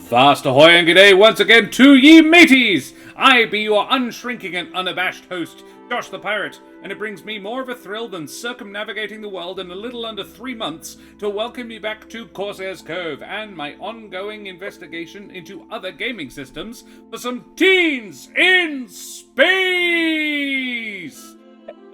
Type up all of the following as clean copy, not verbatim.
Vast ahoy and g'day once again to ye mateys! I be your unshrinking and unabashed host, Josh the Pirate, and it brings me more of a thrill than circumnavigating the world in a little under 3 months to welcome you back to Corsair's Cove and my ongoing investigation into other gaming systems for some teens in space!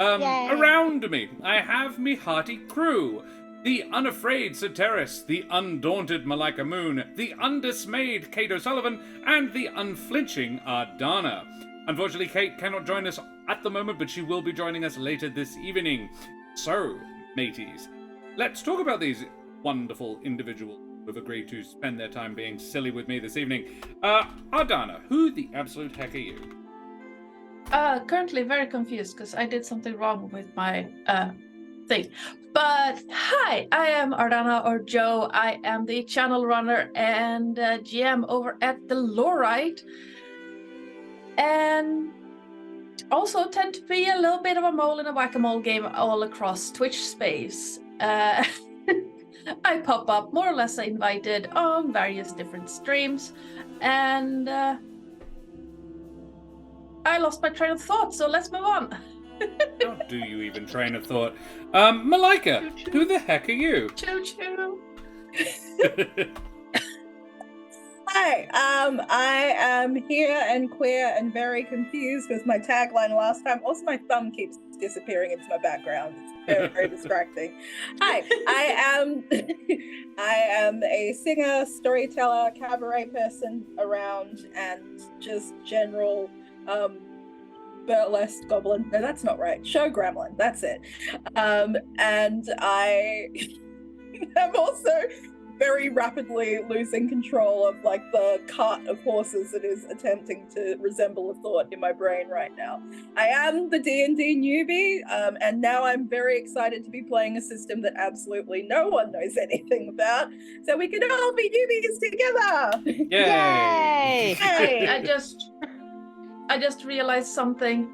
Around me, I have me hearty crew. The unafraid Soteris, the undaunted Malika Moon, the undismayed Kate O'Sullivan, and the unflinching Ardana. Unfortunately, Kate cannot join us at the moment, but she will be joining us later this evening. So, mateys, let's talk about these wonderful individuals who have agreed to spend their time being silly with me this evening. Ardana, who the absolute heck are you? Currently very confused because I did something wrong with my thing. But hi, I am Ardana or Joe. I am the channel runner and GM over at the Lorite. And also tend to be a little bit of a mole in a whack-a-mole game all across Twitch space. I pop up more or less invited on various different streams. And I lost my train of thought, so let's move on. How do you even train of thought? Malika, who the heck are you? Choo-choo. Hi, I am here and queer and very confused with my tagline last time. Also, my thumb keeps disappearing into my background. It's very, very distracting. Hi, I am a singer, storyteller, cabaret person around, and just general burlesque goblin. No, that's not right. Show gremlin. That's it. And I am also very rapidly losing control of like the cart of horses that is attempting to resemble a thought in my brain right now. I am the D&D newbie, and now I'm very excited to be playing a system that absolutely no one knows anything about, so we can all be newbies together. Yay! Hey, I just realized something.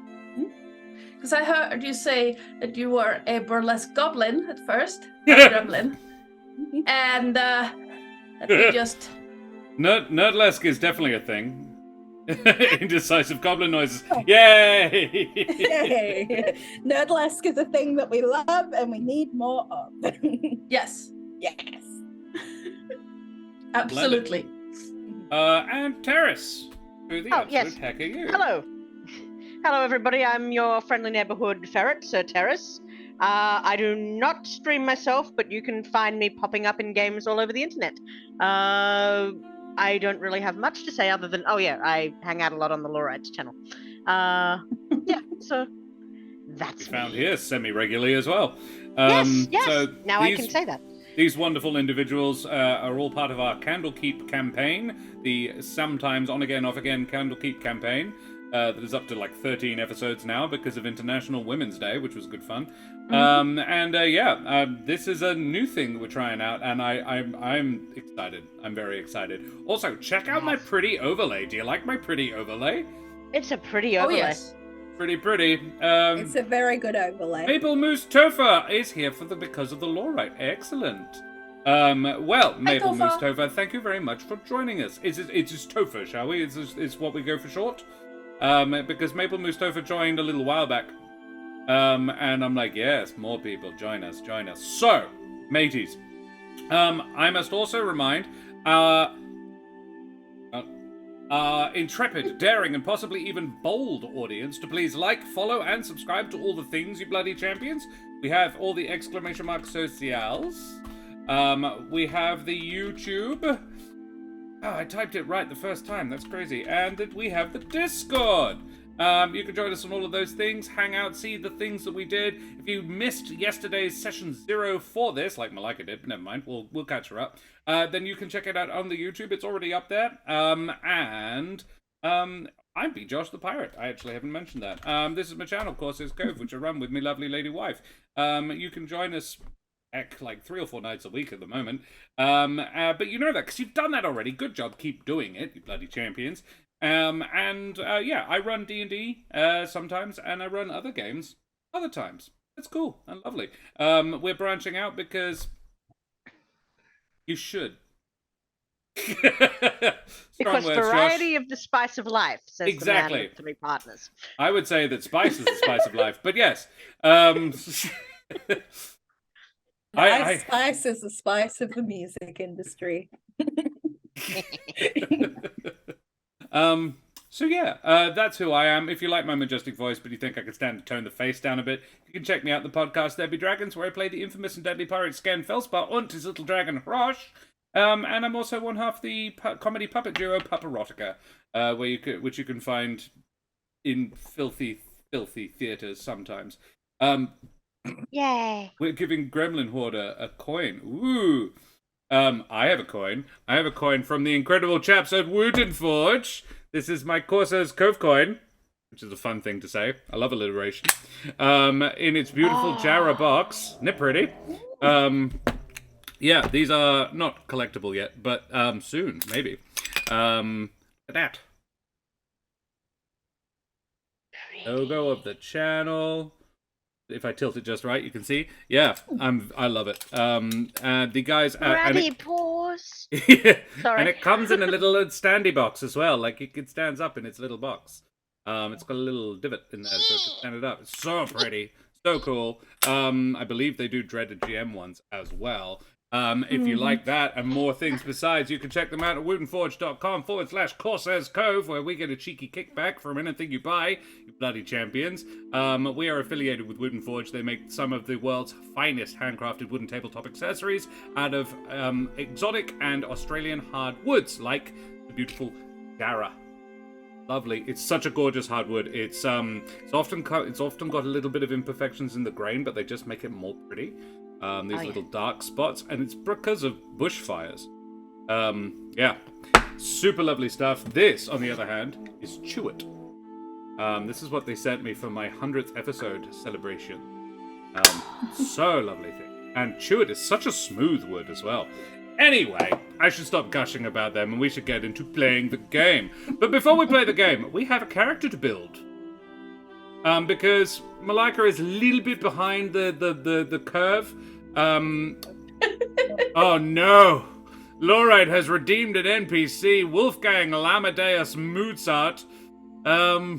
Because I heard you say that you were a burlesque goblin at first, a gremlin. And that we just... Nerdlesque is definitely a thing. Indecisive goblin noises. Yay! Yay! Nerdlesque is a thing that we love and we need more of. Yes. Yes. Absolutely. And Terrace. Who the absolute heck are you? Hello. Hello, everybody. I'm your friendly neighborhood ferret, Sir Terrace. I do not stream myself, but you can find me popping up in games all over the internet. I don't really have much to say other than, I hang out a lot on the Lorite's channel. So that's found here semi-regularly as well. Yes. So now I can say that. These wonderful individuals are all part of our Candlekeep campaign, the sometimes on-again, off-again Candlekeep campaign. That is up to like 13 episodes now because of International Women's Day, which was good fun. This is a new thing that we're trying out, and I'm excited. I'm very excited. Also, check out my pretty overlay. Do you like my pretty overlay? It's a pretty overlay. Oh, yes. Pretty. It's a very good overlay. Maple Moose Topher is here because of the Lorite. Excellent. Maple Moose Topher, thank you very much for joining us. It's just Topher, shall we? It's what we go for short. Because Maple Moose Topher joined a little while back. And I'm like, yes, more people, join us. So, mateys, I must also remind our intrepid, daring, and possibly even bold audience to please like, follow, and subscribe to all the things, you bloody champions. We have all the exclamation mark socials. We have the YouTube. Oh, I typed it right the first time. That's crazy. And that we have the Discord. You can join us on all of those things, hang out, see the things that we did. If you missed yesterday's session 0 for this, like Malika did, but never mind, we'll catch her up. Then you can check it out on the YouTube. It's already up there. I'm be Josh the Pirate. I actually haven't mentioned that. This is my channel, Corsair's Cove, which I run with me lovely lady wife. You can join us like 3 or 4 nights a week at the moment. But you know that because you've done that already. Good job. Keep doing it, you bloody champions. I run D&D sometimes, and I run other games other times. It's cool and lovely. We're branching out because you should. Because words, variety Josh. of the spice of life, says Exactly. the man with 3 partners. I would say that spice is the spice of life, but yes. Spice is the spice of the music industry. So yeah, that's who I am. If you like my majestic voice, but you think I could stand to tone the face down a bit, you can check me out the podcast There Be Dragons, where I play the infamous and deadly pirate Scan Felspar and his little dragon Hrosh. And I'm also one half the comedy puppet duo Pupperotica, which you can find in filthy theaters sometimes. Yay! We're giving Gremlin Hoarder a coin. Ooh. I have a coin. I have a coin from the incredible chaps at Wooten Forge. This is my Corsair's Cove coin, which is a fun thing to say. I love alliteration. In its beautiful Jarrah box. Isn't it pretty? Yeah, these are not collectible yet, but soon, maybe. Look at that. Logo of the channel. If I tilt it just right, you can see. Yeah, I love it. The guys Ready, pause. yeah, Sorry. and it comes in a little standy box as well. Like it stands up in its little box. It's got a little divot in there, so it can stand it up. It's so pretty, so cool. I believe they do dreaded GM ones as well. If you like that and more things besides, you can check them out at wootenforge.com/Corsairs Cove, where we get a cheeky kickback from anything you buy, you bloody champions. We are affiliated with Wooten Forge. They make some of the world's finest handcrafted wooden tabletop accessories out of exotic and Australian hardwoods, like the beautiful Jarrah. Lovely. It's such a gorgeous hardwood. It's often got a little bit of imperfections in the grain, but they just make it more pretty. These little dark spots, and it's because of bushfires. Yeah, super lovely stuff. This, on the other hand, is Chewit. This is what they sent me for my 100th episode celebration. So lovely thing. And Chewit is such a smooth wood as well. Anyway, I should stop gushing about them, and we should get into playing the game. But before we play the game, we have a character to build. Because Malika is a little bit behind the curve. Oh no! Lorite has redeemed an NPC, Wolfgang Lamadeus Mozart. I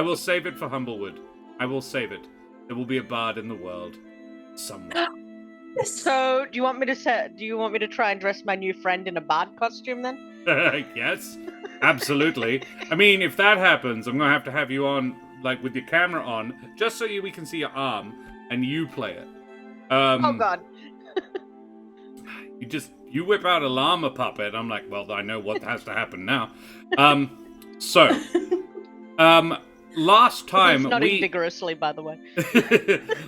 will save it for Humblewood. I will save it. There will be a bard in the world. Somewhere. So, do you want me to try and dress my new friend in a bard costume then? Yes, absolutely. I mean, if that happens, I'm gonna have you on, like, with your camera on, just so we can see your arm, and you play it. Oh God. You whip out a llama puppet. I'm like, well, I know what has to happen now. Last time He's nodding vigorously, by the way.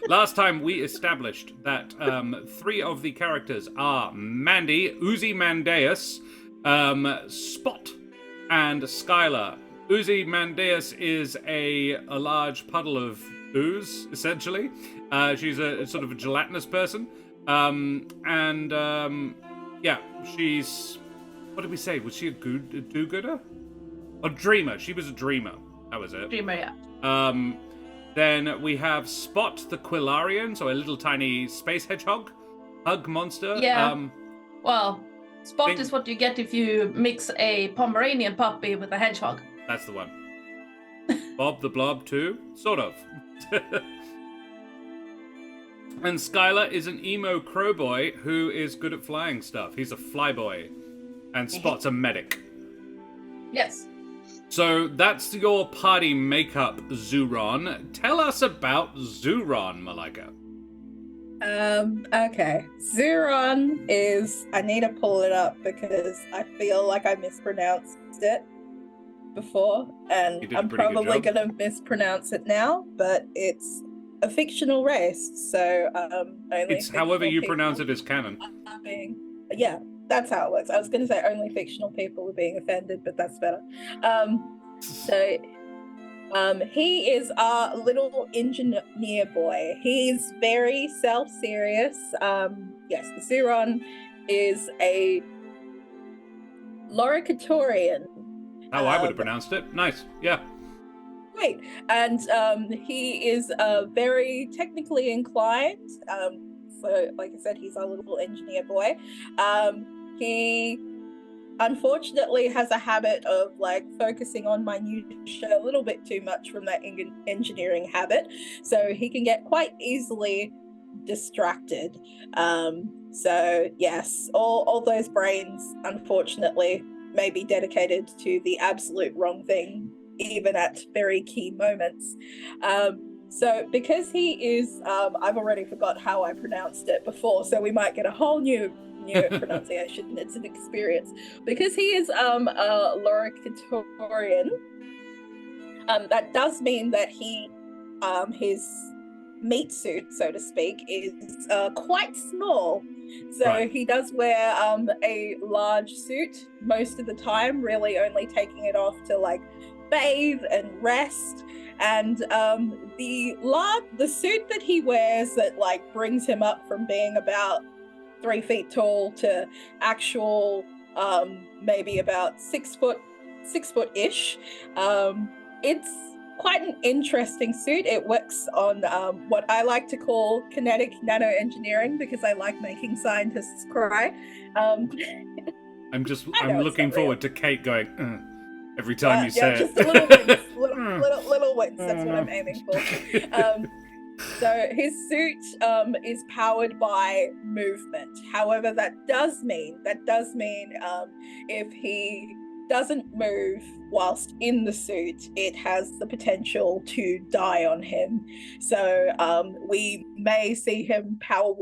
Last time we established that 3 of the characters are Mandi, Ozymandias, Spot, and Skylar. Ozymandias is a large puddle of ooze, essentially. She's a sort of a gelatinous person. Yeah, she's... What did we say? Was she a do-gooder? A dreamer. She was a dreamer. That was it. Dreamer, yeah. Then we have Spot the Quillarian, so a little tiny space hedgehog. Hug monster. Yeah. Well, Spot is what you get if you mix a Pomeranian puppy with a hedgehog. That's the one. Bob the Blob too? Sort of. And Skylar is an emo crowboy who is good at flying stuff. He's a flyboy. And Spot's a medic. Yes. So that's your party makeup, ZuRon. Tell us about ZuRon, Malika. Okay. ZuRon is... I need to pull it up because I feel like I mispronounced it before, and I'm probably going to mispronounce it now, but it's a fictional race, so only it's however you pronounce it is canon. Yeah, that's how it works. I was going to say only fictional people are being offended, but that's better. He is our little engineer boy. He's very self-serious. Yes, ZuRon is a Loricatorian. How I would have pronounced it. Nice, yeah. Great. And he is very technically inclined. So, like I said, he's our little engineer boy. He unfortunately has a habit of like focusing on minutiae a little bit too much from that engineering habit, so he can get quite easily distracted. So yes, all those brains unfortunately may be dedicated to the absolute wrong thing, even at very key moments. So because he is, I've already forgot how I pronounced it before, so we might get a whole new pronunciation. It's an experience. Because he is a Loricatorian, that does mean that his meat suit, so to speak, is quite small. So Right. he does wear a large suit most of the time, really only taking it off to like bathe and rest. And the suit that he wears that like brings him up from being about 3 feet tall to actual maybe about 6 foot-ish. It's quite an interesting suit. It works on what I like to call kinetic nanoengineering, because I like making scientists cry. I'm know it's looking not forward to Kate going every time you say just it. a little wince, little wince. That's what I'm aiming for. So his suit is powered by movement. However, that does mean if he doesn't move whilst in the suit, it has the potential to die on him. So we may see him power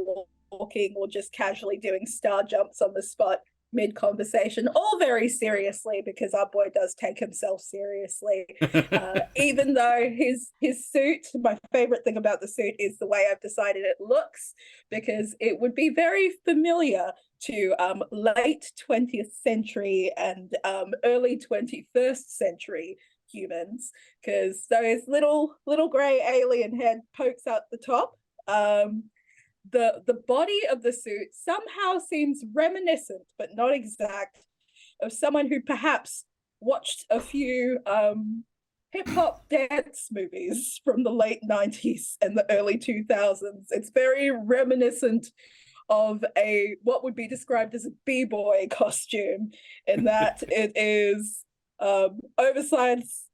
walking or just casually doing star jumps on the spot mid-conversation, all very seriously, because our boy does take himself seriously. Even though his suit, my favorite thing about the suit is the way I've decided it looks, because it would be very familiar to late 20th century and early 21st century humans, because those little gray alien head pokes out the top. The body of the suit somehow seems reminiscent, but not exact, of someone who perhaps watched a few hip-hop dance movies from the late 90s and the early 2000s. It's very reminiscent of what would be described as a b-boy costume, in that it is oversized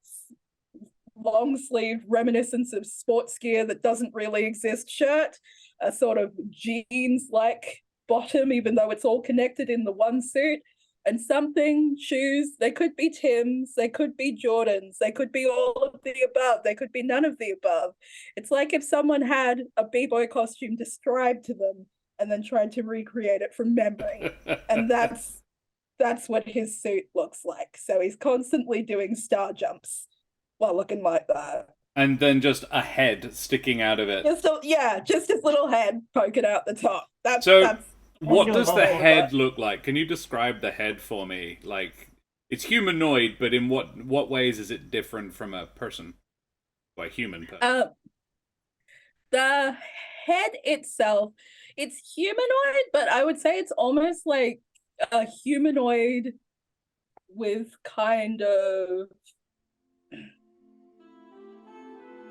long-sleeve reminiscence of sports gear that doesn't really exist shirt, a sort of jeans-like bottom, even though it's all connected in the one suit, and something shoes. They could be Tims, they could be Jordans, they could be all of the above, they could be none of the above. It's like if someone had a b-boy costume described to them and then tried to recreate it from memory. And that's what his suit looks like. So he's constantly doing star jumps while looking like that. And then just a head sticking out of it. Just his little head poking out the top. What does the head look like? Can you describe the head for me? Like, it's humanoid, but in what ways is it different from a person? Or a human person? The head itself, it's humanoid, but I would say it's almost like a humanoid with kind of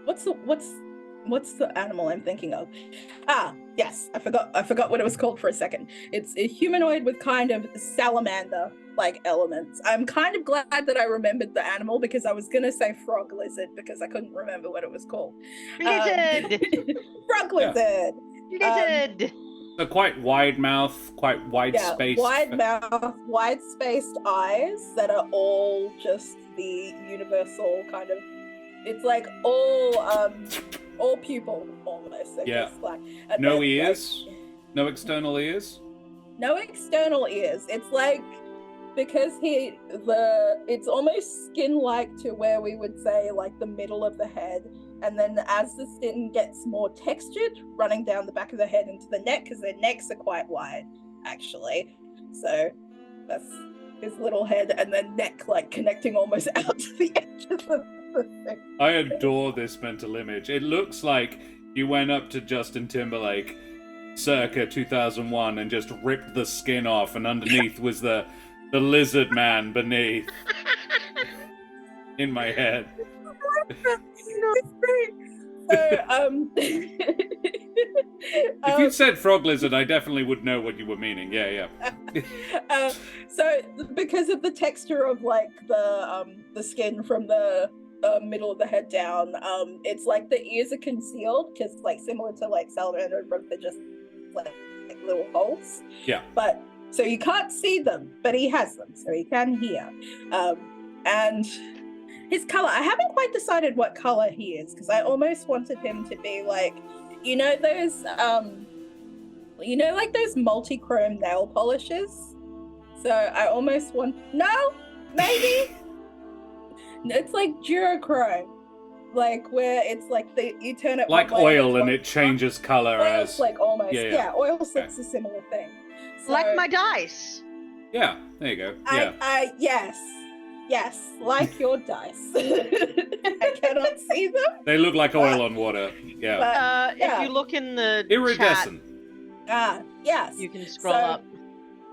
what's the animal I'm thinking of? Yes, I forgot what it was called for a second. It's a humanoid with kind of salamander like elements. I'm kind of glad that I remembered the animal, because I was gonna say frog lizard because I couldn't remember what it was called. Lizard. Frog lizard. Lizard. So quite wide mouth, quite wide spaced. Wide mouth, wide spaced eyes that are all just the universal kind of. It's like all pupil almost. So Yeah. just like, No ears? No external ears? No external ears. It's like, because it's almost skin-like to where we would say like the middle of the head, and then as the skin gets more textured, running down the back of the head into the neck, because their necks are quite wide, actually. So that's his little head, and then neck like connecting almost out to the edge of the thing. I adore this mental image. It looks like you went up to Justin Timberlake circa 2001 and just ripped the skin off, and underneath was the lizard man beneath. In my head. It's great. So If you'd said frog lizard, I definitely would know what you were meaning. Yeah. So because of the texture of like the skin from the middle of the head down, it's like the ears are concealed because like similar to like salamander, but they're just like little holes. Yeah. But so you can't see them, but he has them, so he can hear. And his color, I haven't quite decided what color he is because I almost wanted him to be like, you know those like those multi-chrome nail polishes. So I almost want maybe it's like duochrome, like where it's like you turn it like one way oil and it changes color as like almost oil Okay. slick's a similar thing. So, Like my dice. Yeah, there you go. Yeah. I yes, like your dice. I cannot see them. They look like oil on water. Yeah. But, If you look in the Iridescent. yes. chat, you can scroll So- up.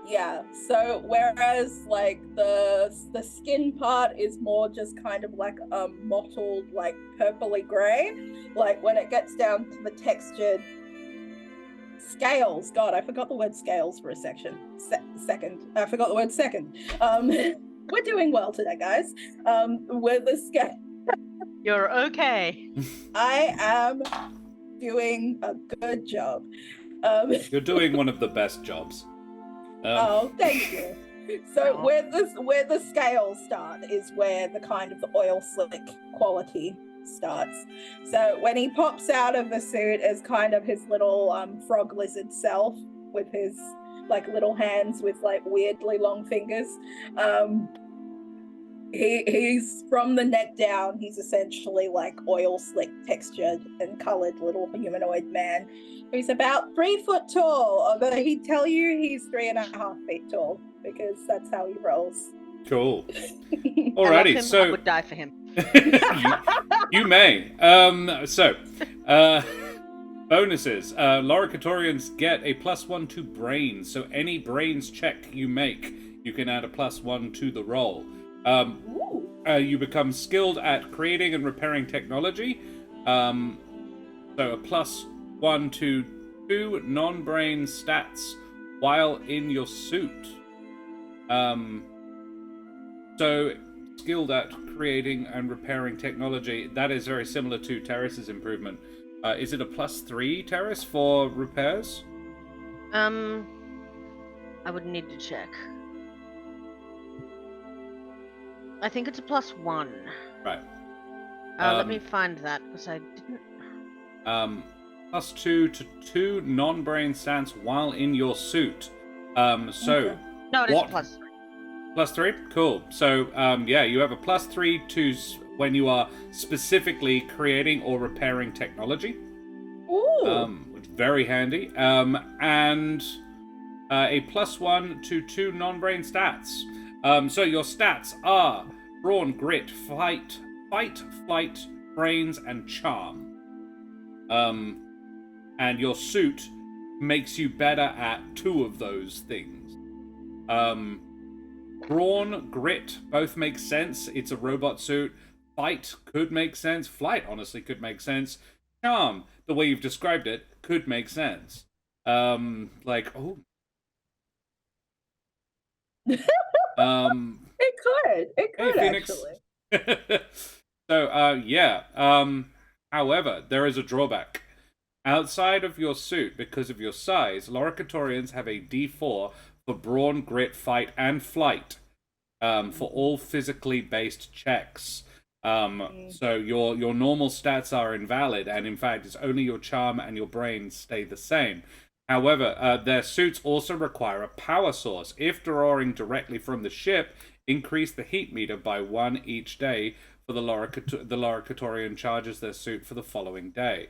Yeah, so whereas like the skin part is more just kind of like a mottled, like purpley grey, like when it gets down to the textured scales. God, I forgot the word scales for a second. I forgot the word second. We're doing well today, guys. With the scale, You're okay. I am doing a good job. You're doing one of the best jobs. Oh, thank you. So where the scales start is where the kind of the oil slick quality starts. So when he pops out of the suit as kind of his little frog lizard self with his like little hands with like weirdly long fingers, he's from the neck down, he's essentially like oil slick textured and colored little humanoid man. He's about 3 foot tall, although he'd tell you he's 3.5 feet tall because that's how he rolls. Cool. I love Alrighty, him, I so would die for him. you may. Bonuses. Loricatorians get a +1 to brains, so any brains check you make, you can add a +1 to the roll. You become skilled at creating and repairing technology. So a +1 to 2 non-brain stats while in your suit. So skilled at creating and repairing technology. That is very similar to Terrace's improvement. Is it a +3, Terrace, for repairs? I would need to check. I think it's a +1. Right. Let me find that because I didn't. +2 to 2 non-brain stance while in your suit. No, it is what- +3. +3? Cool. So, you have a +3 to when you are specifically creating or repairing technology. Ooh. Which is very handy. And a +1 to 2 non-brain stats. So your stats are brawn, grit, fight, flight, brains, and charm. And your suit makes you better at 2 of those things. Brawn, grit, both make sense. It's a robot suit. Fight could make sense. Flight, honestly, could make sense. Charm, the way you've described it, could make sense. It It could hey, Phoenix. actually. So, however, there is a drawback. Outside of your suit, because of your size, Loricatorians have a D4 for brawn, grit, fight, and flight for all physically based checks. So your normal stats are invalid, and in fact, it's only your charm and your brain stay the same. However, their suits also require a power source. If drawing directly from the ship, increase the heat meter by 1 each day for the Loricatorian charges their suit for the following day.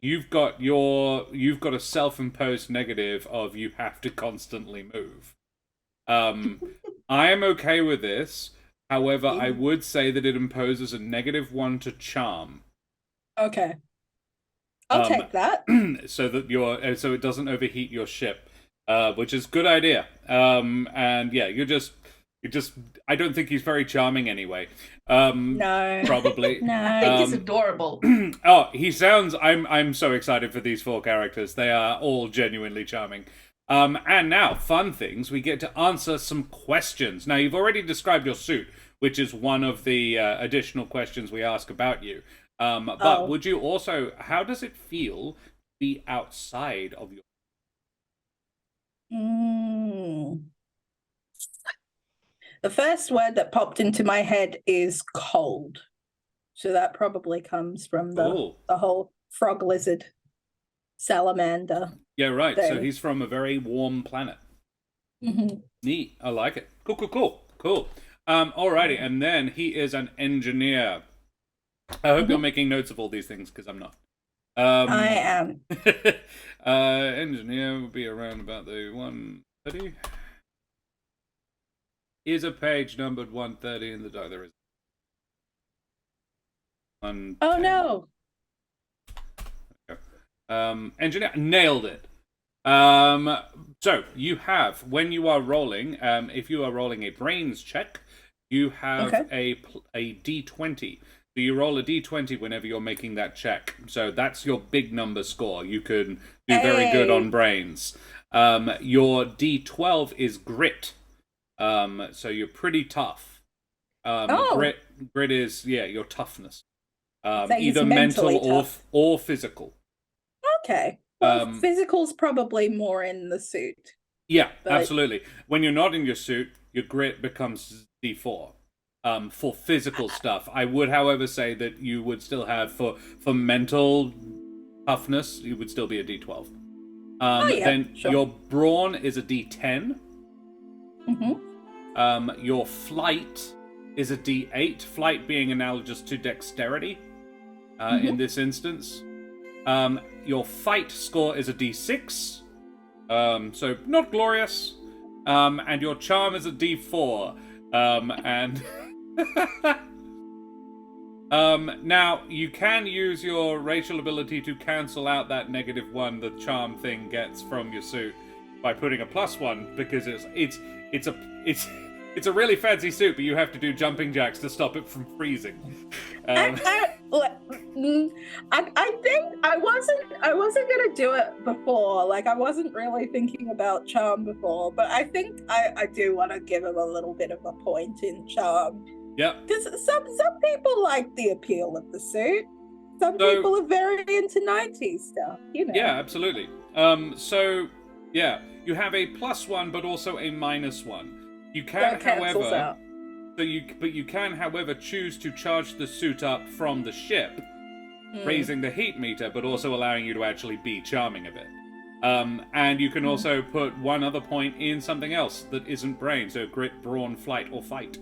You've got a self-imposed negative of you have to constantly move. I am okay with this. However, I would say that it imposes a -1 to charm. Okay. I'll take that. So that so it doesn't overheat your ship, which is a good idea. And yeah, you're I don't think he's very charming anyway. No. Probably. No. I think it's adorable. Oh, he sounds. I'm so excited for these 4 characters. They are all genuinely charming. And now, fun things. We get to answer some questions. Now, you've already described your suit, which is one of the additional questions we ask about you. But would you also? How does it feel to be outside of your? The first word that popped into my head is cold. So that probably comes from the whole frog lizard salamander. Yeah, right. thing. So he's from a very warm planet. Mm-hmm. Neat. I like it. Cool. Alrighty, and then he is an engineer. I hope you're making notes of all these things, because I'm not. I am. Engineer will be around about the 130. Is a page numbered 130 in the dark? There is. 110. Oh no. Engineer nailed it. So you have, when you are rolling, if you are rolling a brains check, you have a d20. So you roll a d20 whenever you're making that check. So that's your big number score. You can do very good on brains. Your d12 is grit. So you're pretty tough. Grit is your toughness. Either mental or physical. Okay. Well, physical's probably more in the suit. Yeah, absolutely. When you're not in your suit, your grit becomes D4. For physical stuff. I would, however, say that you would still have, for mental toughness, you would still be a D12. Then your brawn is a D10. Mm-hmm. Your flight is a D8. Flight being analogous to dexterity in this instance. Your fight score is a D6. So not glorious. And your charm is a D4. And now you can use your racial ability to cancel out that -1 the charm thing gets from your suit by putting a +1, because it's a really fancy suit, but you have to do jumping jacks to stop it from freezing. I think I wasn't gonna do it before. Like, I wasn't really thinking about charm before, but I think I do want to give him a little bit of a point in charm. Yep. Because some people like the appeal of the suit. Some people are very into 90s stuff, you know. Yeah, absolutely. So yeah, you have a +1, but also a -1. You can, however, you can, however, choose to charge the suit up from the ship, raising the heat meter, but also allowing you to actually be charming a bit. And you can also put one other point in something else that isn't brain, so grit, brawn, flight, or fight.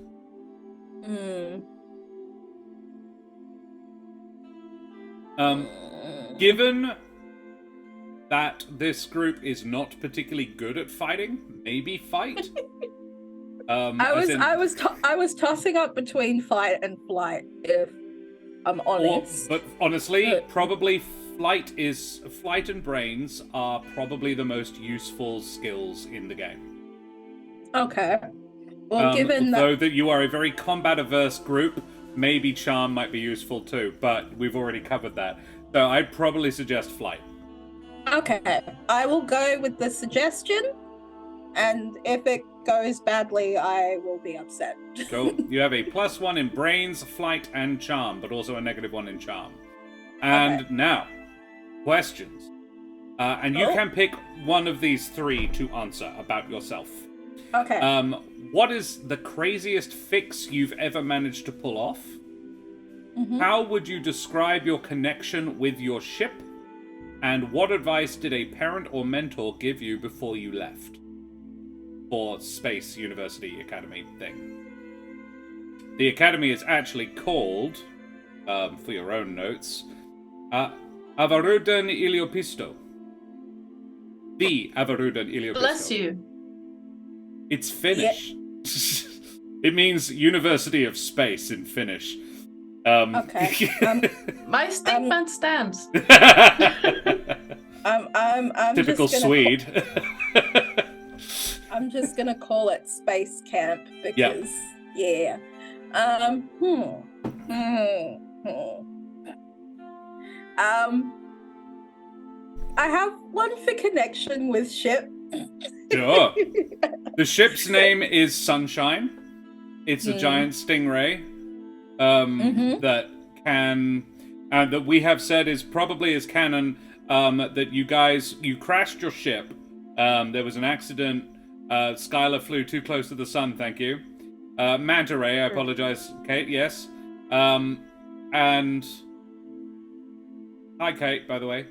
Given that this group is not particularly good at fighting, maybe fight. I was tossing up between fight and flight, if I'm honest. But honestly, probably flight and brains are probably the most useful skills in the game. Okay. Well, given that... Though that you are a very combat-averse group, maybe charm might be useful too, but we've already covered that. So I'd probably suggest flight. Okay. I will go with the suggestion, and if it goes badly, I will be upset. Cool. You have a +1 in brains, flight, and charm, but also a -1 in charm. And now, questions. And you can pick one of these 3 to answer about yourself. Okay. What is the craziest fix you've ever managed to pull off? How would you describe your connection with your ship? And what advice did a parent or mentor give you before you left? For Space University Academy thing. The academy is actually called, for your own notes, Avarudan Iliopisto. The Avarudan Iliopisto. Bless you. It's Finnish. It means University of Space in Finnish. Okay. My statement stands. I'm Typical just gonna Swede. I'm just gonna call it Space Camp because yeah. I have one for connection with ship. Sure. The ship's name is Sunshine. It's a giant stingray that can, that we have said is probably as canon, that you crashed your ship. There was an accident. Skylar flew too close to the sun, thank you. Manta ray, I apologize, Kate, yes. And... Hi, Kate, by the way.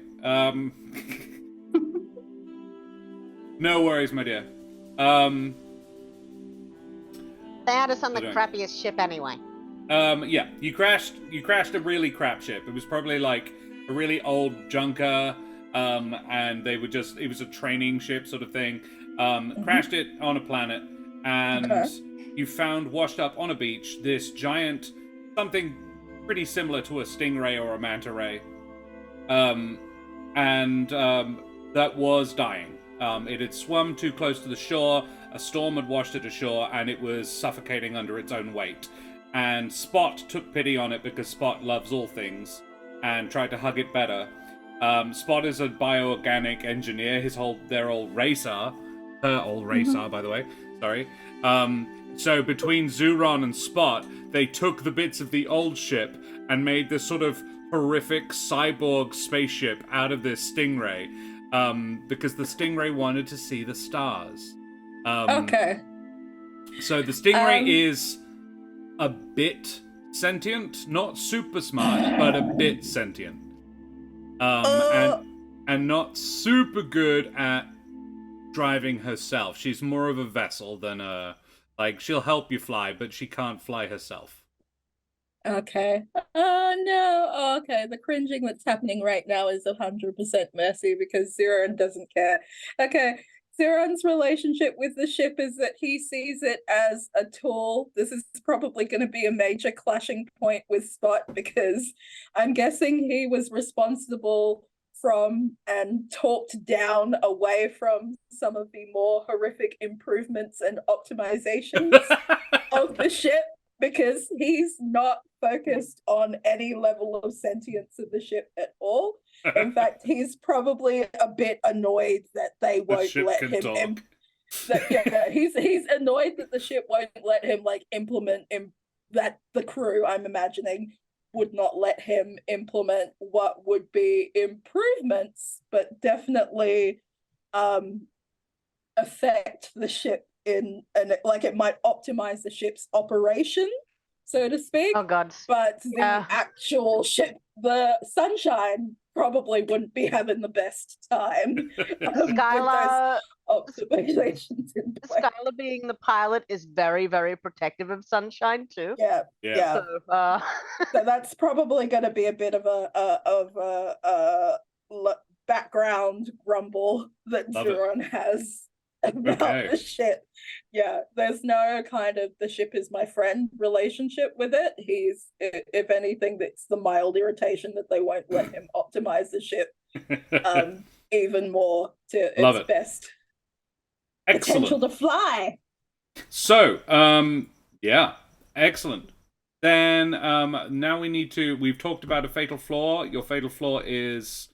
No worries, my dear. They had us on the crappiest ship anyway. Yeah, you crashed a really crap ship. It was probably like a really old junker, and they were just, it was a training ship sort of thing. Crashed it on a planet, and you found washed up on a beach this giant, something pretty similar to a stingray or a manta ray. That was dying. It had swum too close to the shore, a storm had washed it ashore, and it was suffocating under its own weight. And Spot took pity on it because Spot loves all things, and tried to hug it better. Spot is a bioorganic engineer, her old racer, by the way, sorry. So between ZuRon and Spot, they took the bits of the old ship and made this sort of horrific cyborg spaceship out of this stingray, because the stingray wanted to see the stars. So the stingray is a bit sentient, not super smart, but a bit sentient. And not super good at driving herself. She's more of a vessel than she'll help you fly, but she can't fly herself. Okay. Oh no. Oh, okay. The cringing that's happening right now is 100% Mercy because ZuRon doesn't care. Okay. ZuRon's relationship with the ship is that he sees it as a tool. This is probably going to be a major clashing point with Spot because I'm guessing he was responsible from and talked down away from some of the more horrific improvements and optimizations of the ship, because he's not focused on any level of sentience of the ship at all. In fact, he's probably a bit annoyed that they won't let him. He's annoyed that the ship won't let him implement that the crew, I'm imagining, would not let him implement what would be improvements, but definitely affect the ship it might optimize the ship's operation, so to speak. Oh god. But the actual ship, the Sunshine, probably wouldn't be having the best time. Skylar, optimizations in play. Skylar being the pilot is very, very protective of Sunshine too. Yeah. So that's probably going to be a bit of a background grumble that ZuRon has about the ship. Yeah, there's no kind of the ship is my friend relationship with it. He's, if anything, that's the mild irritation that they won't let him optimize the ship even more to its best potential to fly. So, excellent. Then now we've talked about a fatal flaw. Your fatal flaw is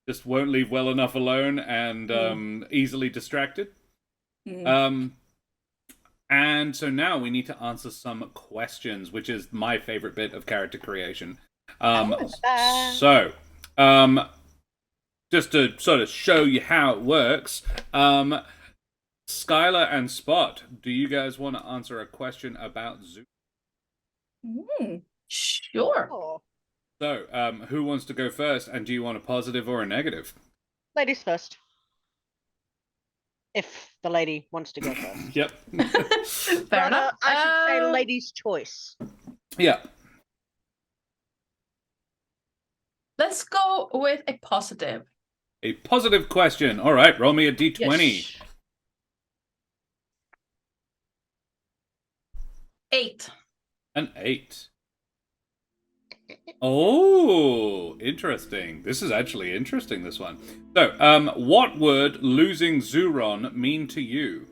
just won't leave well enough alone and easily distracted. And so now we need to answer some questions, which is my favorite bit of character creation. So, just to sort of show you how it works, Skylar and Spot, do you guys want to answer a question about Zoo? Sure. So, who wants to go first, and do you want a positive or a negative? Ladies first. If the lady wants to go first. Yep. Fair enough. I should say lady's choice. Yeah. Let's go with a positive. A positive question. All right, roll me a d20. Yes. 8. An 8. Oh, interesting. This is actually interesting, this one. So, what would losing ZuRon mean to you?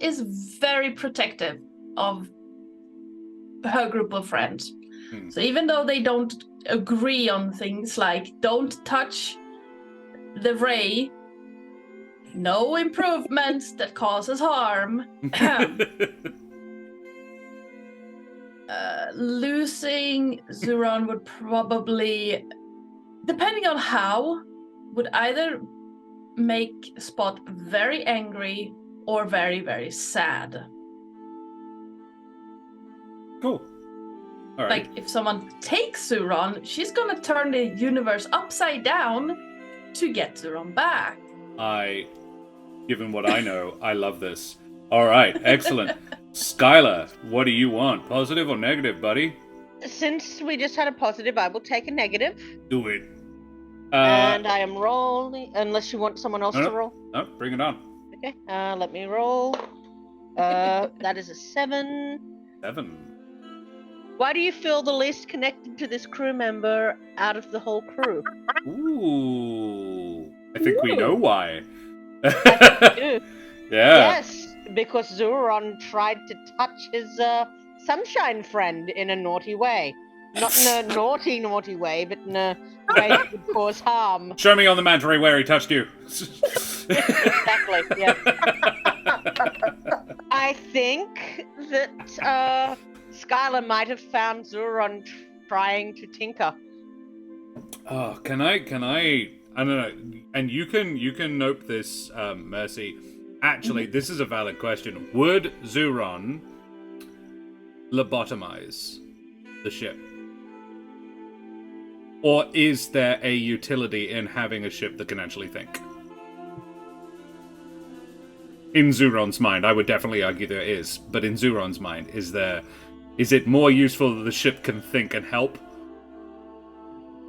is very protective of her group of friends. So even though they don't agree on things like don't touch the ray, no improvements that causes harm, losing ZuRon would probably, depending on how, would either make Spot very angry or very, very sad. Cool. All right. Like, if someone takes ZuRon, she's gonna turn the universe upside down to get ZuRon back. Given what I know, I love this. All right, excellent. Skylar, what do you want? Positive or negative, buddy? Since we just had a positive, I will take a negative. Do it. And I am rolling, unless you want someone else to roll. No, bring it on. Okay, let me roll. That is a 7. 7. Why do you feel the least connected to this crew member out of the whole crew? Ooh. I think we know why. I do. Yeah. Yes, because ZuRon tried to touch his sunshine friend in a naughty way. Not in a naughty way, but in a way that would cause harm. Show me on the manta ray where he touched you. Exactly, yeah. I think that Skylar might have found ZuRon trying to tinker. Oh, can I don't know. And you can note this, Mercy. Actually, this is a valid question. Would ZuRon lobotomize the ship? Or is there a utility in having a ship that can actually think? In ZuRon's mind, I would definitely argue there is. But in ZuRon's mind, is it more useful that the ship can think and help?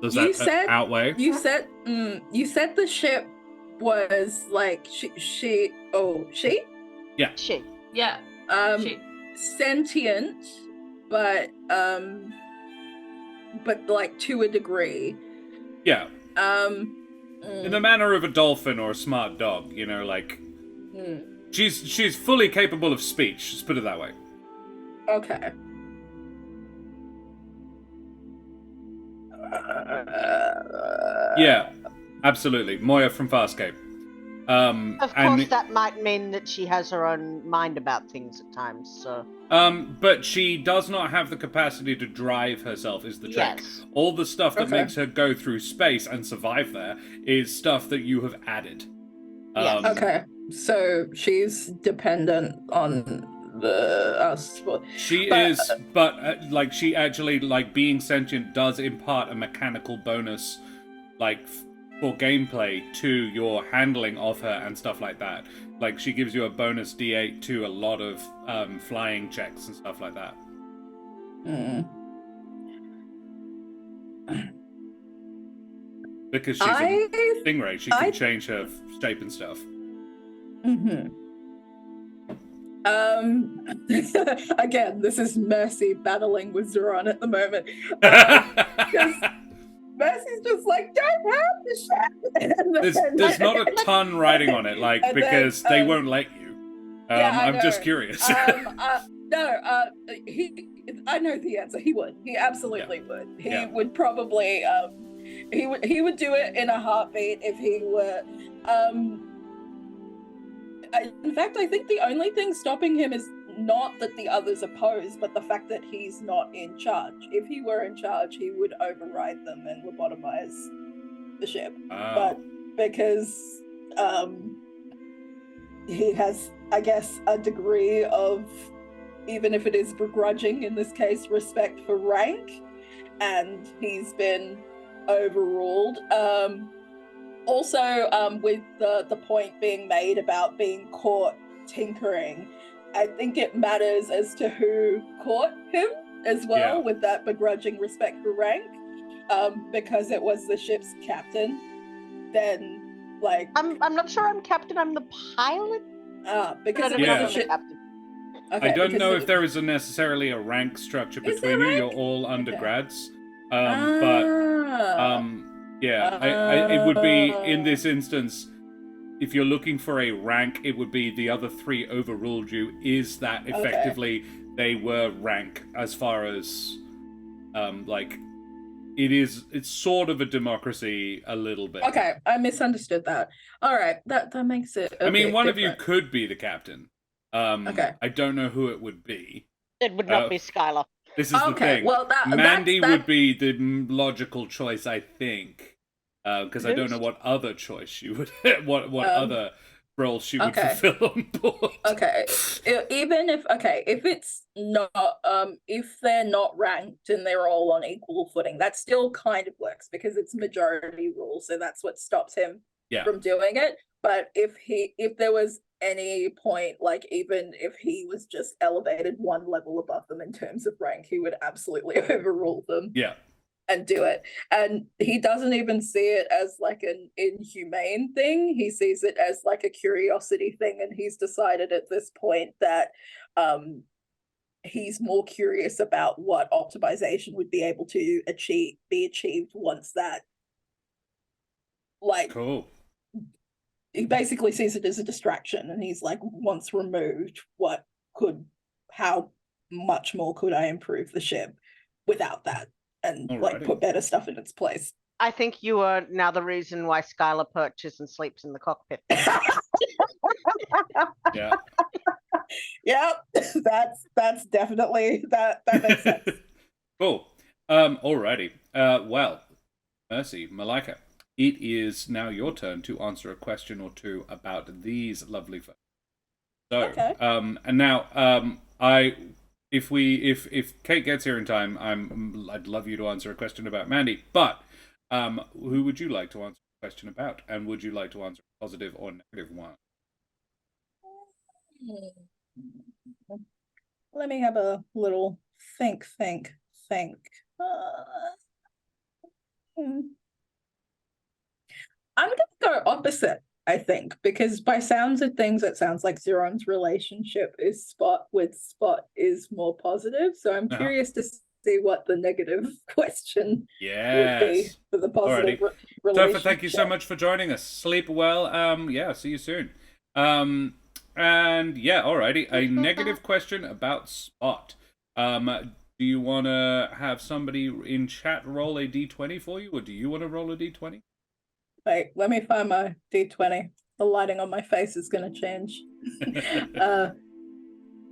Does that outweigh? You said the ship was like she? Yeah. She. Yeah. She. Sentient, but like to a degree. Yeah. In the manner of a dolphin or a smart dog, you know, like she's fully capable of speech. Let's put it that way. Okay. Yeah, absolutely. Moya from Farscape. Of course, that might mean that she has her own mind about things at times, so... But she does not have the capacity to drive herself, is the trick. Yes. All the stuff that makes her go through space and survive there is stuff that you have added. Yes. Okay, so she's dependent on us. She is, but like she actually, like being sentient does impart a mechanical bonus, like for gameplay to your handling of her and stuff like that. Like she gives you a bonus D8 to a lot of flying checks and stuff like that. Because she's a stingray, she can change her shape and stuff. Again, this is Mercy battling with ZuRon at the moment. Because Mercy's just like, don't have the shit. There's not a ton riding on it, like, because they won't let you. I'm just curious. I know the answer. He would. He absolutely would. He would probably. He would do it in a heartbeat if he were. In fact, I think the only thing stopping him is not that the others oppose, but the fact that he's not in charge. If he were in charge, he would override them and lobotomize the ship. But because he has, I guess, a degree of, even if it is begrudging in this case, respect for rank, and he's been overruled. Also, with the point being made about being caught tinkering, I think it matters as to who caught him as well, with that begrudging respect for rank, because it was the ship's captain. Then, like, I'm not sure I'm captain. I'm the pilot. Because I it don't know was the ship. captain. Okay, I don't know if there is necessarily a rank structure between you. You're all undergrads, but. Yeah, it would be, in this instance, if you're looking for a rank, it would be the other 3 overruled you. Is that effectively they were rank as far as like it's sort of a democracy a little bit. Okay, I misunderstood that. All right, that makes it. I mean, one of different. you could be the captain. Okay. I don't know who it would be. It would not be Skylar. This is the thing. Well, Mandi would be the logical choice, I think, because I don't know what other choice she would, what other role she would fulfill on board. Okay, even if it's not, if they're not ranked and they're all on equal footing, that still kind of works because it's majority rule, so that's what stops him from doing it. But if there was any point, like even if he was just elevated 1 level above them in terms of rank, he would absolutely overrule them. Yeah. And do it. And he doesn't even see it as like an inhumane thing. He sees it as like a curiosity thing. And he's decided at this point that he's more curious about what optimization would be able to be achieved once that, like, cool. He basically sees it as a distraction, and he's like, once removed, how much more could I improve the ship without that and like put better stuff in its place? I think you are now the reason why Skylar perches and sleeps in the cockpit. Yeah. Yep. That's definitely that makes sense. Cool. Alrighty. Well, Mercy, Malika, it is now your turn to answer a question or two about these lovely folks. So, and now, if Kate gets here in time, I'd love you to answer a question about Mandi. But who would you like to answer a question about, and would you like to answer a positive or negative one? Let me have a little think. I'm going to go opposite, I think, because by sounds of things, it sounds like ZuRon's relationship is Spot is more positive. So I'm curious to see what the negative question would be for the positive relationship. Topher, thank you so much for joining us. Sleep well. See you soon. And yeah, alrighty. A negative question about Spot. Do you want to have somebody in chat roll a d20 for you, or do you want to roll a d20? Wait, let me find my d20. The lighting on my face is going to change.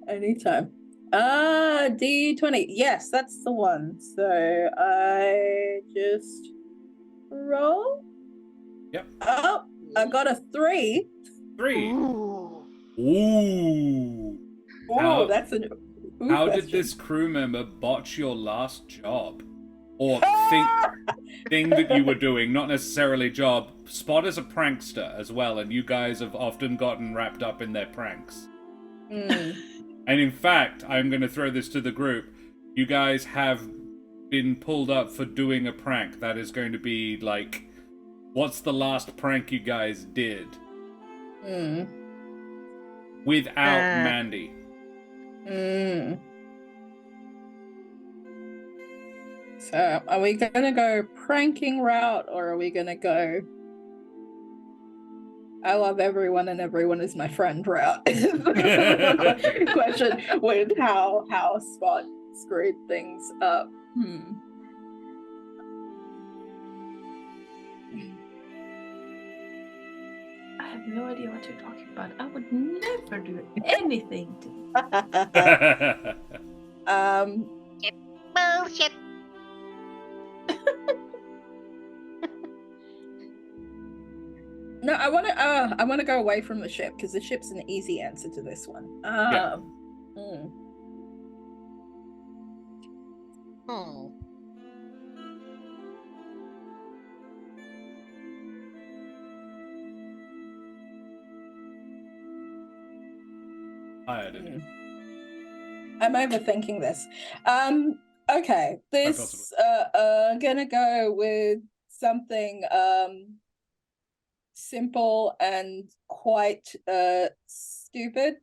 Anytime. D20. Yes, that's the one. So I just roll. Yep. Oh, I got a 3. 3. Ooh, that's a. How did this crew member botch your last job? Or thing that you were doing, not necessarily job. Spot is a prankster as well, and you guys have often gotten wrapped up in their pranks. And in fact, I'm going to throw this to the group. You guys have been pulled up for doing a prank. That is going to be like, what's the last prank you guys did? Without Mandi. So, are we going to go pranking route, or are we going to go I love everyone and everyone is my friend route? Question with how Spot screwed things up. I have no idea what you're talking about. I would never do anything to Bullshit. No, I want to go away from the ship because the ship's an easy answer to this one. I'm overthinking this. Okay, this gonna go with something simple and quite stupid.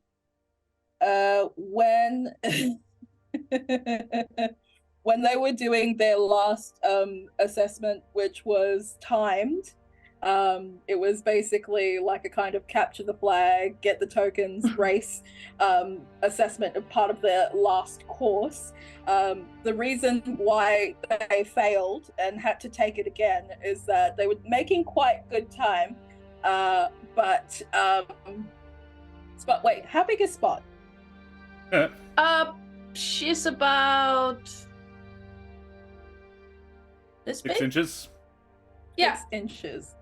When when they were doing their last assessment, which was timed, It was basically like a kind of capture the flag, get the tokens race assessment of part of their last course. The reason why they failed and had to take it again is that they were making quite good time. But Spot, wait, how big is Spot? She's about this 6 big. inches. Yeah. 6 inches.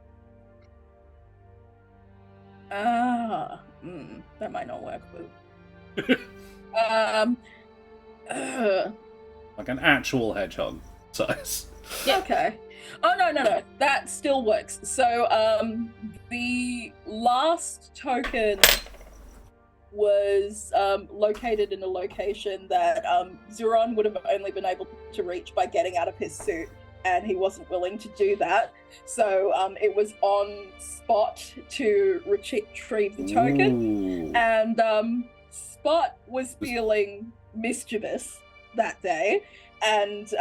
That might not work. Like an actual hedgehog size. Yeah. Okay. Oh no, that still works. So the last token was located in a location that ZuRon would have only been able to reach by getting out of his suit, and he wasn't willing to do that. So it was on Spot to retrieve the token. Ooh. And Spot was feeling mischievous that day and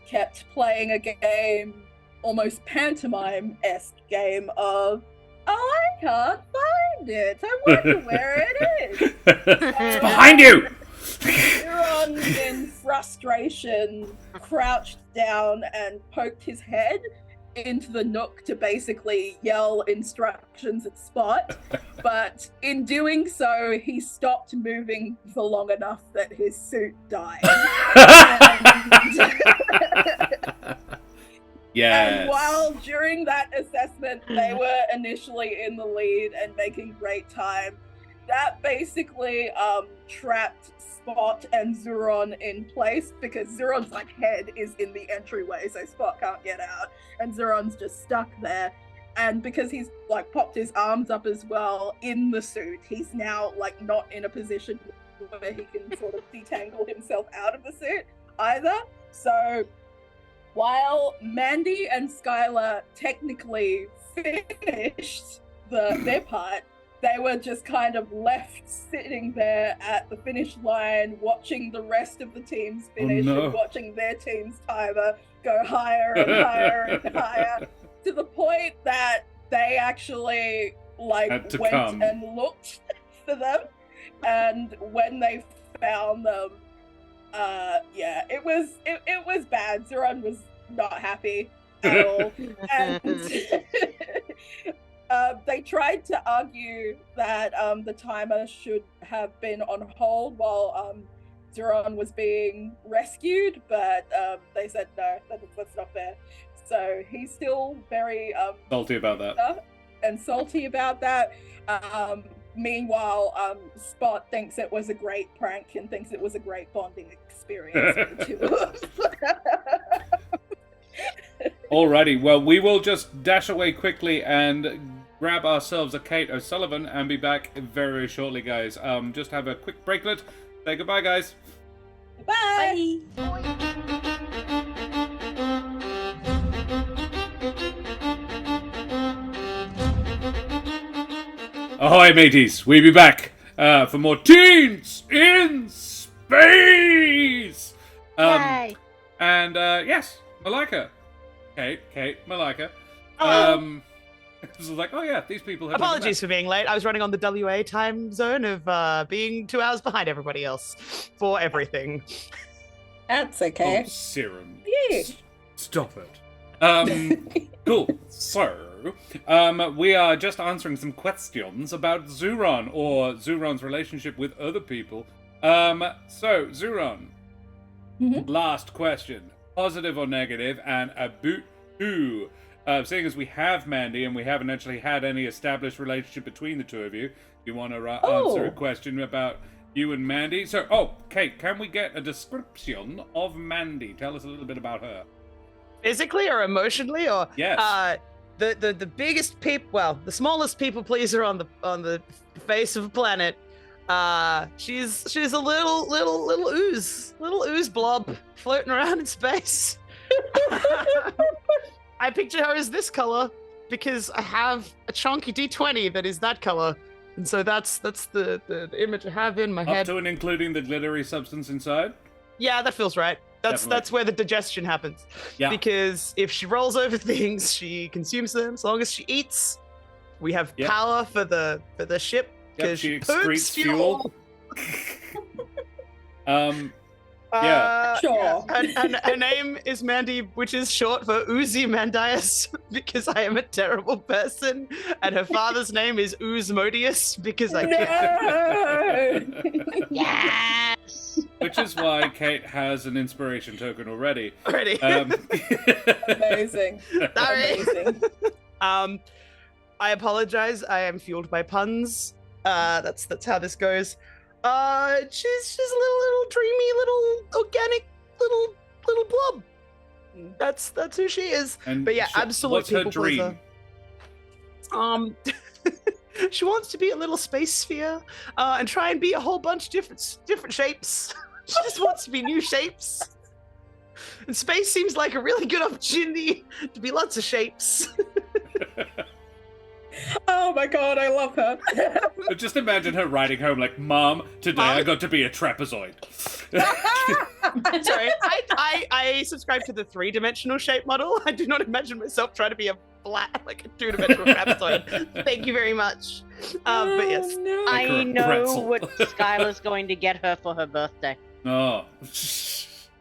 kept playing a game, almost pantomime-esque game of, oh, I can't find it. I wonder where it is. It's behind you! ZuRon, in frustration, crouched down and poked his head into the nook to basically yell instructions at Spot. But in doing so, he stopped moving for long enough that his suit died. Yes. And while during that assessment, they were initially in the lead and making great time, that basically trapped Spot and ZuRon in place because ZuRon's like head is in the entryway, so Spot can't get out, and ZuRon's just stuck there. And because he's like popped his arms up as well in the suit, he's now like not in a position where he can sort of detangle himself out of the suit either. So while Mandi and Skylar technically finished their part, they were just kind of left sitting there at the finish line, watching the rest of the teams finish and watching their team's timer go higher and higher and higher, to the point that they actually like went and looked for them. And when they found them, it was bad. ZuRon was not happy at all. And they tried to argue that the timer should have been on hold while ZuRon was being rescued, but they said no, that's not fair. So he's still very salty about that. And salty about that. Meanwhile, Spot thinks it was a great prank and thinks it was a great bonding experience for the two of them. Alrighty, well, we will just dash away quickly and grab ourselves a Kate O'Sullivan and be back very, very shortly, guys. Just have a quick breaklet. Say goodbye, guys. Bye! Ahoy, mateys! We be back for more Teens in Space! Yay. And, yes, Malika. Kate, Malika. It was like, oh yeah, these people have... Apologies for being late. I was running on the WA time zone of being 2 hours behind everybody else for everything. That's okay. Oh, Serum. Yeah. Stop it. Cool. So, we are just answering some questions about ZuRon, or ZuRon's relationship with other people. So, ZuRon, last question. Positive or negative, and about who? Seeing as we have Mandi and we haven't actually had any established relationship between the two of you, you want to answer a question about you and Mandi? So, Kate, can we get a description of Mandi? Tell us a little bit about her. Physically or emotionally, or yes. The biggest the smallest people pleaser on the face of the planet. She's a little ooze blob floating around in space. I picture her as this color because I have a chunky D20 that is that color, and so that's the image I have in my head. Up to and including the glittery substance inside? Yeah, that feels right. That's Definitely. where the digestion happens. Yeah. Because if she rolls over things, she consumes them. As long as she eats, we have Yep. power for the ship. Yep, Because she poops excretes fuel. Sure. Her name is Mandi, which is short for Uzi Mandius, because I am a terrible person. And her father's name is Uzmodius, because I can't. No. Yes. Which is why Kate has an inspiration token already. Already. Amazing. Sorry. Amazing. I apologize. I am fueled by puns. That's how this goes. She's a little dreamy, little organic, little blob. That's who she is. And But yeah, so absolute what's her people dream? pleaser. She wants to be a little space sphere, and try and be a whole bunch of different shapes. She just wants to be new shapes. And space seems like a really good opportunity to be lots of shapes. Oh my god, I love her. But just imagine her riding home like, Mom, today I got to be a trapezoid. Sorry, I subscribe to the 3-dimensional shape model. I do not imagine myself trying to be a flat, like a 2-dimensional trapezoid. Thank you very much. But yes. Oh, no. Like I a know pretzel. what Skylar's going to get her for her birthday. Oh.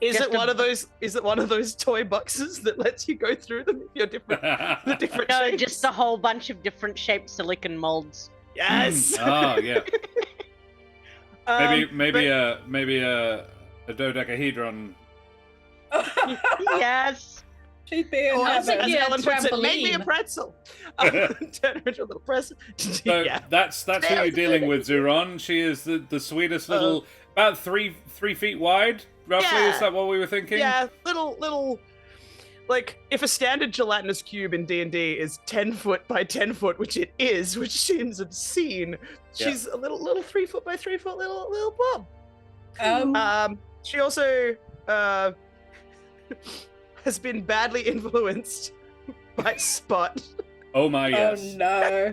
Is Just it one of those? Is it one of those toy boxes that lets you go through them if you're different? The different No, shapes? just a whole bunch of different shaped silicon molds. Yes. Oh, yeah. Maybe but- a dodecahedron. Yes. She'd be in Oh, as heaven. Yeah, Ellen puts it, make me a trampoline. pretzel. Turn her into a little pretzel. So Yeah. that's who you're dealing with, ZuRon. She is the sweetest little, about 3 feet wide, roughly. Yeah. Is that what we were thinking? Yeah, little. Like, if a standard gelatinous cube in D&D is 10 foot by 10 foot, which it is, which seems obscene, she's a little 3 foot by 3 foot little blob. She also has been badly influenced by Spot Oh my yes. Oh no.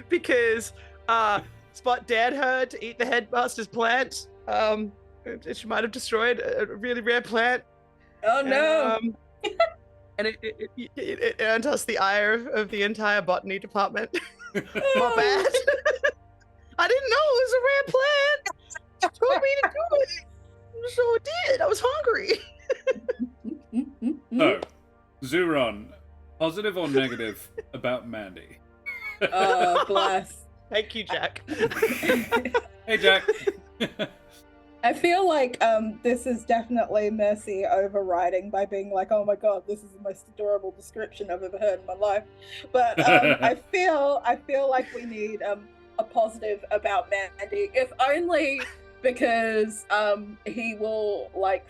because Spot dared her to eat the headmaster's plant. She might have destroyed a really rare plant. Oh no. And it earned us the ire of the entire botany department. Not bad. I didn't know it was a rare plant. She told me to do it. So I did. I was hungry. So, ZuRon, positive or negative about Mandi? Oh, bless. Thank you, Jack. Hey, Jack. I feel like this is definitely Mercy overriding by being like, oh my god, this is the most adorable description I've ever heard in my life. But I feel like we need a positive about Mandi, if only because he will like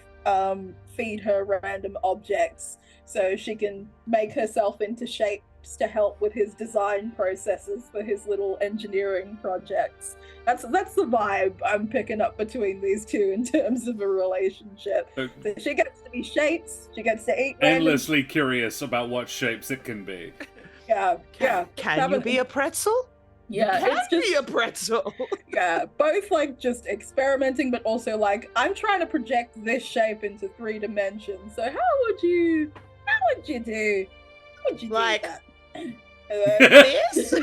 feed her random objects so she can make herself into shapes to help with his design processes for his little engineering projects. That's the vibe I'm picking up between these two in terms of a relationship. So, So she gets to be shapes, she gets to eat random- endlessly curious about what shapes it can be. Yeah, yeah. Can you be a pretzel? Yeah, Can it's just be a pretzel. yeah, both like just experimenting, but also like I'm trying to project this shape into 3 dimensions. So how would you do? How would you Like- do that? This?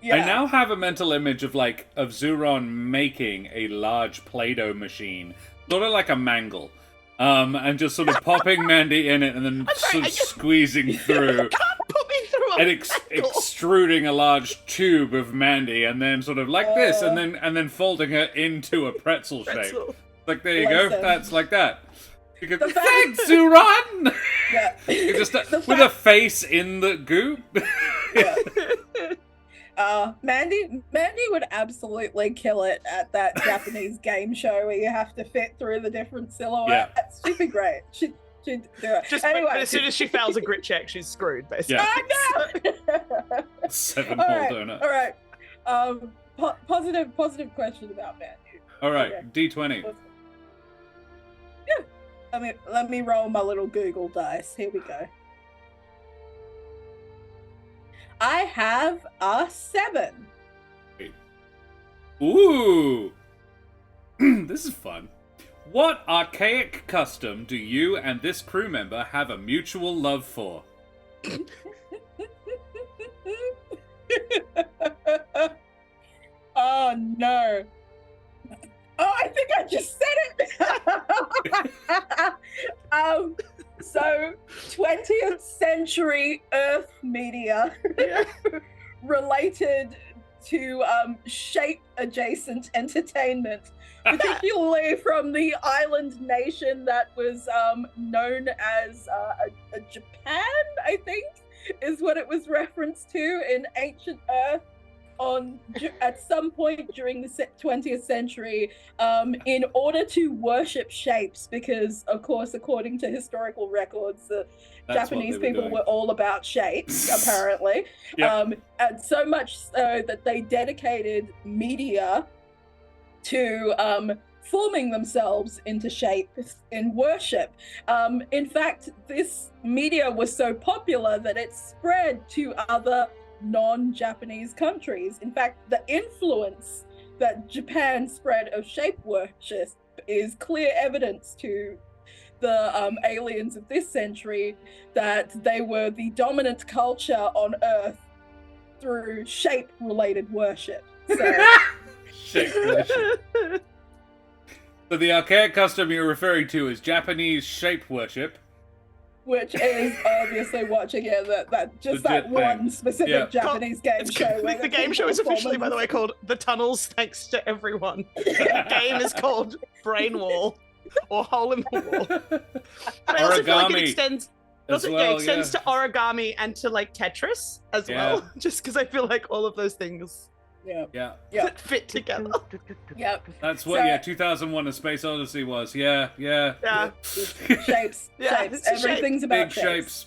Yeah. I now have a mental image of ZuRon making a large Play-Doh machine, sort of like a mangle, and just sort of popping Mandi in it and then sort of squeezing through Put me through a and mangle. extruding a large tube of Mandy and then sort of like this and then folding her into a pretzel shape. Pretzel. Like there you go, Listen. that's like that. You could, The fact- thanks, ZuRon! Yeah. You just The with a face in the goop. Yeah. Mandi would absolutely kill it at that Japanese game show where you have to fit through the different silhouettes. She'd be great. She'd do it. Just anyway. but as soon as she fails a grit check, she's screwed, basically. Yeah. Oh, no! 7-hole All right, donut. all right. Positive question about Mandi. All right, Okay. D20. Yeah. Let me roll my little Google dice. Here we go. I have a 7. Ooh, this is fun. What archaic custom do you and this crew member have a mutual love for? Oh no. Oh, I think I just said it. So 20th century Earth media related to shape adjacent entertainment, particularly from the island nation that was known as a Japan, I think, is what it was referenced to in ancient Earth at some point during the 20th century, in order to worship shapes, because of course, according to historical records, the Japanese people were all about shapes, apparently. Yep. And so much so that they dedicated media to forming themselves into shapes in worship. In fact, this media was so popular that it spread to other non-Japanese countries. In fact, the influence that Japan spread of shape worship is clear evidence to the aliens of this century that they were the dominant culture on Earth through shape-related worship. So, shape worship. So the archaic custom you're referring to is Japanese shape worship, which is obviously watching that one specific Japanese game show. The game show is officially, by the way, called The Tunnels Thanks to Everyone. The game is called Brain Wall or Hole in the Wall. And I also feel like it extends to origami and to like Tetris as well. Just because I feel like all of those things fit together. Yep. That's what 2001: A Space Odyssey was. Yeah. Shapes. Everything's about big shapes.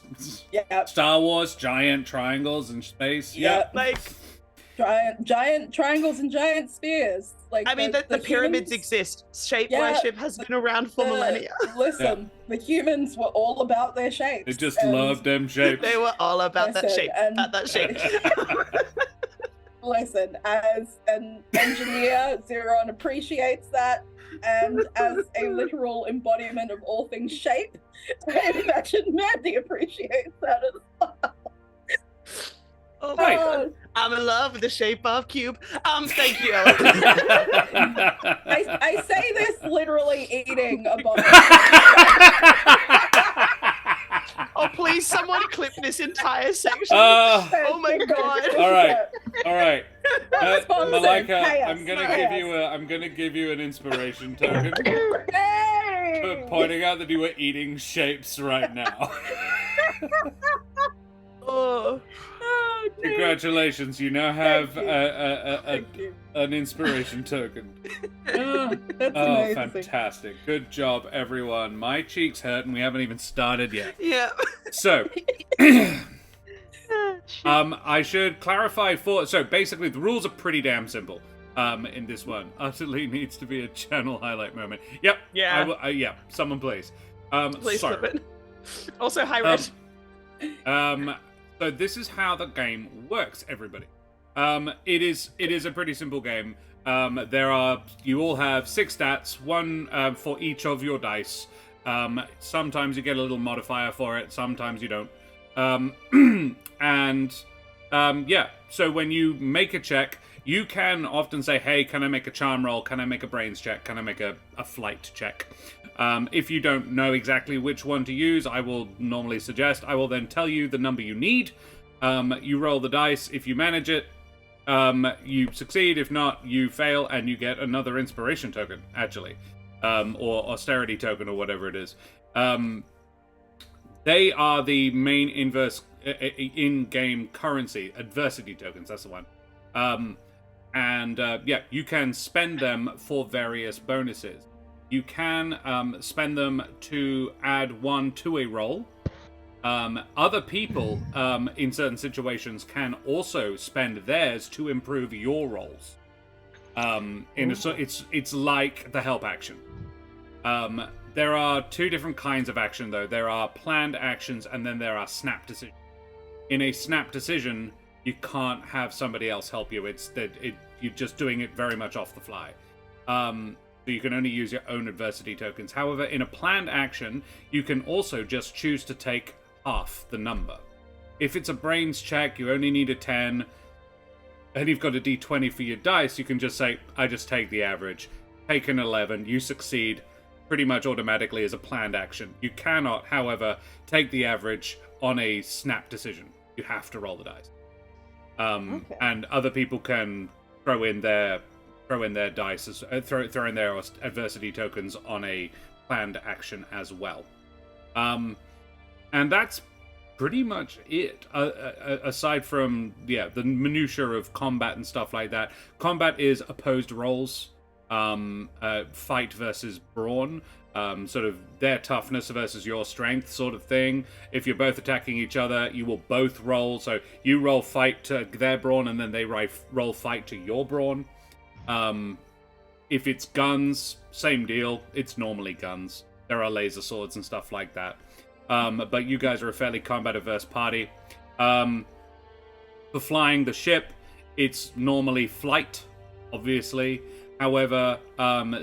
Yeah. Star Wars, giant triangles in space. Yeah. Like giant triangles and giant spears. Like I mean, the pyramids exist. Shape worship has been around for millennia. Listen, the humans were all about their shapes. They just loved them shapes. They were all about that shape. Listen, as an engineer, ZuRon appreciates that, and as a literal embodiment of all things shape, I imagine Mandi appreciates that as well. Oh my god, I'm in love with the shape of cube. Thank you, Ellen. I say this literally eating a bottle. Oh, please, someone clip this entire section. Oh my god. All right. Malika, I'm gonna give you an inspiration token for pointing out that you were eating shapes right now. Congratulations, you now have an inspiration token. That's amazing. Fantastic. Good job, everyone. My cheeks hurt and we haven't even started yet. Yeah. So, I should clarify so basically the rules are pretty damn simple. In this one, utterly needs to be a channel highlight moment. Yep. Yeah. Someone please. Please sorry. flip it. Also, hi, Red. So this is how the game works, everybody. It is a pretty simple game. You all have 6 stats, one for each of your dice. Sometimes you get a little modifier for it, sometimes you don't. So when you make a check, you can often say, hey, can I make a charm roll? Can I make a brains check? Can I make a flight check? If you don't know exactly which one to use, I will normally suggest. I will then tell you the number you need. You roll the dice. If you manage it, you succeed. If not, you fail, and you get another inspiration token, actually. Or austerity token, or whatever it is. They are the main inverse in-game currency. Adversity tokens, that's the one. You can spend them for various bonuses. You can spend them to add 1 to a roll. Other people, in certain situations, can also spend theirs to improve your rolls. It's like the help action. There are 2 different kinds of action, though. There are planned actions, and then there are snap decisions. In a snap decision, you can't have somebody else help you. You're just doing it very much off the fly. So you can only use your own adversity tokens. However, in a planned action, you can also just choose to take half the number. If it's a brains check, you only need a 10, and you've got a d20 for your dice, you can just say, I just take the average. Take an 11, you succeed pretty much automatically as a planned action. You cannot, however, take the average on a snap decision. You have to roll the dice. Okay. And other people can throw in their dice, throw in their adversity tokens on a planned action as well. And that's pretty much it. Aside from the minutiae of combat and stuff like that. Combat is opposed rolls. Fight versus brawn. Sort of their toughness versus your strength sort of thing. If you're both attacking each other, you will both roll. So you roll fight to their brawn, and then they roll fight to your brawn. If it's guns, same deal. It's normally guns. There are laser swords and stuff like that. But you guys are a fairly combat-averse party. For flying the ship, it's normally flight, obviously. However,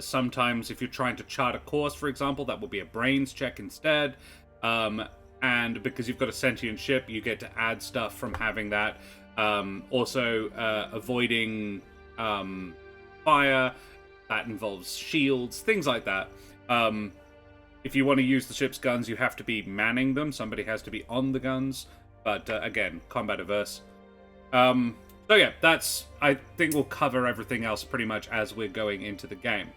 sometimes if you're trying to chart a course, for example, that will be a brains check instead. And because you've got a sentient ship, you get to add stuff from having that. Also, avoiding fire, that involves shields, things like that. If you want to use the ship's guns, you have to be manning them. Somebody has to be on the guns. But again, combat averse. So yeah, I think we'll cover everything else pretty much as we're going into the game.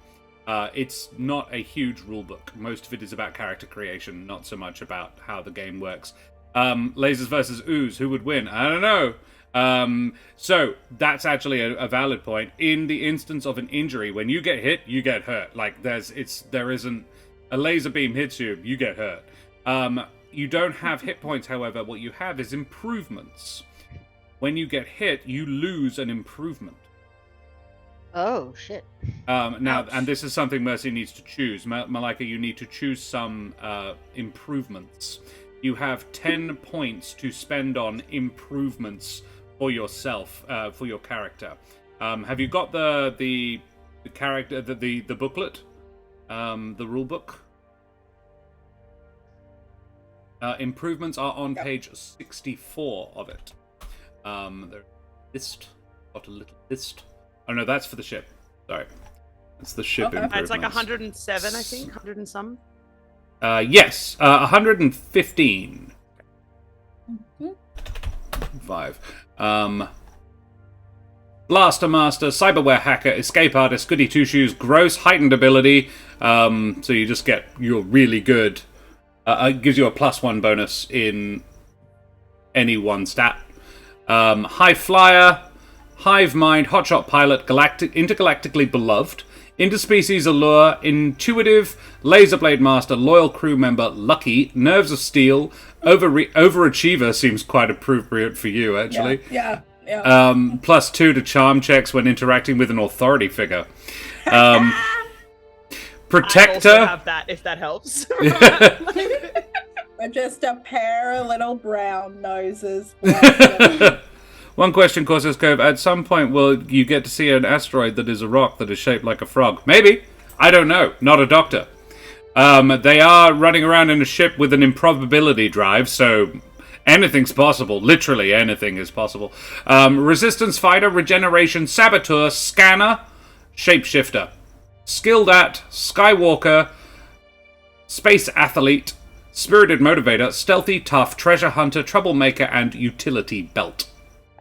It's not a huge rulebook. Most of it is about character creation, not so much about how the game works. Lasers versus ooze, who would win? I don't know. So that's actually a valid point. In the instance of an injury, when you get hit, you get hurt. Like there isn't a laser beam hits you, you get hurt. You don't have hit points, however. What you have is improvements. When you get hit, you lose an improvement. Oh, shit. Now, Ouch. and this is something Mercy needs to choose. Malika, you need to choose some improvements. You have 10 points to spend on improvements for yourself, for your character. Have you got the character, the booklet, the rule book? Improvements are on page 64 of it. There's got a little list. Oh no, that's for the ship. Sorry, that's the ship improvements. It's like 107, I think, 100 and some. Yes, 115. 5. Blaster Master, Cyberware Hacker, Escape Artist, Goody Two Shoes, Gross, Heightened Ability. So you're really good. It gives you a +1 bonus in any one stat. High Flyer, Hive Mind, Hotshot Pilot, Intergalactically Beloved, Interspecies Allure, Intuitive, Laserblade Master, Loyal Crew Member, Lucky, Nerves of Steel, Overachiever seems quite appropriate for you, actually. Yeah. +2 to charm checks when interacting with an authority figure. Protector. I also have that, if that helps. We're just a pair of little brown noses. One question, Corsair's Cove. At some point, will you get to see an asteroid that is a rock that is shaped like a frog? Maybe. I don't know. Not a doctor. They are running around in a ship with an improbability drive, so anything's possible. Literally anything is possible. Resistance Fighter, Regeneration, Saboteur, Scanner, Shapeshifter. Skilled at, Skywalker, Space Athlete, Spirited Motivator, Stealthy, Tough, Treasure Hunter, Troublemaker, and Utility Belt.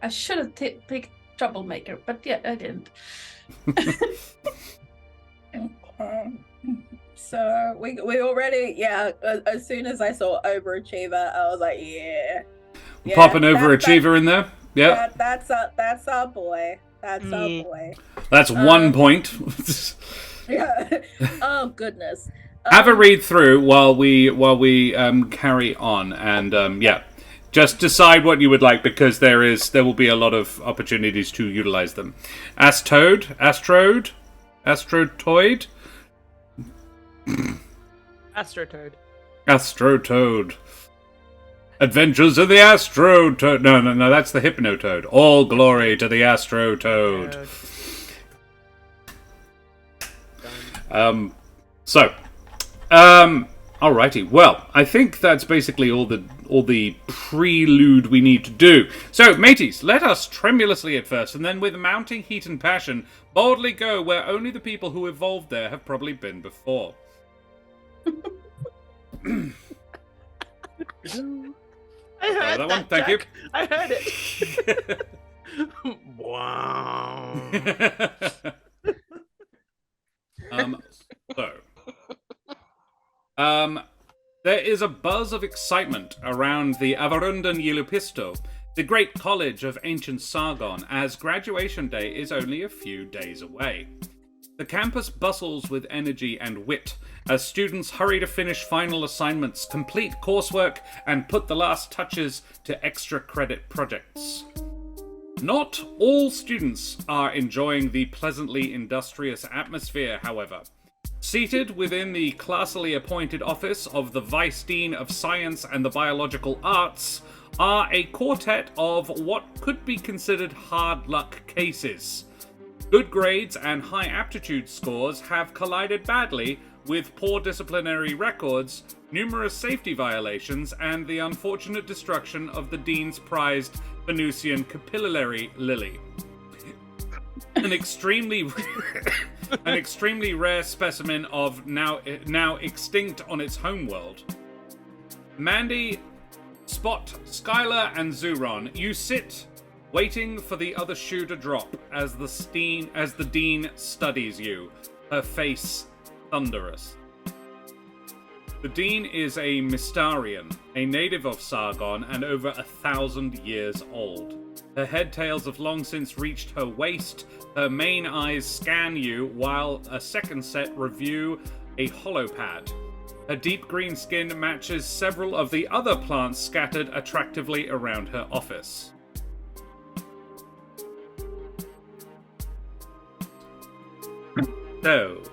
I should have picked Troublemaker, but yeah, I didn't. So we already, as soon as I saw Overachiever, I was like, yeah. Pop an Overachiever in there. Yeah. That's our boy. That's our boy. That's 1 point. Yeah. Oh goodness. Have a read through while we carry on, and just decide what you would like, because there will be a lot of opportunities to utilize them. Astrotoid. Astrotoad. Adventures of the Astrotoad. No, that's the Hypnotoad. All glory to the Astrotoad. Alrighty. Well, I think that's basically all the prelude we need to do. So, mateys, let us tremulously at first, and then with mounting heat and passion, boldly go where only the people who evolved there have probably been before. I heard that that one, thank Jack. I heard it. Wow. There is a buzz of excitement around the Avarundan Yulupisto, the great college of ancient Sargon, as graduation day is only a few days away. The campus bustles with energy and wit as students hurry to finish final assignments, complete coursework, and put the last touches to extra credit projects. Not all students are enjoying the pleasantly industrious atmosphere, however. Seated within the classily appointed office of the Vice Dean of Science and the Biological Arts are a quartet of what could be considered hard luck cases. Good grades and high aptitude scores have collided badly with poor disciplinary records, numerous safety violations, and the unfortunate destruction of the Dean's prized Venusian Capillary Lily. An extremely rare specimen of now extinct on its homeworld. Mandi, Spot, Skylar, and ZuRon, you sit waiting for the other shoe to drop as the Dean studies you, her face thunderous. The Dean is a Mystarian, a native of Sargon and over 1,000 years old. Her head tails have long since reached her waist. Her main eyes scan you while a second set review a holopad. Her deep green skin matches several of the other plants scattered attractively around her office. So,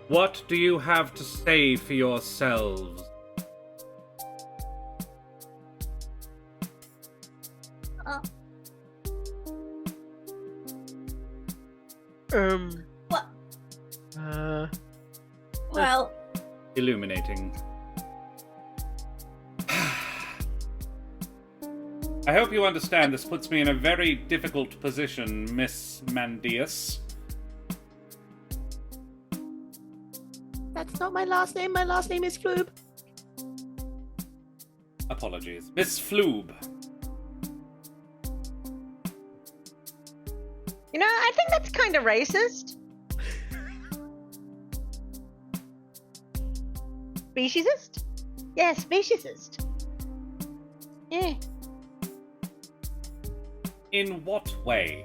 what do you have to say for yourselves? What? Well, Illuminating. I hope you understand this puts me in a very difficult position, Miss Mandius. That's not my last name. My last name is Floob. Apologies. Miss Floob. You know, I think that's kind of racist. Speciesist? Yeah, speciesist. Yeah. In what way?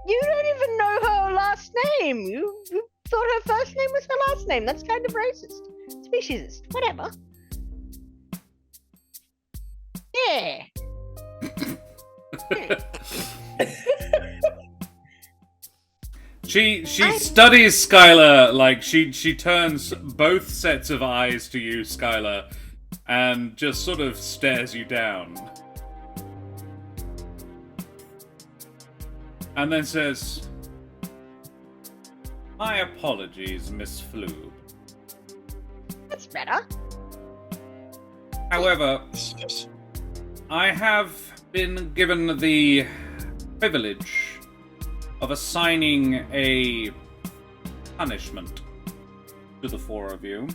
You don't even know her last name. You thought her first name was her last name. That's kind of racist. Speciesist. Whatever. Yeah. She studies Skylar, like she turns both sets of eyes to you, Skylar, and just sort of stares you down. And then says, "My apologies, Miss Floob. That's better. However, I have been given the privilege of assigning a punishment to the four of you.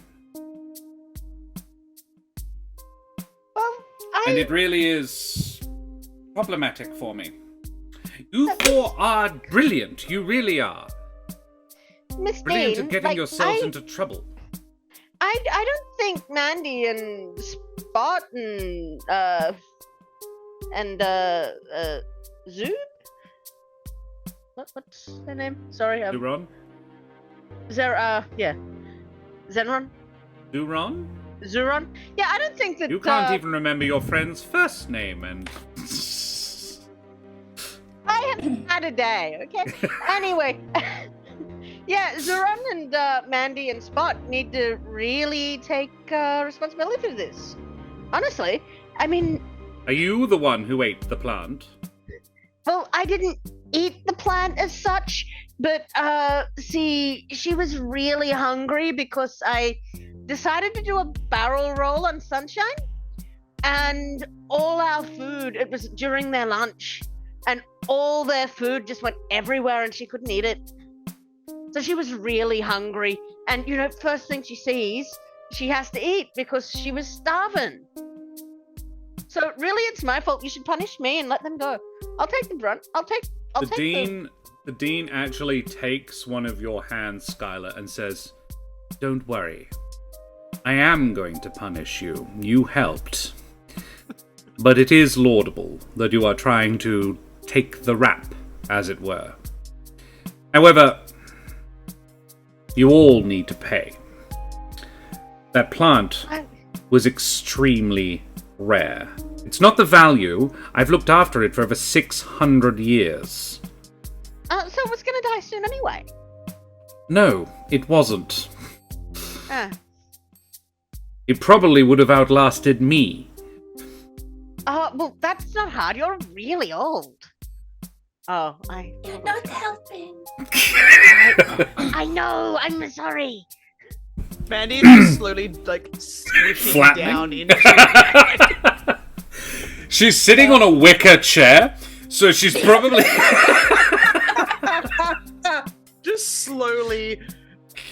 Well, And it really is problematic for me. You four are brilliant. You really are. Miss Brilliant Dean, at getting yourselves into trouble. I don't think Mandi and Spot and Zoob? What's their name? Sorry, ZuRon? yeah. Zenron? ZuRon? ZuRon? Yeah, I don't think that You can't even remember your friend's first name, and... I haven't had a day, okay? Anyway, yeah, ZuRon and Mandi and Spot need to really take responsibility for this. Honestly, I mean... Are you the one who ate the plant? Well, I didn't eat the plant as such. But see, she was really hungry because I decided to do a barrel roll on Sunshine, and all our food, it was during their lunch, and all their food just went everywhere and she couldn't eat it. So she was really hungry, and first thing she sees, she has to eat because she was starving. So really, it's my fault. You should punish me and let them go. I'll take the brunt. The dean actually takes one of your hands, Skylar, and says, "Don't worry. I am going to punish you. You helped. But it is laudable that you are trying to take the rap, as it were. However, you all need to pay. That plant was extremely rare. It's not the value. I've looked after it for over 600 years. So it was going to die soon anyway? No, it wasn't. Ah. It probably would have outlasted me. Well, that's not hard. You're really old. Oh, You're not helping. I know. I'm sorry. Mandy is slowly, squishing Flattening? down into She's sitting on a wicker chair, so she's probably... just slowly,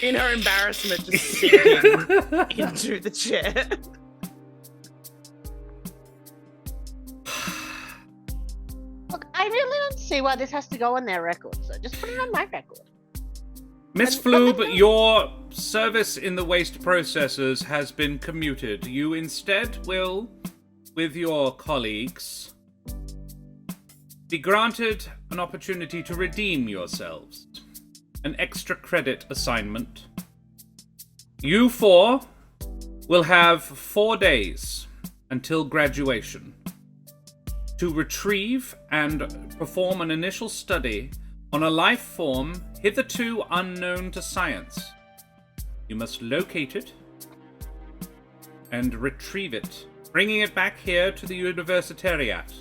in her embarrassment, just sinking into the chair. Look, I really don't see why this has to go on their record, so just put it on my record. Miss Floob, your service in the waste processors has been commuted. You instead will, with your colleagues, be granted an opportunity to redeem yourselves. An extra credit assignment. You four will have 4 days until graduation to retrieve and perform an initial study on a life form hitherto unknown to science. You must locate it and retrieve it, bringing it back here to the Universitariat.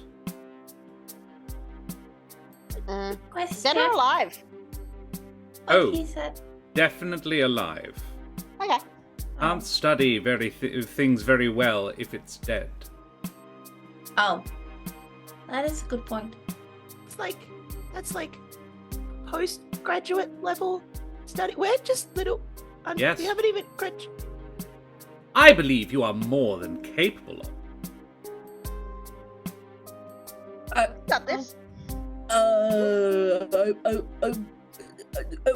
Dead or alive? Oh, He said. definitely alive. Okay. Can't study things very well if it's dead. Oh. That is a good point. That's like postgraduate level study. We're just little. Yes. We haven't even I believe you are more than capable of. Got this.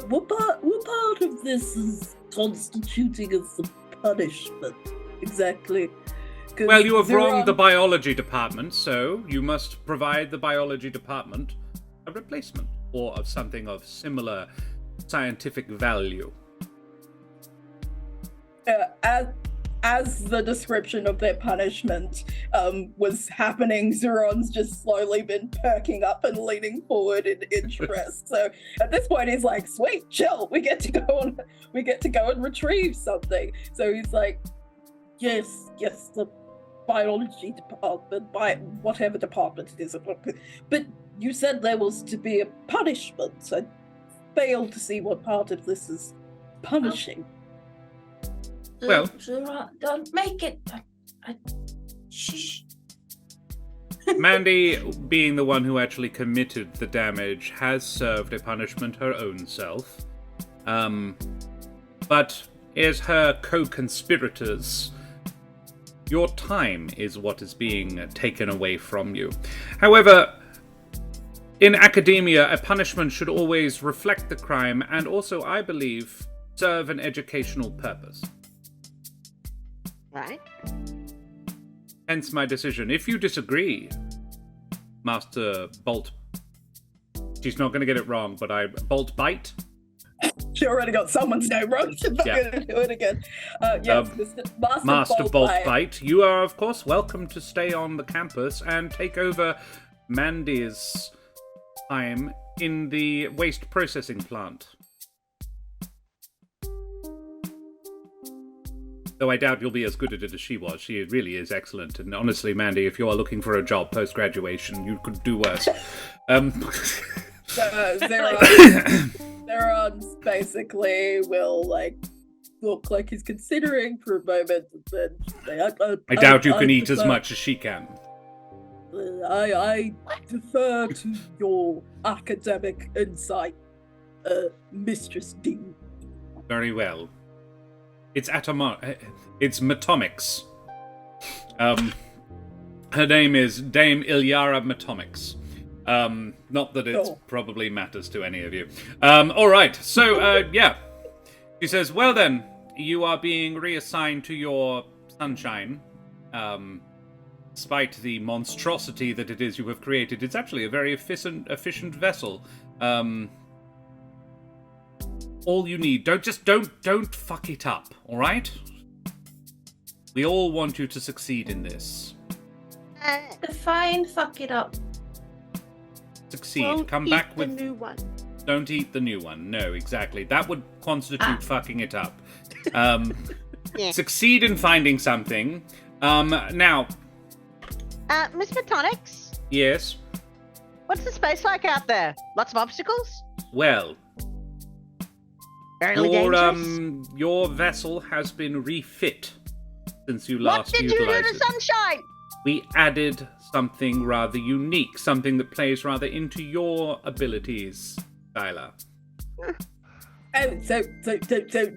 What part of this is constituting as a punishment exactly? 'Cause Well, you have there wronged are- the biology department, so you must provide the biology department a replacement, or of something of similar scientific value. As the description of their punishment was happening, ZuRon's just slowly been perking up and leaning forward in interest. So at this point, he's like, "Sweet, chill. We get to go and retrieve something." So he's like, "Yes, the biology department, by whatever department it is. But you said there was to be a punishment. I failed to see what part of this is punishing." Well- ZuRon, don't make it. Shh. Mandi, being the one who actually committed the damage, has served a punishment her own self. But as her co-conspirators, your time is what is being taken away from you. However, in academia, a punishment should always reflect the crime and also, I believe, serve an educational purpose. Right. Hence my decision. If you disagree, Master Bolt... She's not going to get it wrong, but Bolt Bite? She already got someone's name wrong. She's not Yeah. going to do it again. Yes, Master Bolt Bite, you are, of course, welcome to stay on the campus and take over Mandi's time in the waste processing plant. Though I doubt you'll be as good at it as she was. She really is excellent. And honestly, Mandi, if you are looking for a job post-graduation, you could do worse. There ZuRon basically will like look like he's considering for a moment, and then say, I doubt you can eat as prefer- much as she can. I defer to your academic insight, Mistress Dean. Very well. It's it's Matomics. Her name is Dame Ilyara Matomics. Not that it probably matters to any of you. All right. So, yeah. She says, well then, you are being reassigned to your sunshine. Despite the monstrosity that it is you have created, it's actually a very efficient vessel. All you need, don't fuck it up, all right? We all want you to succeed in this. Fine, fuck it up. Succeed. Won't Come eat back the with. new one. Don't eat the new one. No, exactly. That would constitute fucking it up. Yeah. Succeed in finding something. Now, Miss Metonics, yes. what's the space like out there? Lots of obstacles? Well, Very dangerous? your vessel has been refit since you What last did you do utilized to it. Sunshine? We added something rather unique, something that plays rather into your abilities, Skylar. Oh, so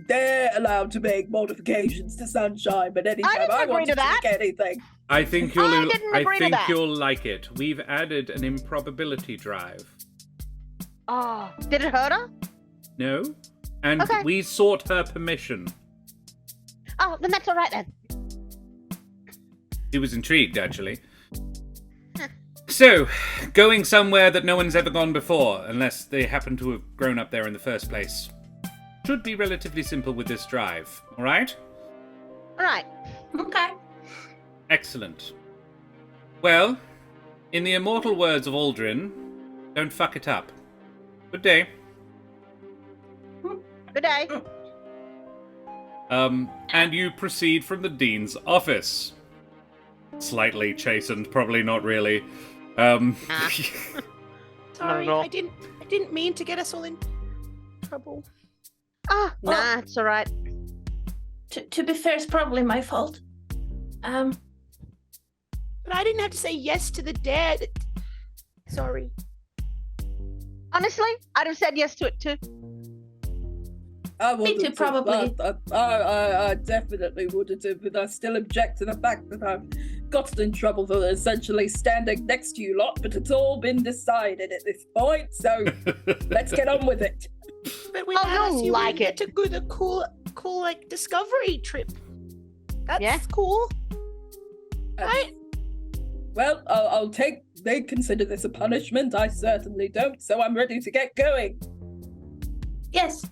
they're allowed to make modifications to Sunshine, but anytime didn't I agree want to to that. make anything. I think I didn't agree to that. you'll like it. We've added an improbability drive. Oh, did it hurt her? No? And Okay. we sought her permission. Oh, then that's all right then. She was intrigued, actually. So, going somewhere that no one's ever gone before, unless they happen to have grown up there in the first place, should be relatively simple with this drive, alright? All right. Okay. Excellent. Well, in the immortal words of Aldrin, don't fuck it up. Good day. Good day. And you proceed from the Dean's office. Slightly chastened, probably not really. Sorry, all. I didn't mean to get us all in trouble. Oh, nah, it's all right. To be fair, it's probably my fault. But I didn't have to say yes to the dare. Sorry. Honestly, I'd have said yes to it too. I wouldn't too, have, probably. I definitely wouldn't have, but I still object to the fact that I've gotten in trouble for essentially standing next to you lot, but it's all been decided at this point, so let's get on with it. But Oh, you'll you like get it. to go the cool like discovery trip. That's Yeah. cool. Right? Well, I'll take. They consider this a punishment. I certainly don't. So I'm ready to get going. Yes.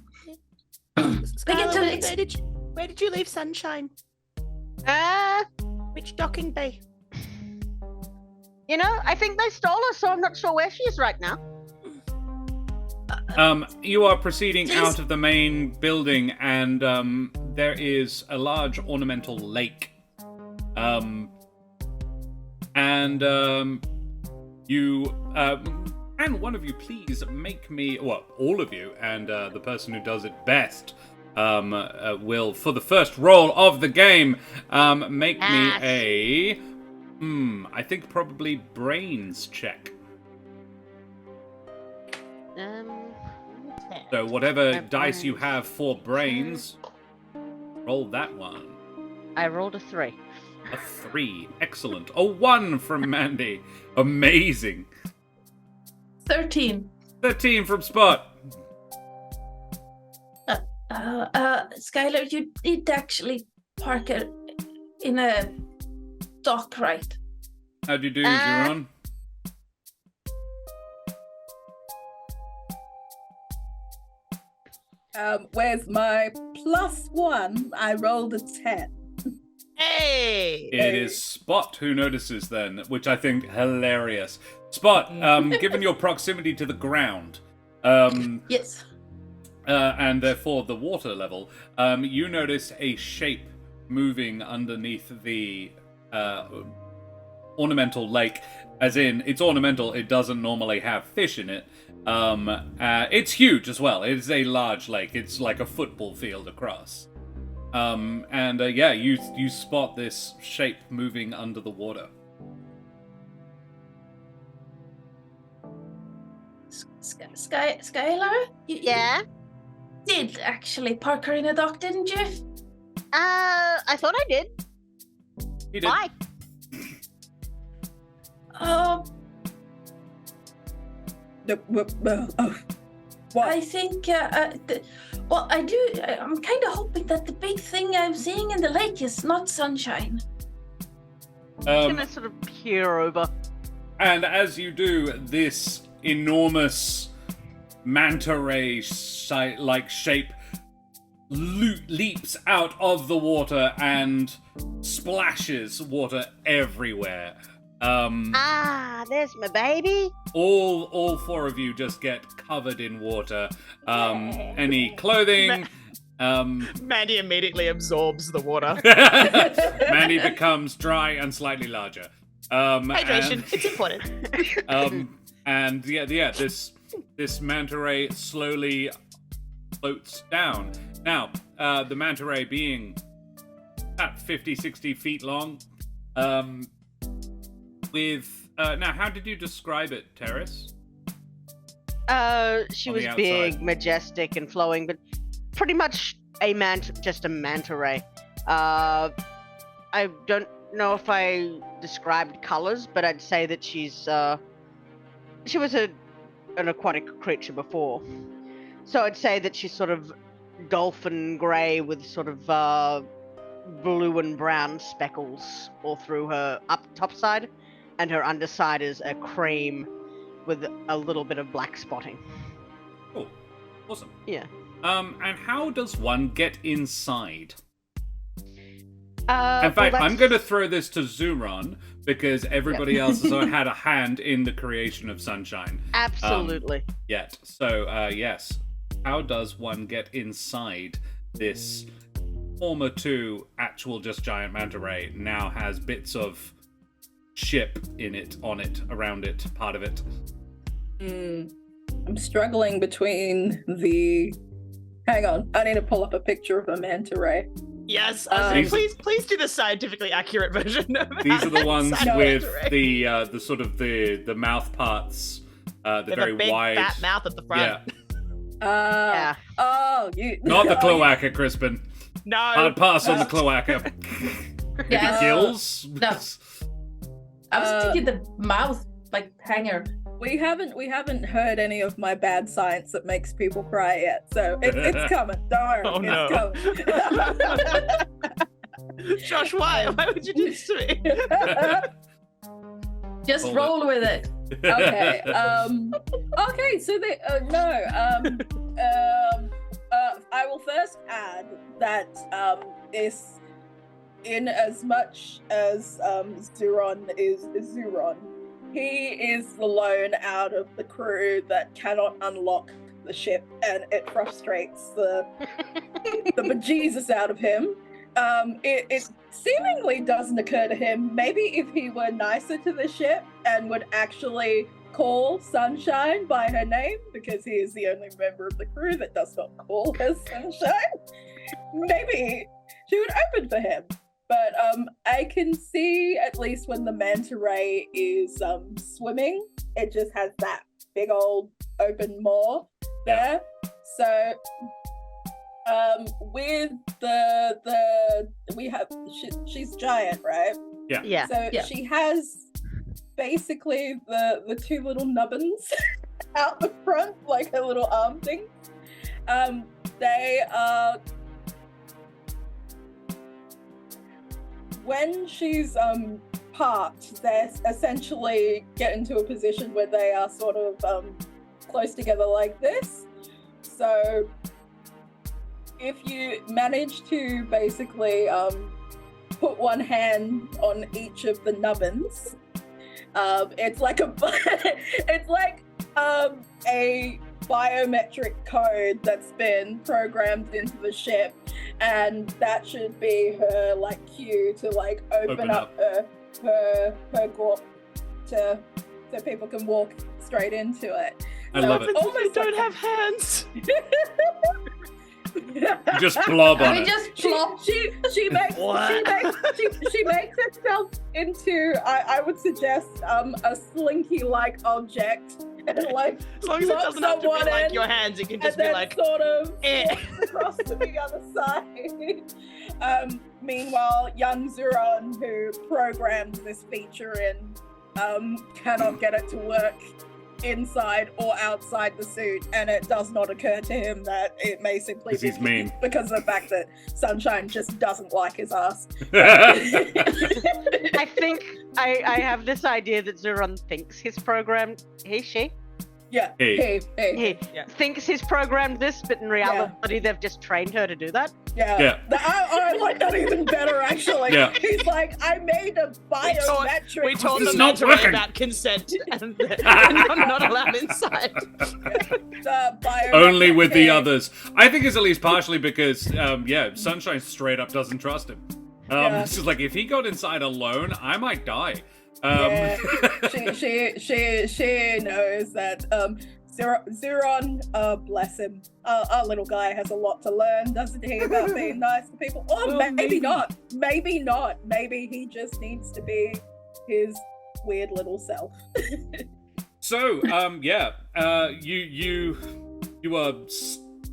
Skylar, to where, ex- where did you leave Sunshine? Which docking bay? You know, I think they stole her, so I'm not sure where she is right now. You are proceeding Please. out of the main building, and there is a large ornamental lake. You can one of you please make me, well, all of you, and the person who does it best will, for the first roll of the game, make me a, I think probably brains check. So whatever dice you have for brains, roll that one. I rolled a 3. A 3. Excellent. A 1 from Mandi. Amazing. 13. 13 from Spot. Skylar, you did actually park it in a dock, right? How'd you do, ZuRon? Where's my +1? I rolled a 10. Hey! It is Spot who notices then, which I think hilarious. Spot, given your proximity to the ground, Yes. and therefore the water level, you notice a shape moving underneath the ornamental lake, as in it's ornamental. It doesn't normally have fish in it. It's huge as well. It's a large lake. It's like a football field across. You spot this shape moving under the water. Skylar? Yeah? You did actually park her in a dock, didn't you? I thought I did. He did. Why? What? I think, I'm kind of hoping that the big thing I'm seeing in the lake is not sunshine. I'm gonna sort of peer over. And as you do, this enormous manta ray like shape leaps out of the water and splashes water everywhere. There's my baby. All four of you just get covered in water. Any clothing? Mandi immediately absorbs the water. Mandy becomes dry and slightly larger. Hydration, it's important. This manta ray slowly floats down. Now, the manta ray being about 50, 60 feet long, now, how did you describe it, Terrace? She On was the big, outside. majestic, and flowing, but pretty much just a manta ray. I don't know if I described colors, but I'd say that she was an aquatic creature before. So I'd say that she's sort of dolphin grey with sort of blue and brown speckles all through her top side, and her underside is a cream with a little bit of black spotting. Cool. Awesome. Yeah. And how does one get inside? In Well, fact, I'm going to throw this to ZuRon, because everybody else has had a hand in the creation of Sunshine. Absolutely. Yet. So, yes. How does one get inside this former two actual just giant manta ray now has bits of ship in it, on it, around it, part of it? I'm struggling between the... Hang on, I need to pull up a picture of a manta ray. Yes, please do the scientifically accurate version of These are the ones Scientific with ray. the sort of the mouth parts, the With very a big wide fat mouth at the front. Yeah. Yeah. Oh, you... Not the oh, cloaca, Crispin. No. Hard pass on the cloaca. Maybe Yeah. gills? No. I was thinking the mouth, like, hanger. We haven't heard any of my bad science that makes people cry yet, so it's coming. Don't worry, Oh, no. it's coming. Josh, why? Why would you do this to me? Just Hold roll with it. Okay. Okay. So I will first add that this, in as much as ZuRon is ZuRon, he is the lone out of the crew that cannot unlock the ship, and it frustrates the bejesus out of him. It seemingly doesn't occur to him, maybe if he were nicer to the ship and would actually call Sunshine by her name, because he is the only member of the crew that does not call her Sunshine, maybe she would open for him. But I can see, at least when the manta ray is swimming, it just has that big old open maw there. So with she's giant, right? Yeah. So Yeah. she has basically the two little nubbins out the front, like her little arm thing. They are, when she's parked, they essentially get into a position where they are sort of close together like this. So if you manage to basically put one hand on each of the nubbins, it's like a biometric code that's been programmed into the ship, and that should be her like cue to like open up her grot so people can walk straight into it. I love it. Almost don't like have hands. You just blob on We it. just plop. she makes herself into I would suggest a slinky-like object, and like As long as it lock doesn't have to be someone like in, your hands, it can and just be then like. sort of eh. walk across to the other side. Meanwhile, young ZuRon, who programmed this feature in, cannot get it to work inside or outside the suit, and it does not occur to him that it may simply 'Cause he's mean. because of the fact that Sunshine just doesn't like his ass. I think I have this idea that ZuRon thinks he's programmed. She Hey. thinks he's programmed this, but in reality, they've just trained her to do that. Yeah. I like that even better, actually. Yeah. He's like, I made a biometric. We told It's them not not to worry working. about consent, and they're not allowed inside. Only with the chip. others. I think it's at least partially because, Sunshine straight up doesn't trust him. It's just like, if he got inside alone, I might die. Yeah. she knows that ZuRon, bless him, our little guy has a lot to learn, doesn't he, about being nice to people? Or maybe not. Maybe he just needs to be his weird little self. So, you are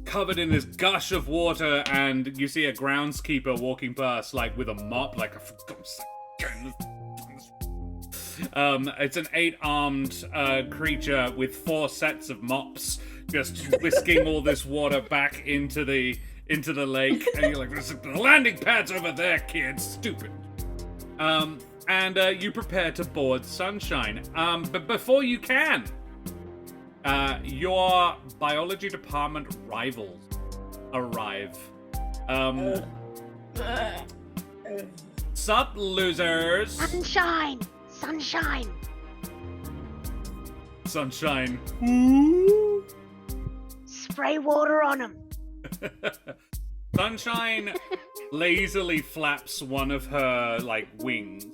covered in this gush of water, and you see a groundskeeper walking past, like with a mop, like for God's sake. It's an 8-armed creature with 4 sets of mops, just whisking all this water back into the lake, and you're like, the landing pad's over there, kids, stupid. And you prepare to board Sunshine. But before you can, your biology department rivals arrive. Sup, losers? Sunshine. Spray water on him. Sunshine lazily flaps one of her, wings,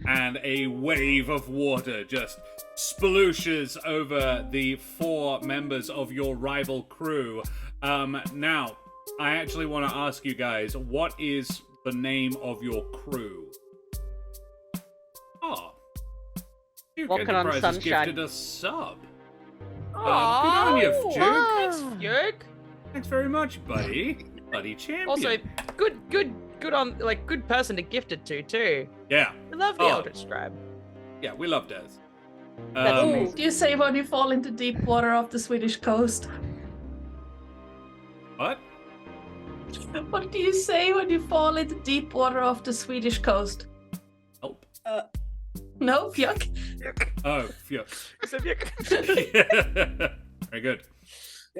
and a wave of water just splooshes over the 4 members of your rival crew. Now, I actually want to ask you guys, what is the name of your crew? Oh. Duke Walking on Enterprises Sunshine. gifted a sub. Good Aww. on you, Duke. Thanks, Duke. Thanks very much, buddy. Buddy champion. Also, good person to gift it to too. Yeah. I love the Oh. Eldritch Scribe. Yeah, we love Des. That's Um, amazing. Do you say when you fall into deep water off the Swedish coast? what? What do you say when you fall into deep water off the Swedish coast? Help. No, yuck. Oh, phew. Very good.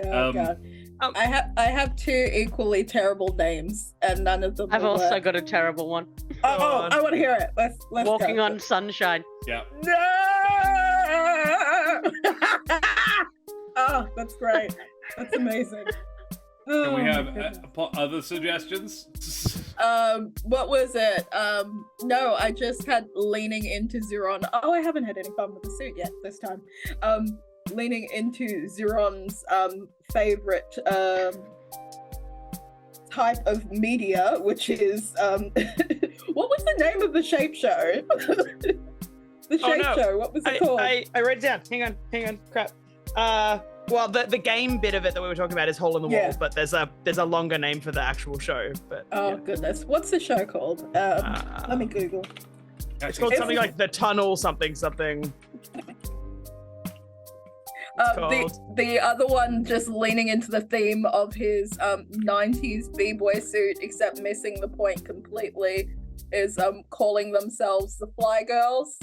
Oh, God. I have 2 equally terrible names, and none of them I've will also work. got a terrible one. Oh, I want to hear it. Let's Walking go. on Sunshine. Yeah. No! Oh, that's great. That's amazing. Can we Oh, have my goodness. other suggestions? What was it? No, I just had leaning into ZuRon. Oh, I haven't had any fun with the suit yet this time. Leaning into ZuRon's favorite type of media, which is what was the name of the shape show? The shape show. What was it called? I wrote it down. Hang on. Crap. Well, the game bit of it that we were talking about is Hole in the Yeah. Wall, but there's a longer name for the actual show. But Oh goodness, what's the show called? Let me Google. it's called something like The Tunnel something. The other one, just leaning into the theme of his 90s b-boy suit, except missing the point completely, is calling themselves the Fly Girls,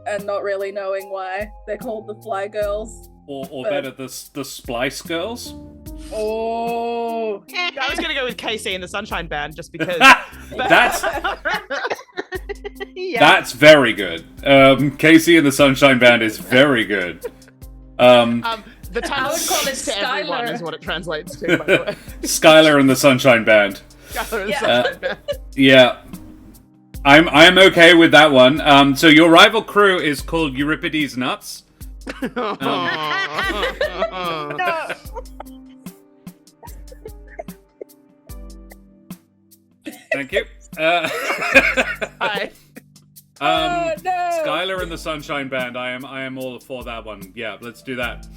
and not really knowing why they're called the Fly Girls. Or better, the Splice Girls? Oh, I was gonna go with Casey and the Sunshine Band just because. That's Yeah. that's very good. Casey and the Sunshine Band is very good. The Tunnel I would call it to everyone Skylar. is what it translates to, by the way. Skylar and the Sunshine Band. Skylar and Yeah. Sunshine Band. Yeah. I'm okay with that one. So your rival crew is called Euripides Nuts. No. Thank you. Hi. Oh, no. Skylar and the Sunshine Band. I am all for that one. Yeah, let's do that.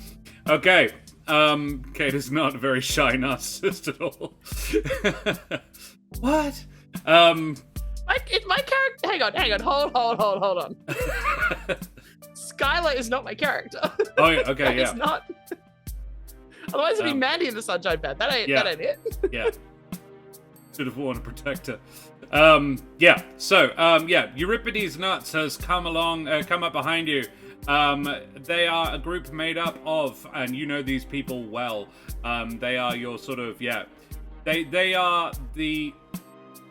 Okay. Kate is not a very shy narcissist at all. What? It's my character. Hang on. Hold on. Skylar is not my character. Oh, yeah, okay, It's yeah. not. Otherwise, it'd be Mandy in the Sunshine Band. That ain't it. Yeah. Should have worn a protector. Euripides Nuts has come up behind you. They are a group made up of, and you know these people well. They are your sort of, They are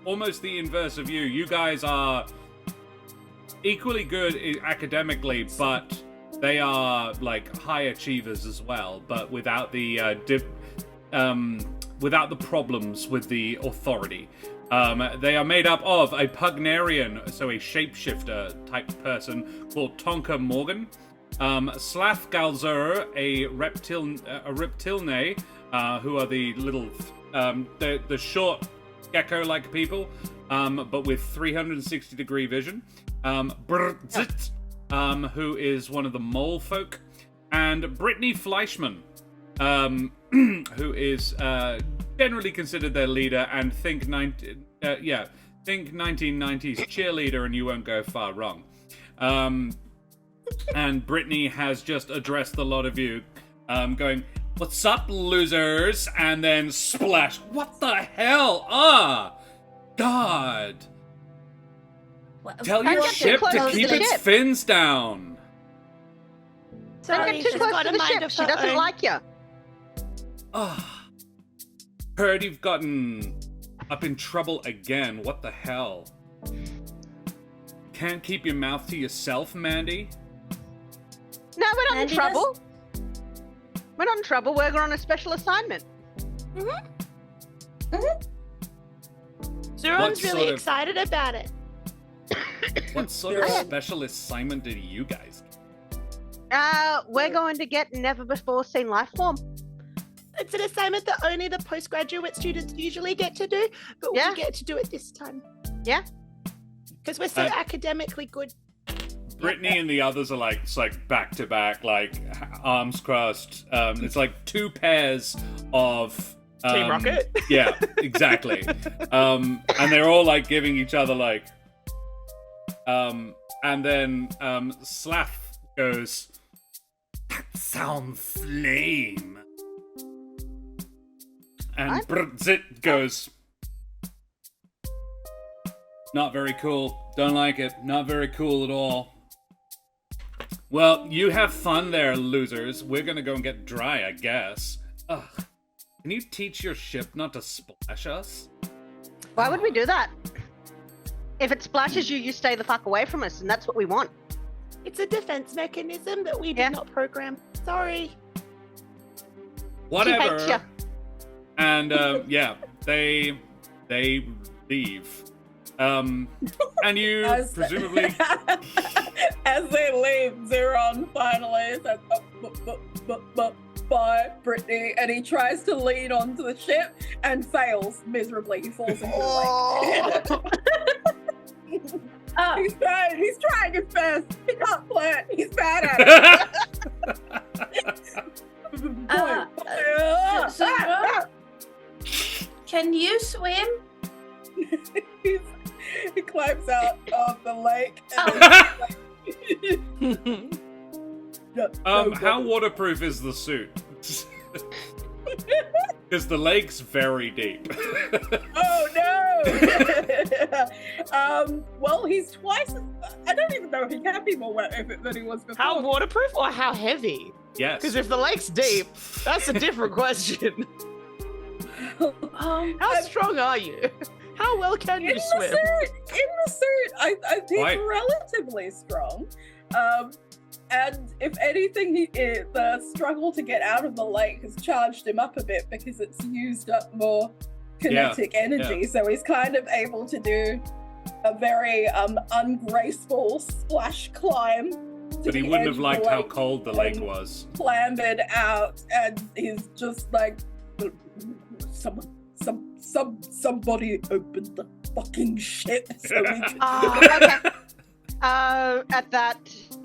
almost the inverse of you. You guys are equally good academically, but they are like high achievers as well, but without the without the problems with the authority. They are made up of a Pugnarian, so a shapeshifter type person called Tonka Morgan, Slath Galzer, a reptilne, who are the little the short gecko-like people, but with 360-degree vision. Brzit, who is one of the mole folk, and Brittany Fleischman, who is generally considered their leader, and think 1990s cheerleader, and you won't go far wrong. And Brittany has just addressed a lot of you, going, "What's up, losers?" And then splash. What the hell? God. Tell your ship to keep its fins down. Don't get too close to the ship. She doesn't like you. Heard you've gotten up in trouble again. What the hell? Can't keep your mouth to yourself, Mandy? No, we're not Mandy in trouble. We're not in trouble. We're on a special assignment. ZuRon's really excited about it. What sort of special assignment did you guys do? We're going to get never before seen life form. It's an assignment that only the postgraduate students usually get to do, but we get to do it this time. Yeah. Because we're so academically good. Brittany and the others are like, it's like back to back, like arms crossed. It's like two pairs of Team Rocket? Yeah, exactly. And they're all like giving each other like, and then Slath goes, "That sounds lame." And Brzit goes, "Not very cool. Don't like it. Not very cool at all." Well, you have fun there, losers. We're gonna go and get dry, I guess. Ugh. Can you teach your ship not to splash us? Why would we do that? If it splashes you, you stay the fuck away from us, and that's what we want. It's a defense mechanism that we did not program. Sorry. Whatever. She hates ya. And they leave. And you presumably as they leave, ZuRon finally says, "Bye, Brittany," and he tries to lean onto the ship and fails miserably. He falls into the lake. He's trying his best. He can't flirt. He's bad at it. ZuRon, can you swim? He climbs out of the lake. And how waterproof is the suit? Because the lake's very deep. Oh no! Well, he's twice as... I don't even know if he can be more wet than he was before. How waterproof or how heavy? Yes. Because if the lake's deep, that's a different question. How strong are you? How well can you swim? In the suit, I think he's relatively strong. And if anything, the struggle to get out of the lake has charged him up a bit because it's used up more kinetic energy. Yeah. So he's kind of able to do a very ungraceful splash climb. But he wouldn't have liked how cold the lake was. Clambered out, and he's just like, somebody opened the fucking shit so we can. Okay. At that,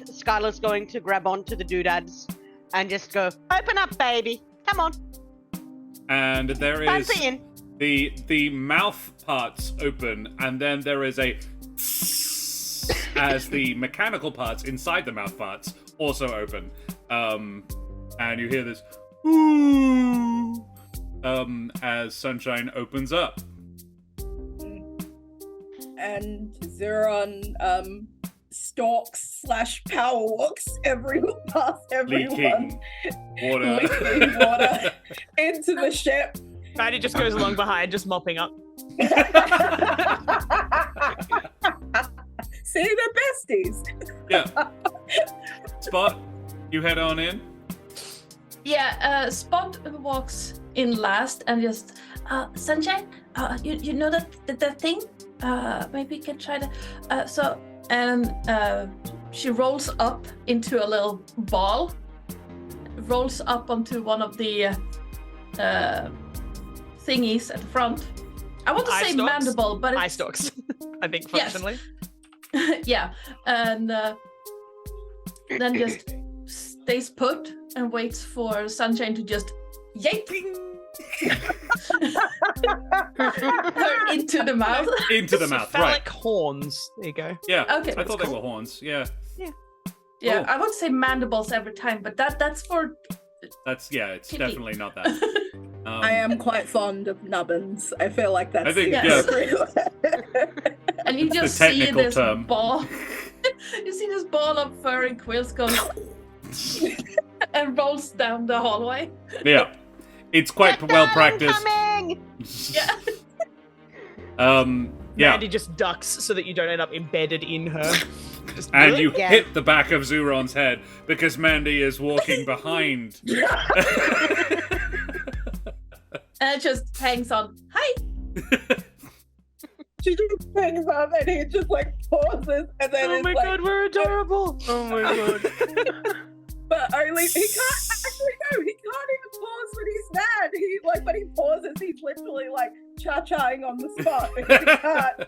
Skylar's going to grab onto the doodads and just go, open up, baby. Come on. And there is Fancy in. the mouth parts open, and then there is a as the mechanical parts inside the mouth parts also open. And you hear this ooh, as Sunshine opens up. And ZuRon stalks / power walks past everyone. Leaking water into the ship. Mandi just goes along behind, just mopping up. See, they're besties. Yeah. Spot, you head on in. Yeah, Spot walks in last and just, Sunshine, you know that thing? Maybe you can try to, she rolls up into a little ball, rolls up onto one of the thingies at the front. I want to say stalks? mandible, but it's... Eye stalks, I think, functionally. Yeah, and then just stays put and waits for Sunshine to just yape her into the mouth. Into the mouth, Phallic right. horns. There you go. Yeah, Okay. I thought they were horns, yeah. Yeah, Oh. I would say mandibles every time, but that's for... It's Kitty. definitely not that. I am quite fond of nubbins. I feel like that's I think, And you just The see technical this term. ball. You see this ball of fur and quills go and rolls down the hallway. Yeah. It's quite Get well them practiced. coming! Yeah. Yeah. Mandi just ducks so that you don't end up embedded in her. Just And you Yeah. hit the back of ZuRon's head because Mandi is walking behind. And it just hangs on. Hi. She just hangs up and he just like pauses and then Oh it's my like, god, we're adorable. Oh my god. but only he can't actually no, he can't even pause when he's mad. He like when he pauses, he's literally like cha-chaing on the spot because he can't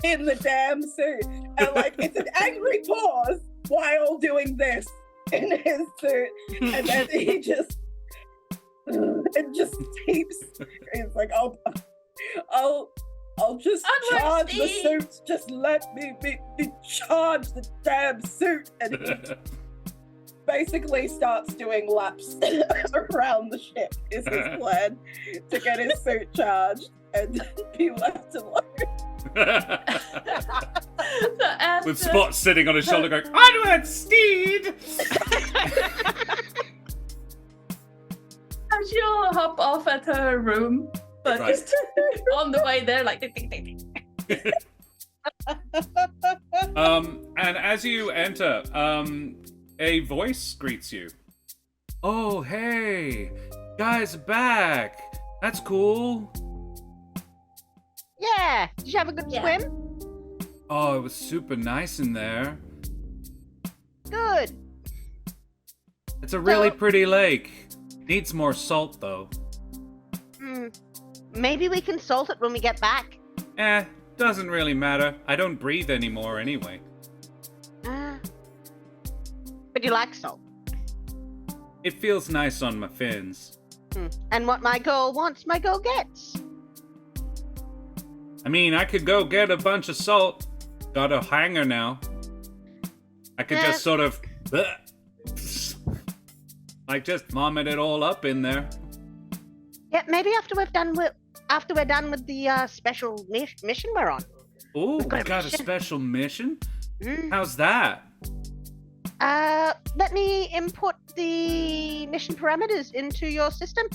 in the damn suit. And like it's an angry pause while doing this in his suit, and then he just it just keeps. He's like, I'll just Onward, charge the Steve! suit. Just let me charge the damn suit, and he basically starts doing laps around the ship. Is his plan to get his suit charged and be left alone? With Spot sitting on his shoulder going, onward, steed! And she'll hop off at her room, but Right. just on the way there, like, ding, ding, ding, ding. And as you enter, a voice greets you. Oh, hey, guys are back. That's cool. Yeah. Did you have a good Yeah. swim? Oh, it was super nice in there. Good. It's a really So- pretty lake. Needs more salt, though. Maybe we can salt it when we get back. Doesn't really matter. I don't breathe anymore anyway. But you like salt. It feels nice on my fins. And what my girl wants, my girl gets. I mean, I could go get a bunch of salt. Got a hanger now. I could just sort of... like, just vomit it all up in there. Yeah, maybe after we're done with the special mission we're on. Ooh, We've got a got a mission. special mission? Mm. How's that? Let me input the mission parameters into your system.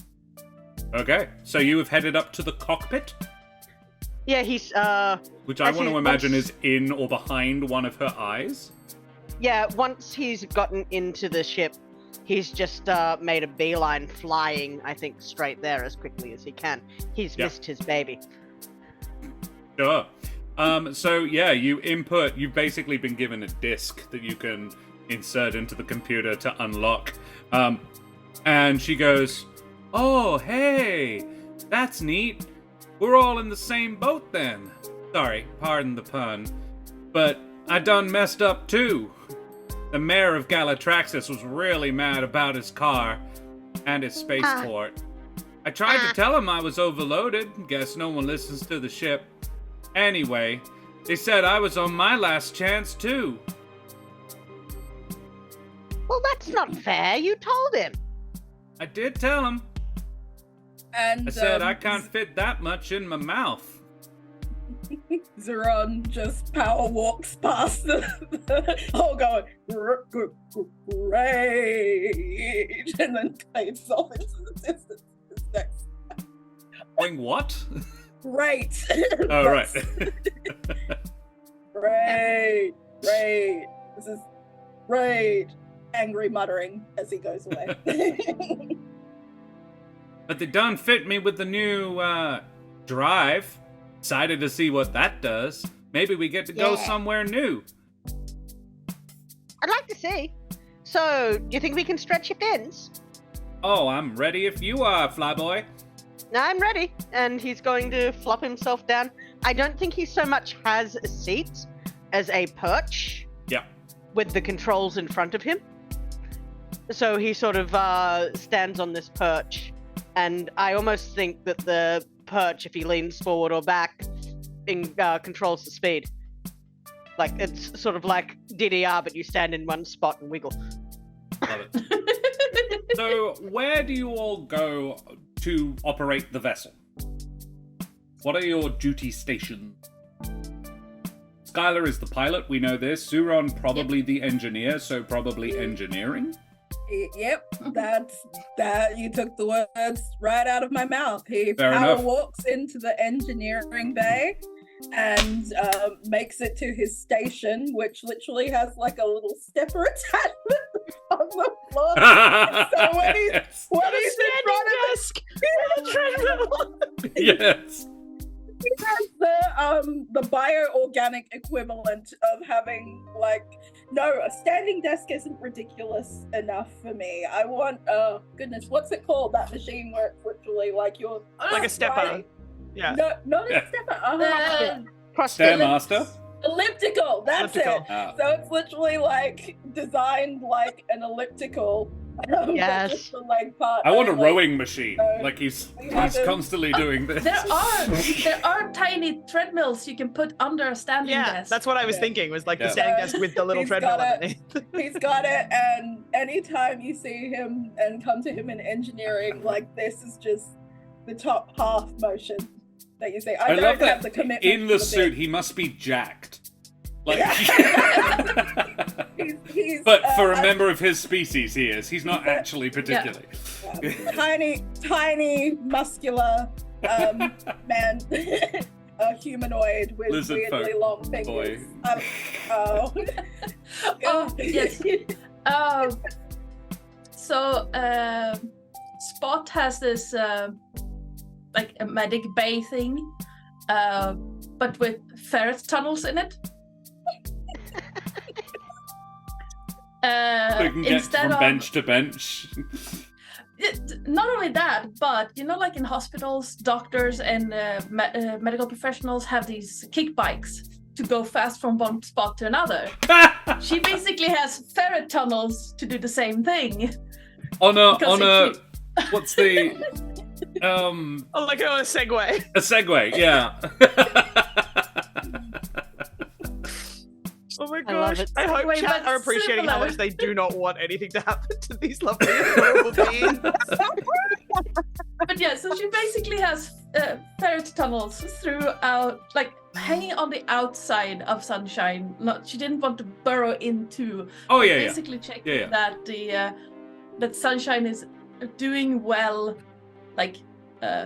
Okay, so you have headed up to the cockpit? Yeah, he's Which I As want to he- imagine once- is in or behind one of her eyes. yeah, once he's gotten into the ship, he's just made a beeline flying, I think, straight there as quickly as he can. He's Yeah. missed his baby. Sure. So yeah, you've basically been given a disc that you can insert into the computer to unlock. And she goes, "Oh, hey, that's neat. We're all in the same boat then. Sorry, pardon the pun. But I done messed up too. The mayor of Galatraxis was really mad about his car and his spaceport. I tried to tell him I was overloaded. Guess no one listens to the ship. Anyway, they said I was on my last chance too." Well, that's not fair. You told him. I did tell him. And I said I can't fit that much in my mouth. ZuRon just power walks past the whole going, great, and then fades off into the distance. Next. Going what? Great. Oh, right. Great. This is great. Angry muttering as he goes away. But they done fit me with the new drive. Excited to see what that does. Maybe we get to go somewhere new. I'd like to see. So, do you think we can stretch your fins? Oh, I'm ready if you are, Flyboy. I'm ready. And he's going to flop himself down. I don't think he so much has a seat as a perch. Yeah. With the controls in front of him. So he sort of stands on this perch. And I almost think that the perch, if he leans forward or back, controls the speed. Like, it's sort of like DDR, but you stand in one spot and wiggle. Love it. So, where do you all go to operate the vessel? What are your duty stations? Skylar is the pilot, we know this. ZuRon probably the engineer, so probably engineering. Yep, that you took the words right out of my mouth. He Fair power enough. walks into the engineering bay and makes it to his station, which literally has like a little stepper attachment on the floor. So when he's in front of the treadmill, Yes. he has the bioorganic equivalent of having a standing desk isn't ridiculous enough for me. I want goodness, what's it called? That machine where it's literally like you're Like a stepper. riding. Yeah. No, not a stepper. Stairmaster. Elliptical. That's Elliptical. it. So it's literally like designed like an elliptical. But Yes. just the leg part. I want a only. rowing machine. So Like he's we have him. constantly doing this. There are tiny treadmills you can put under a standing Yeah, desk. that's what I was Yeah. thinking, was like Yeah. the standing desk with the little He's treadmill got it. underneath. He's got it, and anytime you see him and come to him in engineering, like this is just the top half motion that you see. I I don't love have that the commitment. in the for suit he must be jacked. Like He's, but for a member of his species he is. He's not actually particularly. tiny, muscular man, a humanoid with Lizard weirdly folk long fingers. boy. Oh, yes. So Spot has this like a medic bay thing, but with ferret tunnels in it. So you can get from bench to bench. Not only that, but like in hospitals, doctors and medical professionals have these kick bikes to go fast from one spot to another. She basically has ferret tunnels to do the same thing. on a what's the Oh, like on a Segway. a Segway, yeah. Oh my I love gosh. it. I hope Wait, chat but are appreciating how similar. much they do not want anything to happen to these lovely adorable beings. But yeah, so she basically has ferret tunnels throughout, like hanging on the outside of Sunshine. She didn't want to burrow into. Oh yeah, yeah. Basically checking Yeah, that that Sunshine is doing well, like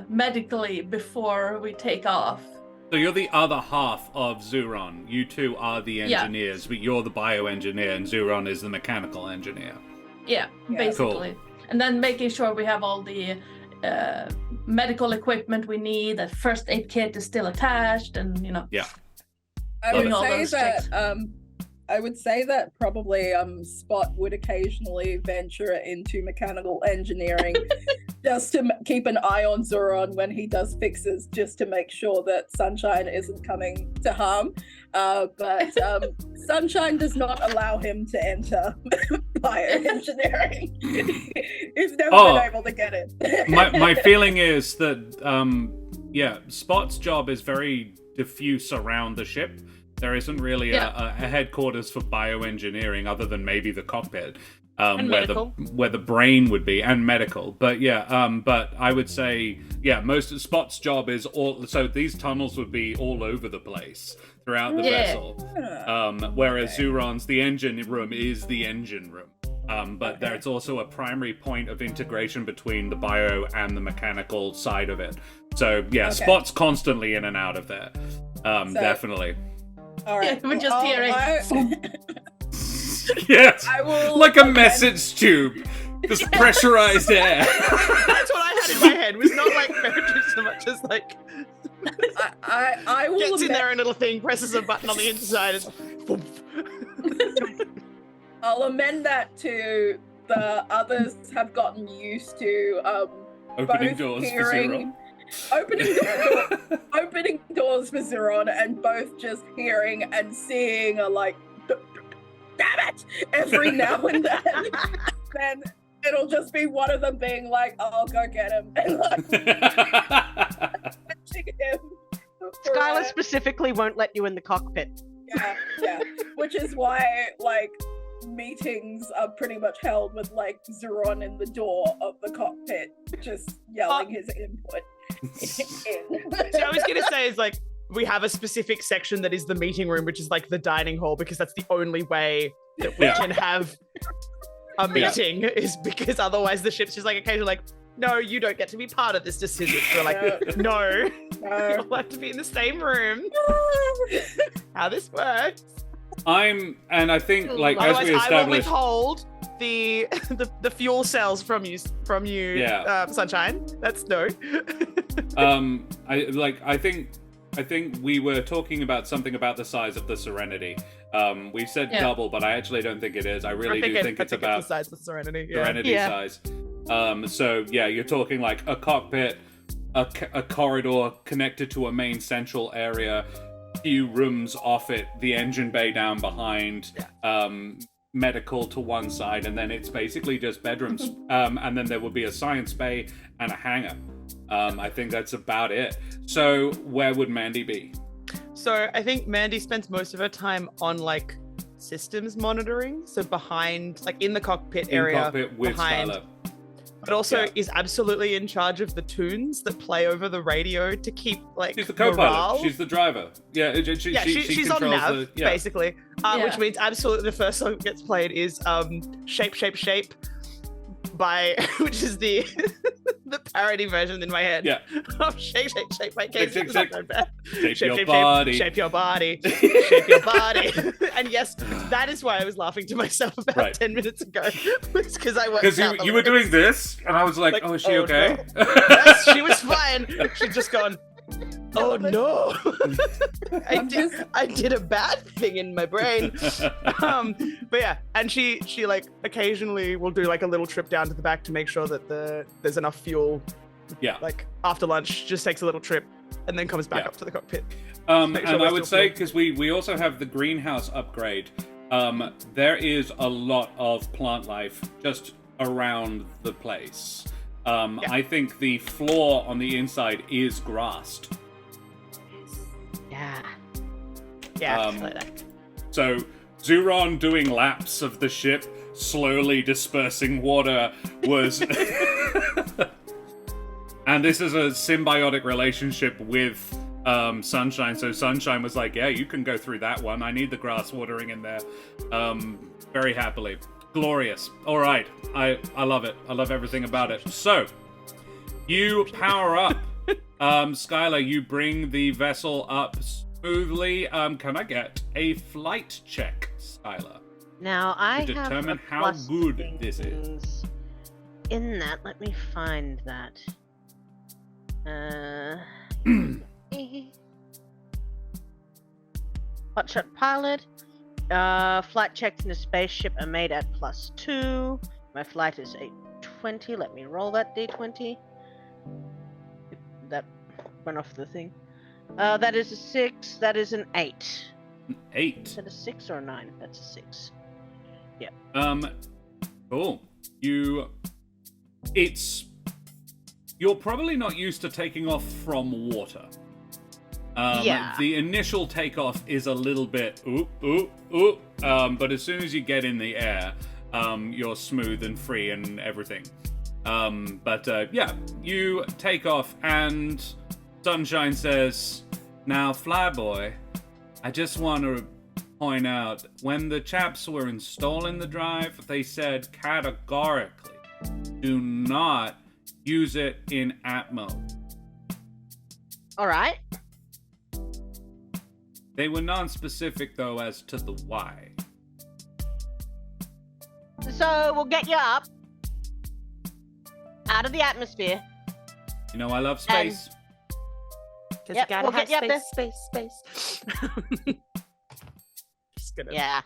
medically before we take off. So you're the other half of ZuRon. You two are the engineers, but you're the bioengineer and ZuRon is the mechanical engineer. Yeah, Yeah. basically. And then making sure we have all the medical equipment we need, that first aid kit is still attached, and Yeah. Doing all say those that checks. I would say that probably Spot would occasionally venture into mechanical engineering just to keep an eye on ZuRon when he does fixes, just to make sure that Sunshine isn't coming to harm. But Sunshine does not allow him to enter bioengineering. He's never been able to get it. my feeling is that Spot's job is very diffuse around the ship. There isn't really a headquarters for bioengineering other than maybe the cockpit, where the brain would be, and medical. But but I would say most of Spot's job is so these tunnels would be all over the place throughout the vessel. Whereas ZuRon's the engine room is the engine room. But there's also a primary point of integration between the bio and the mechanical side of it. So Spot's constantly in and out of there. Definitely. All right. We're just hearing. Yes, I will like a message tube, just pressurized air. That's what I had in my head. Was not like Meredith so much as like I will gets in there a little thing, presses a button on the inside, and I'll amend that to the others have gotten used to Opening both doors for hearing, opening doors for ZuRon, and both just hearing and seeing a like, damn it, every now and then. Then it'll just be one of them being like, I'll go get him, and like fetching him. Skylar specifically won't let you in the cockpit. Yeah. Which is why like meetings are pretty much held with like ZuRon in the door of the cockpit, just yelling his input in. So I was gonna say is like we have a specific section that is the meeting room, which is like the dining hall, because that's the only way that we can have a meeting is because otherwise the ship's just like occasionally like, no, you don't get to be part of this decision. So we're like, no, you'll have to be in the same room. How this works. And I think like as Otherwise, we I will established, withhold the fuel cells from you, Sunshine. That's no. I think we were talking about something about the size of the Serenity. We said double, but I actually don't think it is. I really do think it's about the size of Serenity. Serenity size. So you're talking like a cockpit, a corridor connected to a main central area, few rooms off it, the engine bay down behind, medical to one side, and then it's basically just bedrooms. And then there will be a science bay and a hangar. I think that's about it. So where would Mandi be? So I think Mandi spends most of her time on like systems monitoring. So behind, like in the cockpit area, cockpit with behind, Skylar. but also is absolutely in charge of the tunes that play over the radio to keep like She's the co-pilot. morale. She's the driver. She's on nav the, basically, which means absolutely the first song that gets played is "Shape, Shape, Shape" by which is the the parody version in my head. Of "Shake, Shake, Shake" by Casey. Shake, shake, Shape, shape your body. shape your body, shape your body. And yes, that is why I was laughing to myself about 10 minutes ago. Because I worked out you were doing this, and I was like, oh, is she okay? No. Yes, she was fine. She'd just gone, oh no. I did a bad thing in my brain. But yeah, and she like occasionally will do like a little trip down to the back to make sure that there's enough fuel. Yeah. Like after lunch, just takes a little trip and then comes back up to the cockpit. And I would say, because we also have the greenhouse upgrade, there is a lot of plant life just around the place. I think the floor on the inside is grassed. Yeah. So ZuRon doing laps of the ship, slowly dispersing water, was... And this is a symbiotic relationship with Sunshine. So Sunshine was like, yeah, you can go through that one. I need the grass watering in there. Very happily. Glorious. All right. I love it. I love everything about it. So, you power up. Skylar, you bring the vessel up smoothly. Can I get a flight check, Skylar? Now I to have determine a how plus good things this is. In that, let me find that. Hotshot pilot. Flight checks in a spaceship are made at +2. My flight is a 20. Let me roll that d20. That went off the thing. That is a 6. That is an 8. An 8. Is that a 6 or a 9? That's a 6. Yeah. Cool. You're probably not used to taking off from water. Yeah. The initial takeoff is a little bit but as soon as you get in the air, you're smooth and free and everything. You take off and Sunshine says, "Now, Flyboy, I just want to point out, when the chaps were installing the drive, they said categorically, do not use it in app mode. All right. They were non-specific, though, as to the why. So we'll get you up out of the atmosphere. You know, I love space. Because Yep, you gotta we'll have get you up space. Just gonna. Yeah.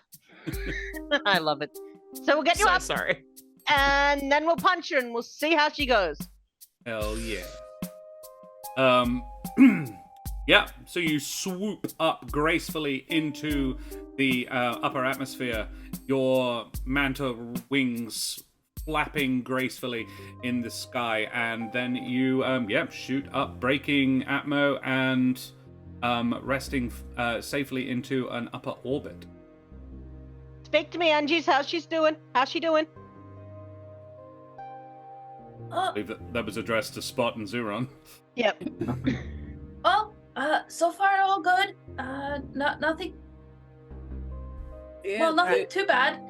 I love it. So we'll get you So up, sorry. and then we'll punch her, and we'll see how she goes. Hell yeah. Yeah, so you swoop up gracefully into the upper atmosphere, your manta wings flapping gracefully in the sky, and then you, shoot up, breaking atmo and resting safely into an upper orbit. Speak to me, Angie. How's she doing? How's she doing? I believe that was addressed to Spot and ZuRon. Yep. Well, so far all good. Nothing. Yeah, Well, nothing too bad.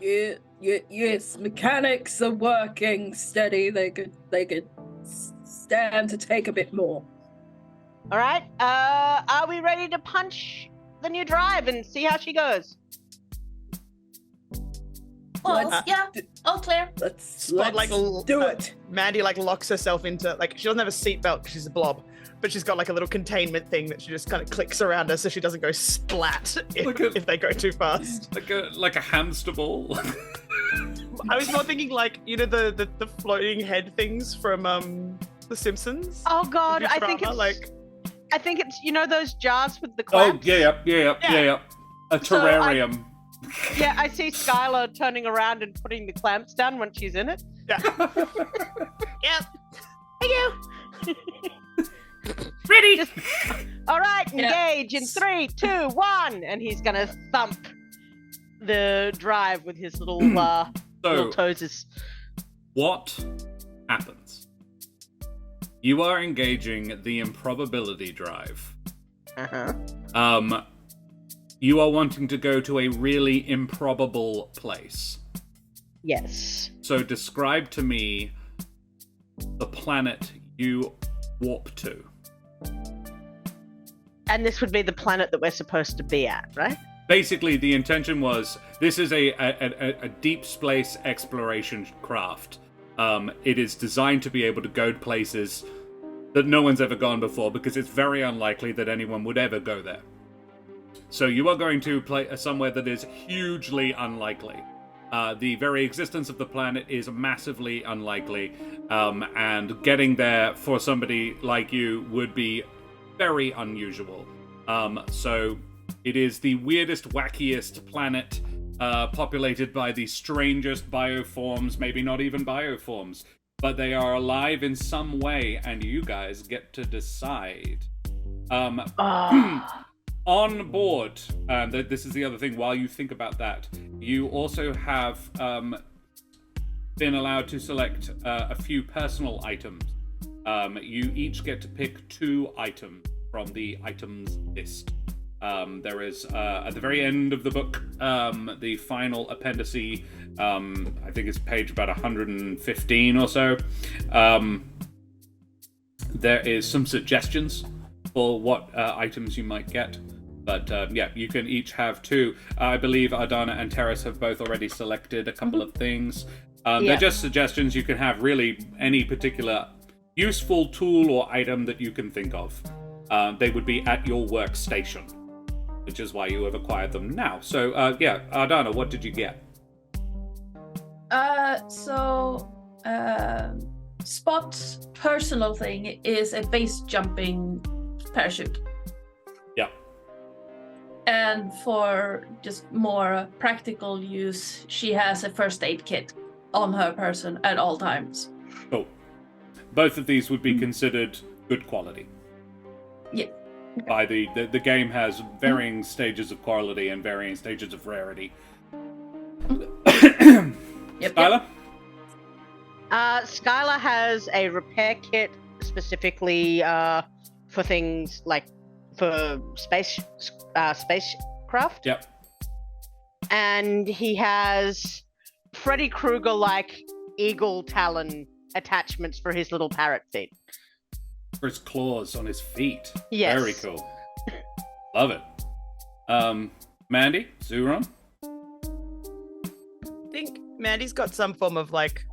Yes, mechanics are working steady. They could stand to take a bit more. All right. Are we ready to punch the new drive and see how she goes? Well, Let's- yeah, all clear. Let's do it. Mandy locks herself into she doesn't have a seatbelt because she's a blob, but she's got a little containment thing that she just kind of clicks around her so she doesn't go splat if they go too fast. Like a hamster ball. I was more thinking the floating head things from The Simpsons. Oh God, I think it's those jars with the clamps. Yeah. A So terrarium. Yeah, I see Skylar turning around and putting the clamps down when she's in it. Yeah. Yep. Thank you. Ready? All right, Yeah. engage in 3, 2, 1, and he's gonna thump the drive with his little little So, toeses. what happens? You are engaging the improbability drive. Uh-huh. You are wanting to go to a really improbable place. Yes. So describe to me the planet you warp to. And this would be the planet that we're supposed to be at, right? Basically, the intention was, this is a deep space exploration craft. It is designed to be able to go to places that no one's ever gone before, because it's very unlikely that anyone would ever go there. So you are going to play somewhere that is hugely unlikely. The very existence of the planet is massively unlikely, and getting there for somebody like you would be very unusual. So it is the weirdest, wackiest planet, populated by the strangest bioforms, maybe not even bioforms, but they are alive in some way, and you guys get to decide. On board, this is the other thing, while you think about that, you also have been allowed to select a few personal items. You each get to pick 2 items from the items list. There is, at the very end of the book, the final appendice, I think it's page about 115 or so. There is some suggestions for what items you might get. But you can each have 2. I believe Ardana and Terrace have both already selected a couple of things. They're just suggestions. You can have really any particular useful tool or item that you can think of. They would be at your workstation. which is why you have acquired them now. So, Ardana, what did you get? Spot's personal thing is a base jumping parachute. Yeah. And for just more practical use, she has a first aid kit on her person at all times. Cool. Both of these would be considered good quality. Yeah. By the game has varying stages of quality and varying stages of rarity. Yep. Skylar? Skylar has a repair kit specifically for things like for spacecraft. Yep. And he has Freddy Krueger-like eagle talon attachments for his little parrot feet. For his claws on his feet. Yes. Very cool. Love it. Mandi? ZuRon? I think Mandy's got some form of like,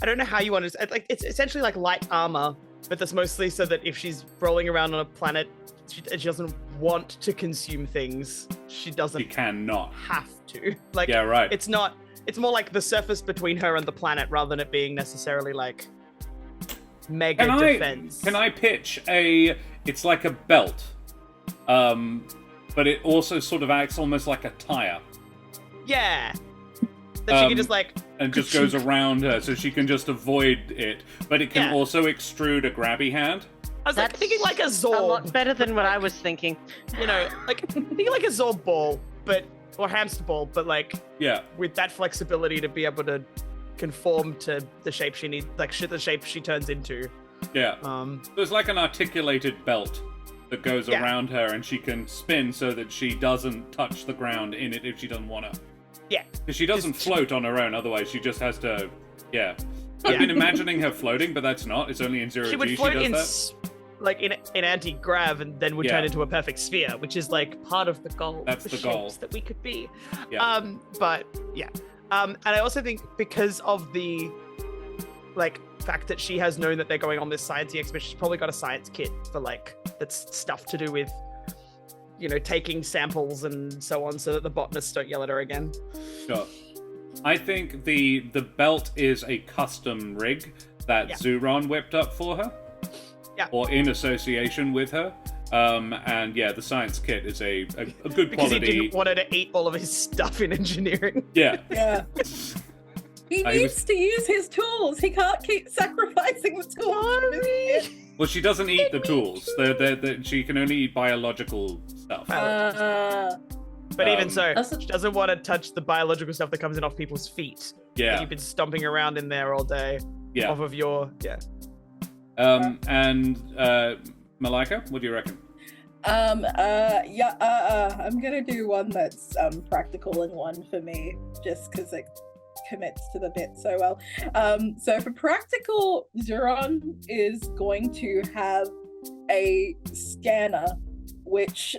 I don't know how you want to, like, it's essentially like light armor, but that's mostly so that if she's rolling around on a planet, she doesn't want to consume things. She doesn't. She cannot. Have to. Like, Yeah, right. It's not. It's more like the surface between her and the planet rather than it being necessarily like mega defense. Can I pitch it's like a belt, but it also sort of acts almost like a tire. Yeah. That she can just like... And just goes around her, so she can just avoid it. But it can Yeah. also extrude a grabby hand. I was like thinking like a A Zorb. lot better than what I was thinking. You know, like thinking like a Zorb ball, or hamster ball, but like Yeah. with that flexibility to be able to conform to the shape she needs, like the shape she turns into. Yeah. There's like an articulated belt that goes Yeah. around her, and she can spin so that she doesn't touch the ground in it if she doesn't want to. Yeah. Because she doesn't float on her own, otherwise she just has to... Yeah. I've been imagining her floating, but that's not. It's only in zero She would G float she in does like in anti-grav and then would Yeah. turn into a perfect sphere, which is like part of the goal. That's of the the goal. shapes that we could be. Yeah. But yeah. And I also think because of the like fact that she has known that they're going on this sciencey expedition, she's probably got a science kit for like that's stuff to do with, you know, taking samples and so on, so that the botanists don't yell at her again. that. Sure. I think the belt is a custom rig that Yeah. ZuRon whipped up for her. Yeah. Or in association with her. And yeah, the science kit is a good Because quality. he didn't want her to eat all of his stuff in engineering. Yeah. Yeah. He I needs was- to use his tools. He can't keep sacrificing the tools. from his kid. Well, she doesn't eat the tools. She can only eat biological stuff. But even so, That's a- she doesn't want to touch the biological stuff that comes in off people's feet. That Yeah. you've been stomping around in there all day. Yeah. Off of your And Malika, what do you reckon? I'm gonna do one that's practical and one for me, just because it commits to the bit so well. So for practical, ZuRon is going to have a scanner, which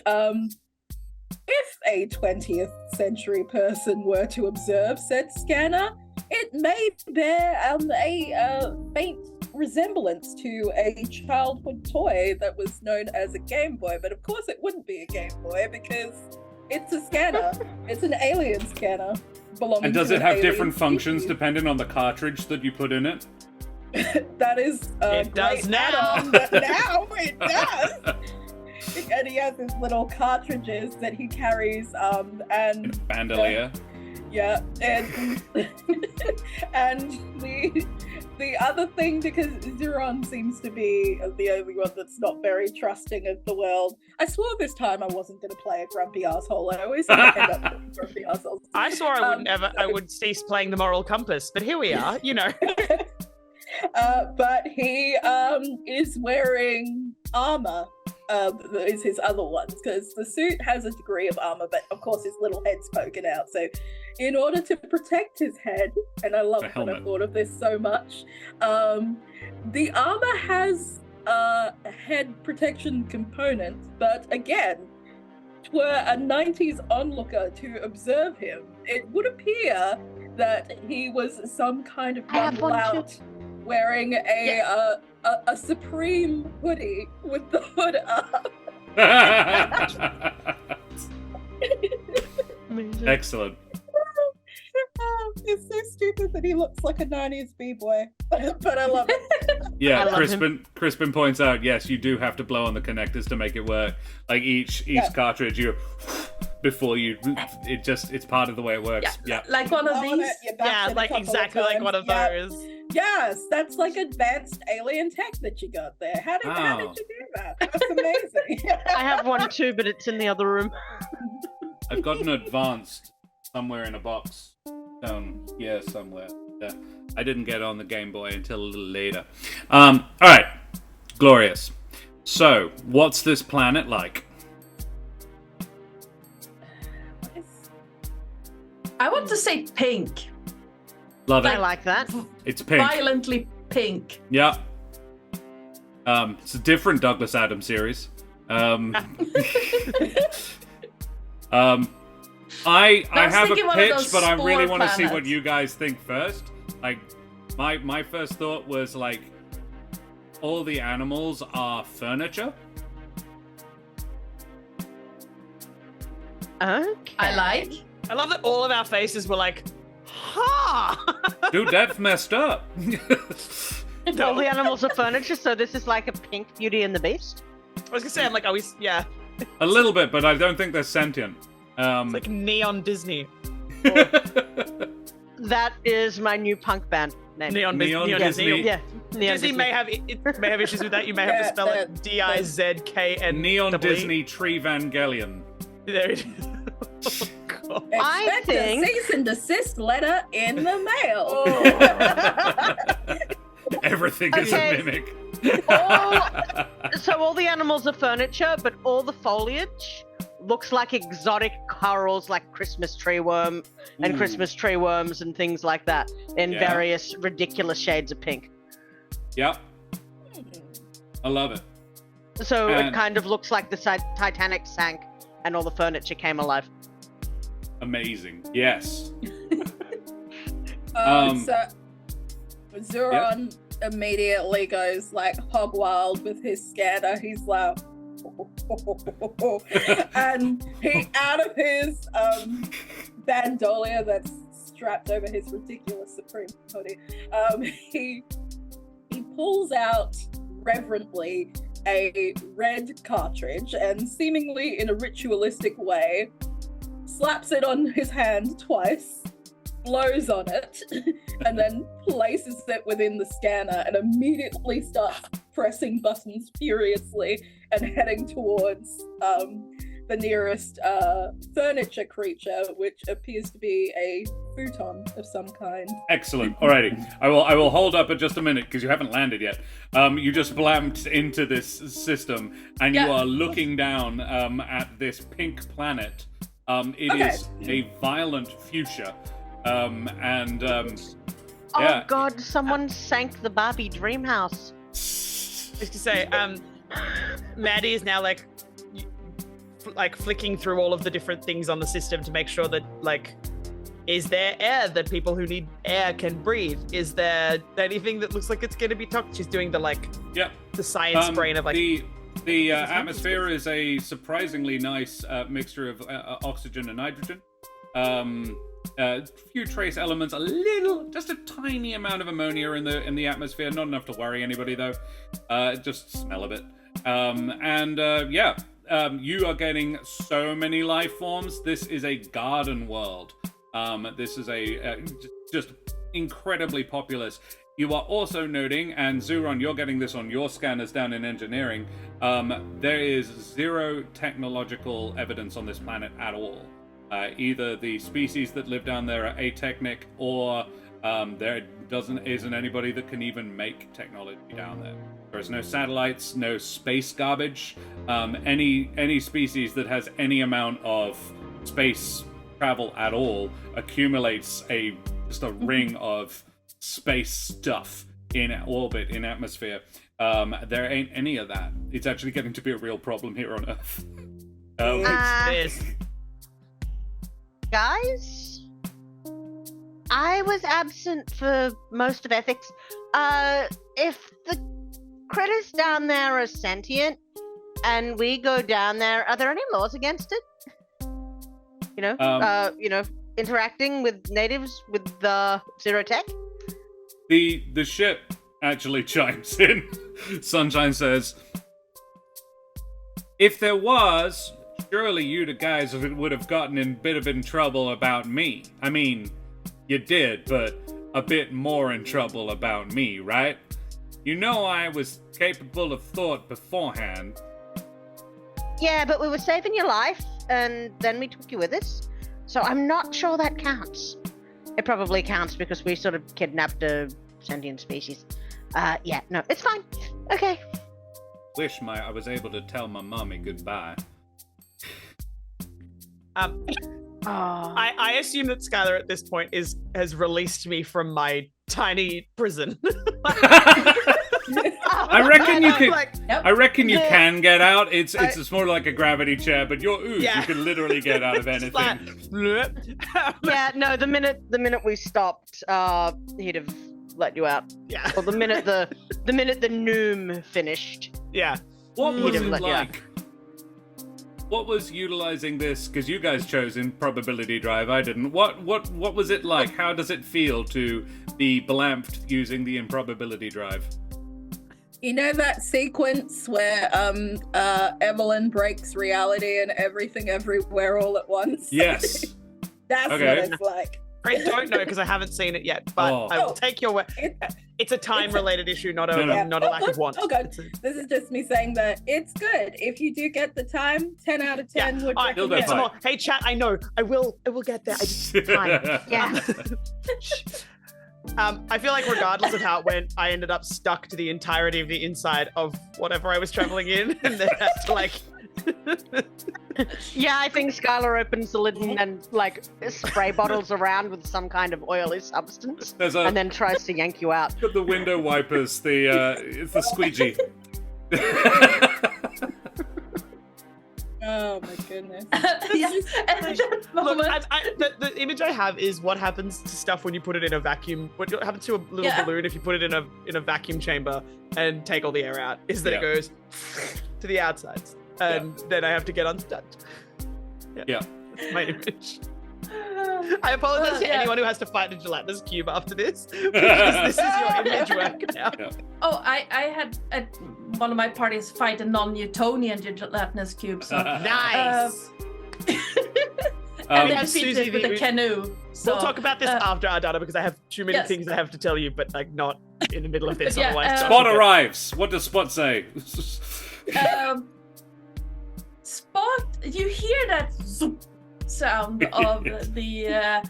if a 20th century person were to observe said scanner, it may bear a faint resemblance to a childhood toy that was known as a Game Boy, but of course it wouldn't be a Game Boy because it's a scanner. It's an alien scanner belonging And does to it an have alien different functions species. depending on the cartridge that you put in it? That is a It does great now. add-on, but now it does. And he has his little cartridges that he carries, and Bandolier. yeah, and and the other thing, because ZuRon seems to be the only one that's not very trusting of the world. I swore this time I wasn't going to play a grumpy asshole. I always seem to end up playing grumpy assholes. I swore I would never. I would cease playing the moral compass, but here we are. You know. But he is wearing armor. Is his other ones, because the suit has a degree of armor, but of course his little head's poking out. So in order to protect his head, and I love The that I helmet. thought of this so much, the armor has a head protection component, but again, were a 90s onlooker to observe him, it would appear that he was some kind of I have young one too. lout wearing a Supreme hoodie with the hood up. Amazing. Excellent. It's so stupid that he looks like a 90s b-boy, but I love it. Yeah, I love Crispin points out, yes, you do have to blow on the connectors to make it work. Like each cartridge, you before you, it's part of the way it works. Yeah. Like one of Blow on these. it, you bash Yeah, it a like couple of exactly like times. one of Yeah. those. Yes, that's like advanced alien tech that you got there. How did you do that? That's amazing. I have one too, but it's in the other room. I've got an advanced somewhere in a box down here somewhere. Yeah. I didn't get on the Game Boy until a little later. All right, glorious. So, what's this planet like? I want to say pink. Love I it. like that. It's pink. Violently pink. Yeah. It's a different Douglas Adams series. I have a thinking one of pitch, those but I really spore want to see what planets. you guys think first. Like, my first thought was like, all the animals are furniture. Okay. I like. I love that all of our faces were like, ha! Dude, that's messed up. All the animals are furniture, so this is like a pink Beauty and the Beast. I was gonna say, I'm like, yeah, A little bit, but I don't think they're sentient. it's like Neon Disney. That is my new punk band name. Neon Neon Disney. Yeah. Neon Disney may have issues with that. You may have to spell it D-I-Z-K-N. Neon Disney Tree Vangelion. There it is. Oh, God. I Expect think- a cease and desist letter in the mail. Everything is a Okay. mimic. So all the animals are furniture, but all the foliage looks like exotic corals, like Christmas tree worm and Ooh. Christmas tree worms and things like that, in Yeah. various ridiculous shades of pink. Yep. I love it. So And- it kind of looks like the Titanic sank and all the furniture came alive. Amazing. Yes. So ZuRon immediately goes like hog wild with his scanner. He's like, and he out of his bandolier that's strapped over his ridiculous Supreme hoodie, he pulls out reverently a red cartridge and seemingly in a ritualistic way slaps it on his hand twice, blows on it, and then places it within the scanner and immediately starts pressing buttons furiously and heading towards the nearest furniture creature, which appears to be a futon of some kind. Excellent. Alrighty. I will hold up at just a minute because you haven't landed yet. You just blamped into this system and you Yeah. are looking down at this pink planet. It Okay. is a violent fuchsia. And Oh yeah. god, someone sank the Barbie dream house. I was to say, Maddie is now like flicking through all of the different things on the system to make sure that is there air that people who need air can breathe? Is there anything that looks like it's going to be toxic? She's doing the yeah. the science brain of the atmosphere is a surprisingly nice mixture of oxygen and nitrogen. A few trace elements, just a tiny amount of ammonia in the atmosphere. Not enough to worry anybody though. Just smell a bit. You are getting so many life forms. This is a garden world. This is a just incredibly populous. You are also noting, and ZuRon, you're getting this on your scanners down in engineering, there is zero technological evidence on this planet at all. Either the species that live down there are atechnic, or there isn't anybody that can even make technology down there. There is no satellites, no space garbage. Any species that has any amount of space travel at all accumulates just a ring of space stuff in orbit, in atmosphere. There ain't any of that. It's actually getting to be a real problem here on Earth. this. Guys, I was absent for most of ethics. If the critters down there are sentient, and we go down there, are there any laws against it? Interacting with natives with the zero tech? The ship actually chimes in. Sunshine says, if there was, surely you guys would have gotten in a bit of trouble about me. I mean, you did, but a bit more in trouble about me, right? You know I was capable of thought beforehand. Yeah, but we were saving your life, and then we took you with us. So I'm not sure that counts. It probably counts because we sort of kidnapped a sentient species. No, it's fine. Okay. Wish I was able to tell my mommy goodbye. I assume that Skylar at this point has released me from my tiny prison. I reckon you can. Yep. I reckon you can get out. It's more like a gravity chair, but you're ooze. Yeah. You can literally get out of anything. Yeah, no, the minute we stopped, he'd have let you out. Yeah. Or the minute the noom finished. Yeah. What was it let you out. like? What was utilizing this? Because you guys chose improbability drive. I didn't. What was it like? How does it feel to be blamped using the improbability drive? You know that sequence where Evelyn breaks reality and everything everywhere all at once? Yes. That's Okay. what it's like. I don't know because I haven't seen it yet, but I will take your word. It's a time-related issue, not a lack of want. Oh god, this is just me saying that it's good. If you do get the time, 10 out of 10 would All right, You'll go recommend. fine. Hey chat, I know. I will get there. I just time. Yeah. I feel like regardless of how it went, I ended up stuck to the entirety of the inside of whatever I was traveling in, and then had to like. Yeah, I think Skylar opens the lid and like spray bottles around with some kind of oily substance, and then tries to yank you out. The window wipers. It's the squeegee. Oh my goodness. Yeah, at that Look, moment, the image I have is what happens to stuff when you put it in a vacuum. What happens to a little balloon if you put it in a vacuum chamber and take all the air out? Is that it goes to the outsides, and then I have to get unstuck. Yeah. That's my image. I apologize to anyone who has to fight a gelatinous cube after this, because this is your image work now. Yeah. oh, I had at one of my parties fight a non-Newtonian gelatinous cube, so Nice. and Um, then Susie, featured with a canoe. So, We'll talk about this after our data because I have too many yes. things I have to tell you, but like not in the middle of this. Yeah, Otherwise, Spot arrives. What does Spot say? Spot, you hear that zoop sound of the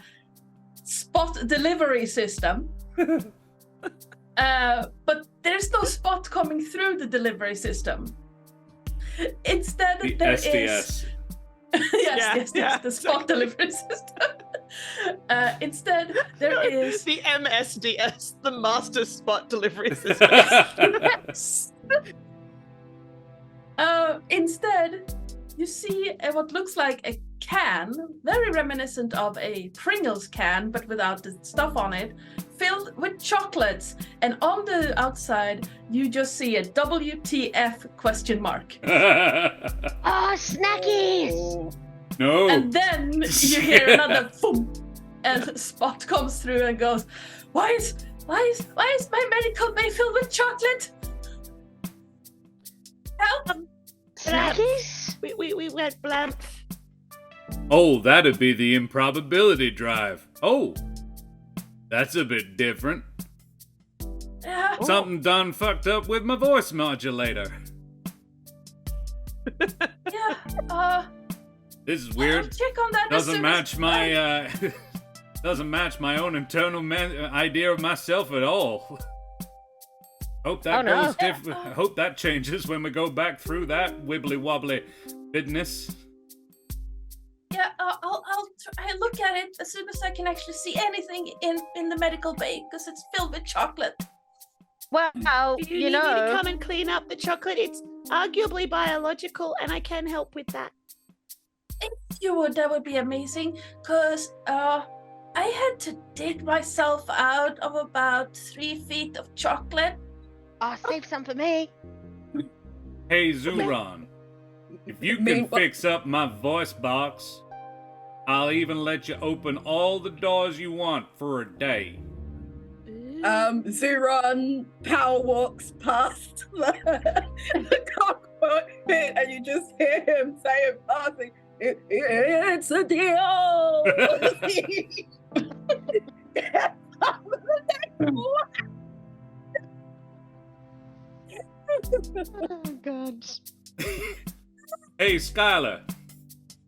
Spot delivery system, but there's no Spot coming through the delivery system. Instead, The there SDS. is yes, the Spot delivery system. Instead, there is the MSDS, the Master Spot Delivery System. instead, you see what looks like a can, very reminiscent of a Pringles can, but without the stuff on it, filled with chocolates. And on the outside, you just see a WTF question mark. Oh, snackies! No. And then you hear another boom, and Spot comes through and goes, "Why is my medical bay filled with chocolate? Help!" Snackies? We went blamp. Oh, that'd be the improbability drive. Oh, that's a bit different. Something done fucked up with my voice modulator. Yeah. This is I'll weird. check on that. as Doesn't soon match as- my doesn't match my own internal idea of myself at all. Hope that Oh, no. goes different. Hope that changes when we go back through that wibbly wobbly business. Yeah, I'll try look at it as soon as I can actually see anything in the medical bay because it's filled with chocolate. Well, Do you need me to come and clean up the chocolate? It's arguably biological, and I can help with that. If you would, that would be amazing. Cause I had to dig myself out of about 3 feet of chocolate. I'll save some for me. Hey, ZuRon. If you can fix up my voice box, I'll even let you open all the doors you want for a day. ZuRon power walks past the cockpit, and you just hear him say in passing, "It's a deal." Oh, God. Hey, Skylar.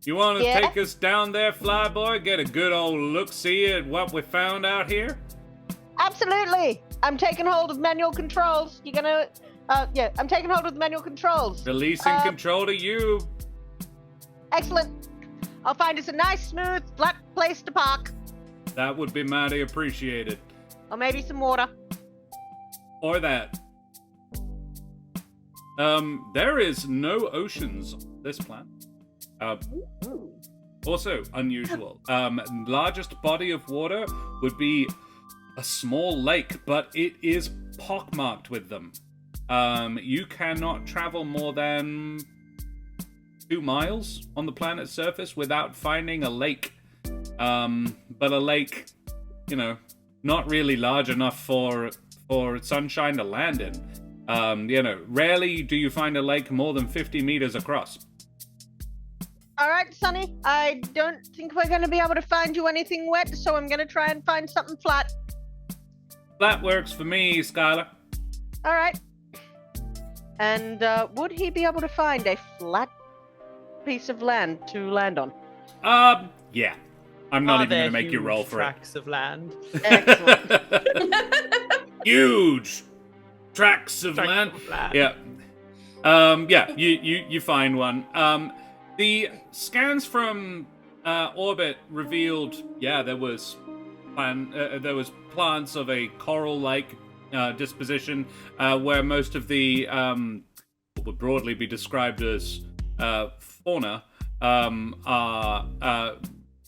You want to Yeah? take us down there, Flyboy? Get a good old look-see at what we found out here? Absolutely. I'm taking hold of manual controls. You gonna? Yeah, I'm taking hold of the manual controls. Releasing control to you. Excellent. I'll find us a nice, smooth, flat place to park. That would be mighty appreciated. Or maybe some water. Or that. There is no oceans on this planet. Also unusual. Largest body of water would be a small lake, but it is pockmarked with them. You cannot travel more than 2 miles on the planet's surface without finding a lake. But a lake, not really large enough for sunshine to land in. Rarely do you find a lake more than 50 meters across. All right, Sonny. I don't think we're going to be able to find you anything wet, so I'm going to try and find something flat. That works for me, Skylar. All right. And would he be able to find a flat piece of land to land on? Yeah. I'm not even going to make you roll for tracts of land. Excellent. Huge tracts of land. Yeah. You find one. The scans from orbit revealed, there was plants of a coral-like disposition, where most of the what would broadly be described as fauna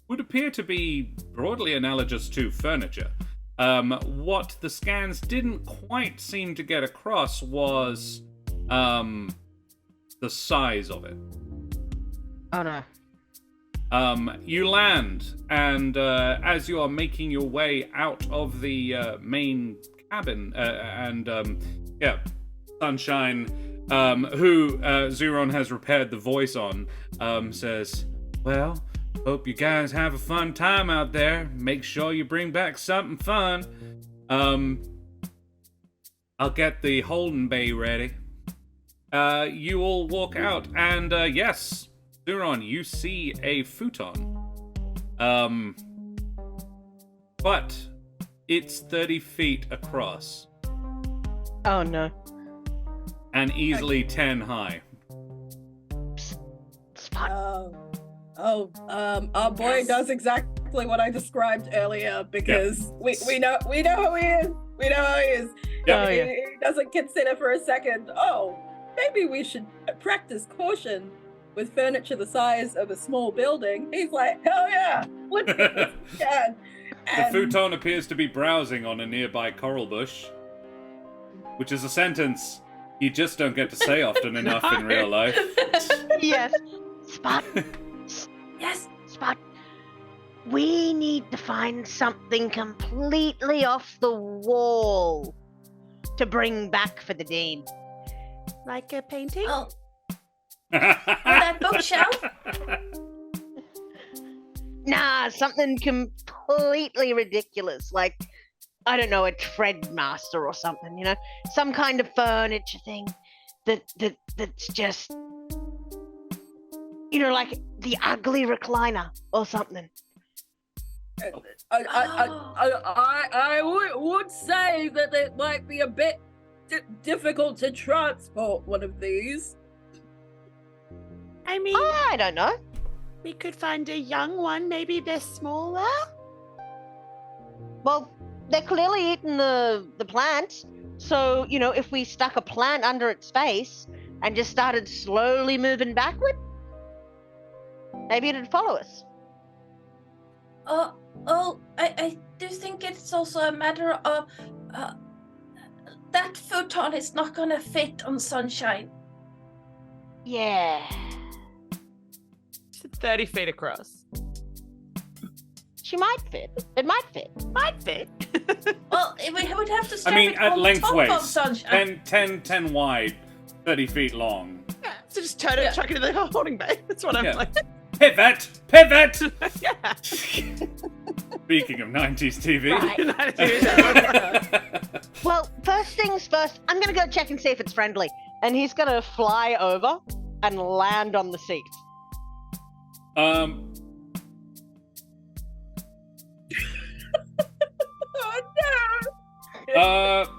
would appear to be broadly analogous to furniture. What the scans didn't quite seem to get across was the size of it. Oh no. You land, and as you are making your way out of the main cabin, Sunshine, who ZuRon has repaired the voice on, says, "Well, hope you guys have a fun time out there. Make sure you bring back something fun. I'll get the holding bay ready." You all walk out, and yes, ZuRon, you see a futon. But it's 30 feet across. Oh no. And easily 10 high. Spot. Our boy does exactly what I described earlier, because we know who he is. We know who he is. Yeah. He doesn't consider for a second, maybe we should practice caution with furniture the size of a small building. He's like, hell yeah, let's do this again. The futon appears to be browsing on a nearby coral bush, which is a sentence you just don't get to say often enough in real life. Yes. Spot. Yes. Spot. We need to find something completely off the wall to bring back for the Dean. Like a painting? Oh, that bookshelf? Nah, something completely ridiculous, like, I don't know, a Treadmaster or something, some kind of furniture thing that's just, like the ugly recliner or something. I would say that it might be a bit difficult to transport one of these. I mean, I don't know. we could find a young one. Maybe they're smaller. Well, they're clearly eating the plant. So, if we stuck a plant under its face and just started slowly moving backward, maybe it'd follow us. I do think it's also a matter of that futon is not gonna fit on Sunshine. Yeah. 30 feet across. She might fit. It might fit. Might fit. Well, we would have to start I mean, it at on top of lengthways, Sunshine. 10 wide, 30 feet long. Yeah, so just turn it, chuck it in the holding bay. That's what I'm Yeah. like. Pivot! Yeah. Speaking of 90s TV. Well, first things first, I'm gonna go check and see if it's friendly. And he's gonna fly over and land on the seat.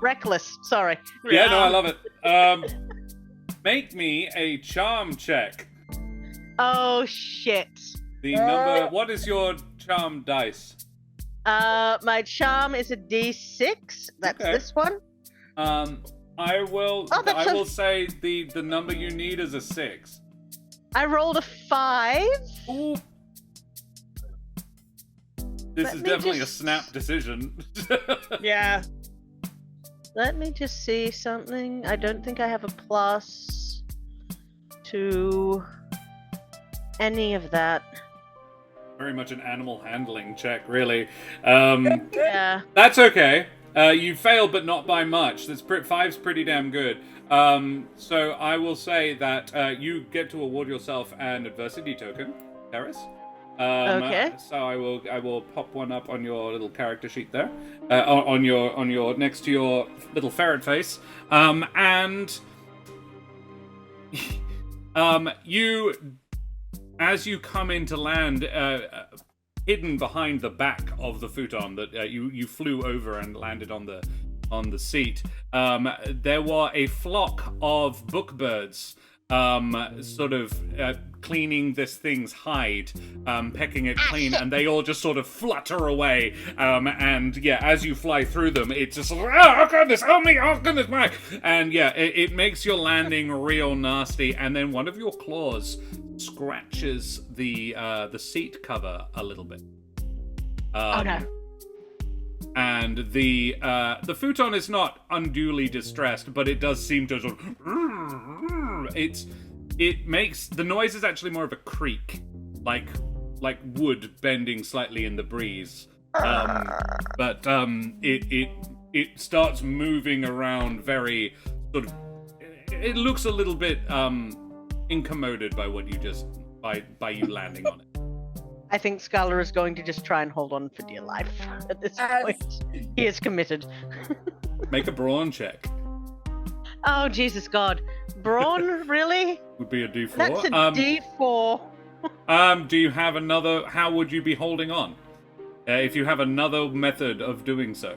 Reckless, sorry. Yeah, no, I love it. Make me a charm check. Oh, shit. The number. What is your charm dice? My charm is a D6. That's Okay. this one. I will. Oh, that's I a- will say the number you need is a 6. I rolled a 5. Ooh. This Let is me definitely just- a snap decision. Yeah. Let me just see something. I don't think I have a plus to any of that. Very much an animal handling check, really. Yeah. That's okay. You failed, but not by much. That's 5's pretty damn good. So I will say that you get to award yourself an adversity token, Terrace. Okay. So I will pop one up on your little character sheet there, on your next to your little ferret face, and you, as you come into land, hidden behind the back of the futon that you flew over and landed on the seat, there were a flock of bookbirds sort of cleaning this thing's hide, pecking it clean, and they all just sort of flutter away. And yeah, as you fly through them, it's just like, oh goodness, oh me, oh goodness, my. And yeah, it makes your landing real nasty. And then one of your claws scratches the seat cover a little bit. Oh no. And the futon is not unduly distressed, but it does seem to sort of. It makes the noise is actually more of a creak, like wood bending slightly in the breeze. But it starts moving around very sort of. It looks a little bit incommoded by what you just by you landing on it. I think Skylar is going to just try and hold on for dear life at this point. He is committed. Make a brawn check. Oh, Jesus God. Brawn, really? Would be a D4. That's a D4. Do you have another? How would you be holding on? If you have another method of doing so,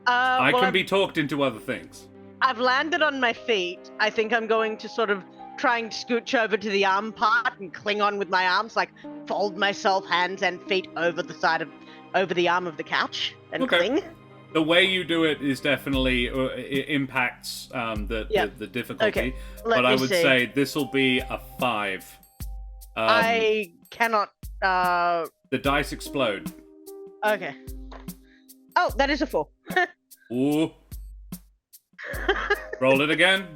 I well, can be talked into other things. I've landed on my feet. I think I'm going to sort of try and scooch over to the arm part and cling on with my arms, like fold myself hands and feet over the arm of the couch and cling. The way you do it is definitely it impacts the difficulty. Okay. But I would say this will be a 5. I cannot. The dice explode. Okay. Oh, that is a 4. Ooh. Roll it again.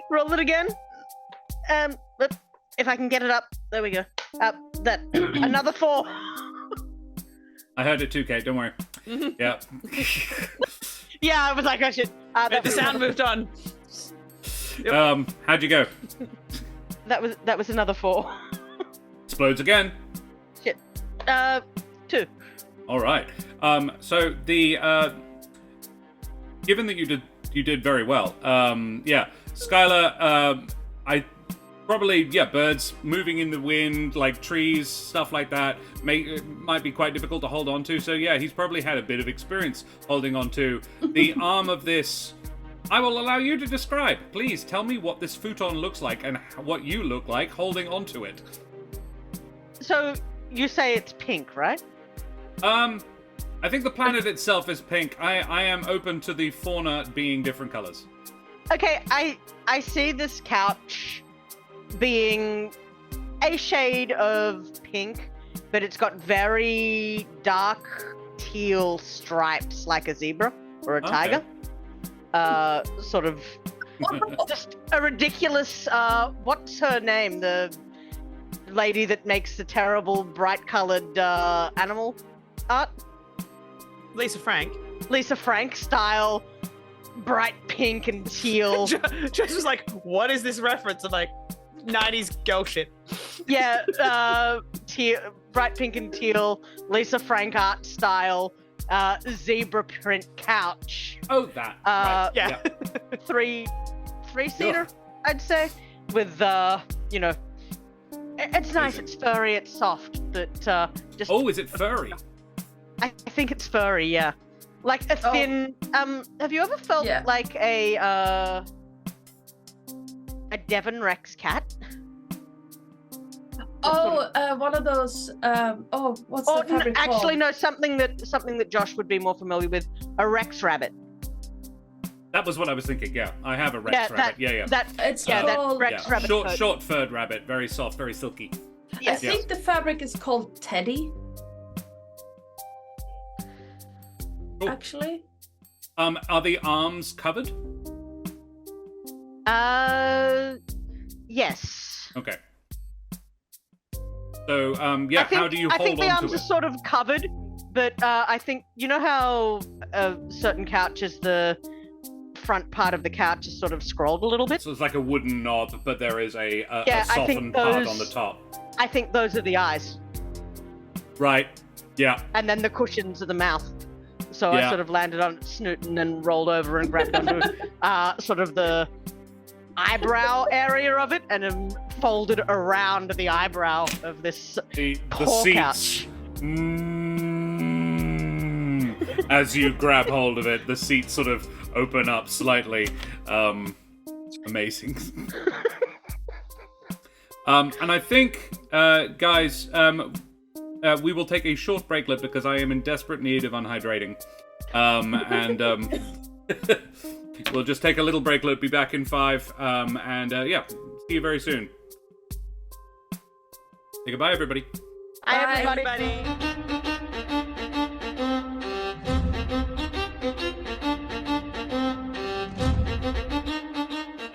Roll it again. If I can get it up. There we go. That another 4. I heard it too, Kate. Don't worry. Yeah. Yeah, I was like, oh shit. The sound moved on. How'd you go? That was another 4. Explodes again. Shit. 2. All right. So the given that you did very well. Yeah, Skylar. Birds moving in the wind, like trees, stuff like that, might be quite difficult to hold on to. So yeah, he's probably had a bit of experience holding on to the arm of this. I will allow you to describe. Please tell me what this futon looks like and what you look like holding onto it. So you say it's pink, right? I think the planet itself is pink. I am open to the fauna being different colors. Okay, I see this couch being a shade of pink, but it's got very dark teal stripes like a zebra or a tiger. Sort of just a ridiculous what's her name? lady that makes the terrible bright-colored animal art. Lisa Frank. Lisa Frank style, bright pink and teal. Jess was like, what is this reference? I'm like, 90s girl shit. Yeah, teal, bright pink and teal, Lisa Frank art style, zebra print couch. Oh, that. Yeah. Yeah. Three-seater, I'd say, with you know, it's nice, it's furry, it's soft, but just. Oh, is it furry? I think it's furry, yeah. Like a thin. Have you ever felt like a Devon Rex cat? One of those. What's the fabric called? Actually, no. Something that Josh would be more familiar with. A Rex rabbit. That was what I was thinking. Yeah, I have a Rex rabbit. That Rex rabbit. Short furred rabbit, very soft, very silky. I think the fabric is called Teddy. Cool. Actually. Are the arms covered? Yes. Okay. So, how do you hold on to it? I think the arms are sort of covered, but I think, you know how certain couches, the front part of the couch is sort of scrolled a little bit? So it's like a wooden knob, but there is a softened part on the top. I think those are the eyes. Right. Yeah. And then the cushions are the mouth. So I sort of landed on its snoot and then rolled over and grabbed onto sort of the eyebrow area of it and folded around the eyebrow of this poor seats. couch. As you grab hold of it, the seats sort of open up slightly. Amazing. And I think, guys, we will take a short breaklet because I am in desperate need of unhydrating. We'll just take a little breaklet, be back in 5, see you very soon. Say goodbye, everybody. Bye, everybody.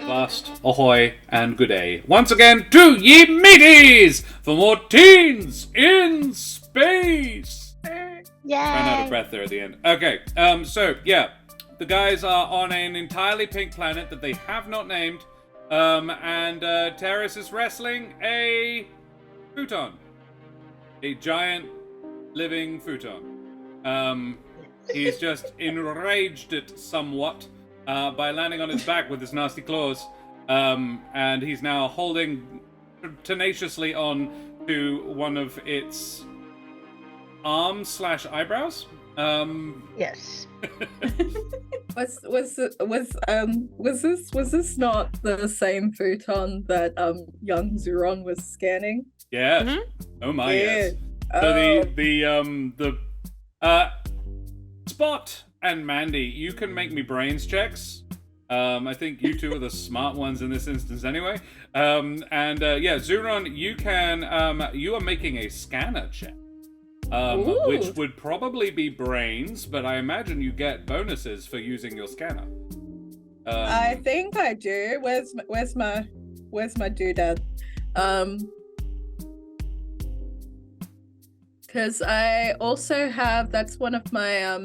Blast, ahoy, and good day. Once again, to ye mateys for more teens in space. Yay. Ran out of breath there at the end. Okay, the guys are on an entirely pink planet that they have not named, and Terrace is wrestling a futon. A giant living futon. He's just enraged it somewhat by landing on his back with his nasty claws, and he's now holding tenaciously on to one of its arms/eyebrows. Yes. Was this not the same futon that young ZuRon was scanning? Yeah. Mm-hmm. Oh my, Yeah. yes. So the Spot and Mandi, you can make me brains checks. I think you two are the smart ones in this instance anyway. ZuRon, you can you are making a scanner check. Which would probably be brains, but I imagine you get bonuses for using your scanner. I think I do. Where's my doodad? Because I also have, that's one of my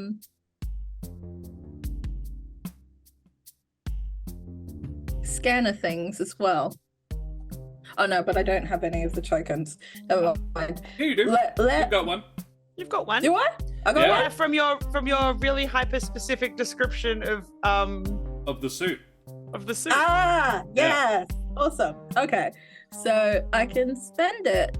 scanner things as well. Oh no, but I don't have any of the tokens. Never mind. Here you do. You've got one. You've got one. Do I? I got Yeah. one. From your really hyper specific description of Of the suit. the suit. Ah, yes. Awesome. Okay, so I can spend it.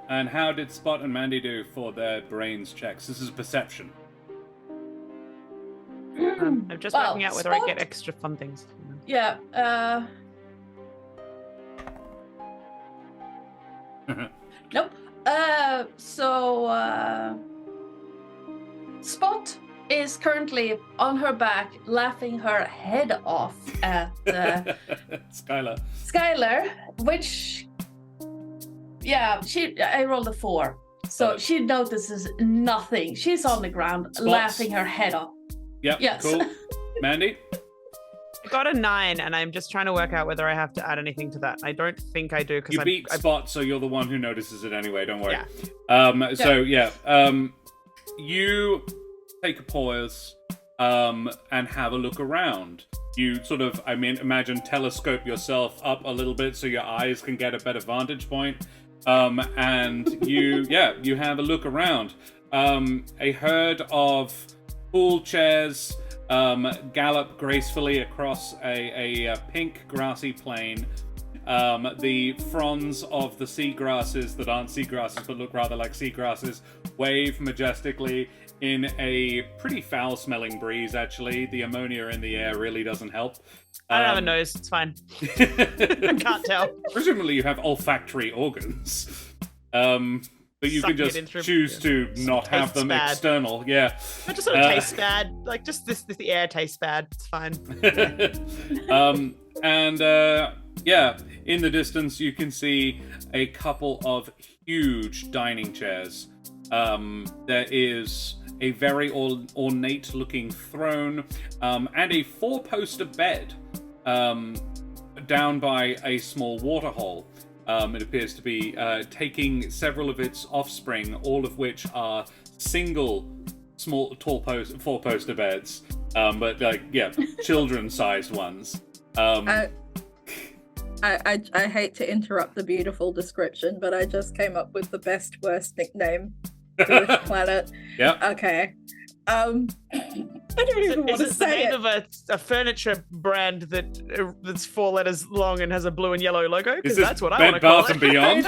And how did Spot and Mandi do for their brains checks? This is perception. I'm just Well, working out whether I Spot- get extra fun things. Yeah. Nope. Spot is currently on her back, laughing her head off at Skylar. Skylar, which, I rolled a 4. So she notices nothing. She's on the ground, Spot's- laughing her head off. Yep. Yes. Cool. Mandy. I got a 9, and I'm just trying to work out whether I have to add anything to that. I don't think I do because You beat Spot, so you're the one who notices it anyway. Don't worry. Yeah. So yeah. You take a pause. And have a look around. You sort of, imagine telescope yourself up a little bit so your eyes can get a better vantage point. And you have a look around. A herd of pool chairs gallop gracefully across a pink grassy plain. The fronds of the seagrasses that aren't seagrasses but look rather like seagrasses wave majestically in a pretty foul-smelling breeze, actually. The ammonia in the air really doesn't help. I don't have a nose, it's fine. I can't tell. Presumably you have olfactory organs. But you can just choose to not have them bad. External. Yeah. It just sort of tastes bad. Like, just the air tastes bad. It's fine. In the distance you can see a couple of huge dining chairs. There is a very ornate-looking throne, and a 4-poster bed down by a small waterhole. It appears to be taking several of its offspring, all of which are single, small, 4-poster beds, children-sized ones. I hate to interrupt the beautiful description, but I just came up with the best worst nickname for this planet. Yeah. Okay. I don't even want to Is it the say name it. of a furniture brand that's 4 letters long and has a blue and yellow logo? Is Because this that's what I Bed want to call Bath it. and Beyond?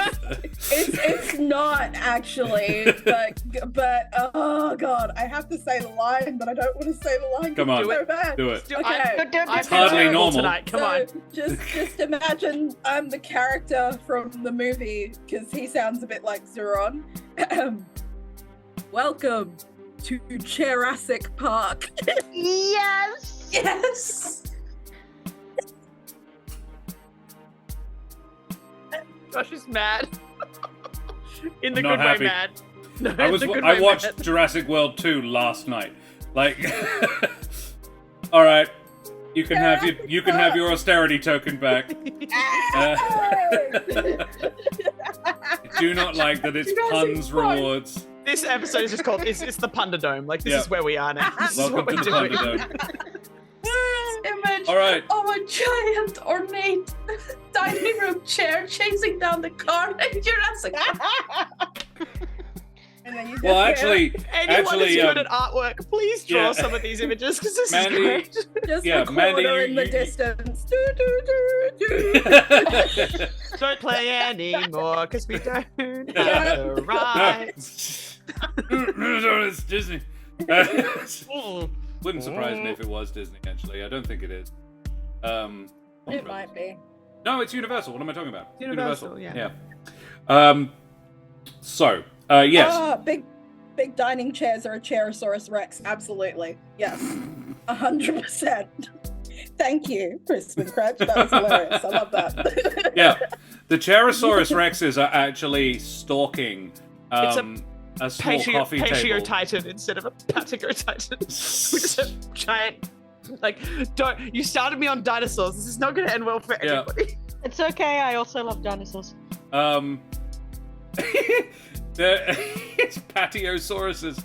It's not actually, but oh god, I have to say the line, but I don't want to say the line. Come on, it's so bad. do it. Okay. It's hardly terrible normal. tonight. Come on. Just imagine I'm the character from the movie because he sounds a bit like ZuRon. Welcome to Jurassic Park. Yes. Yes. Josh is mad. In the I'm not good happy. way mad. No, I in the good I way watched mad. Jurassic World 2 last night. Like, all right, you can have your austerity token back. Do not like that it's puns rewards. This episode is just called it's the Punderdome. Like, this Yeah. is where we are now. This is what Welcome to we're the doing. Thunderdome. Image All right. of a giant ornate dining room chair chasing down the car in Jurassic Park. And then you Well, just actually, Anyone who's good at artwork, please draw yeah. some of these images because this Mandy- is great. just yeah, recorder Mandy, in the you- distance. Don't play anymore because we don't have the rights. It's Disney. Wouldn't surprise me if it was Disney. Actually, I don't think it is. It might be. No, it's Universal. What am I talking about? Universal, yeah. Yes. Big dining chairs are a Cherosaurus Rex. Absolutely. Yes. 100%. Thank you, Crispin Crunch. That was hilarious. I love that. Yeah. The Cherosaurus Rexes are actually stalking It's a small coffee table. Titan instead of a Patagotitan. We just have giant. Like, you started me on dinosaurs. This is not going to end well for Yeah. anybody. It's okay. I also love dinosaurs. It's Patiosauruses.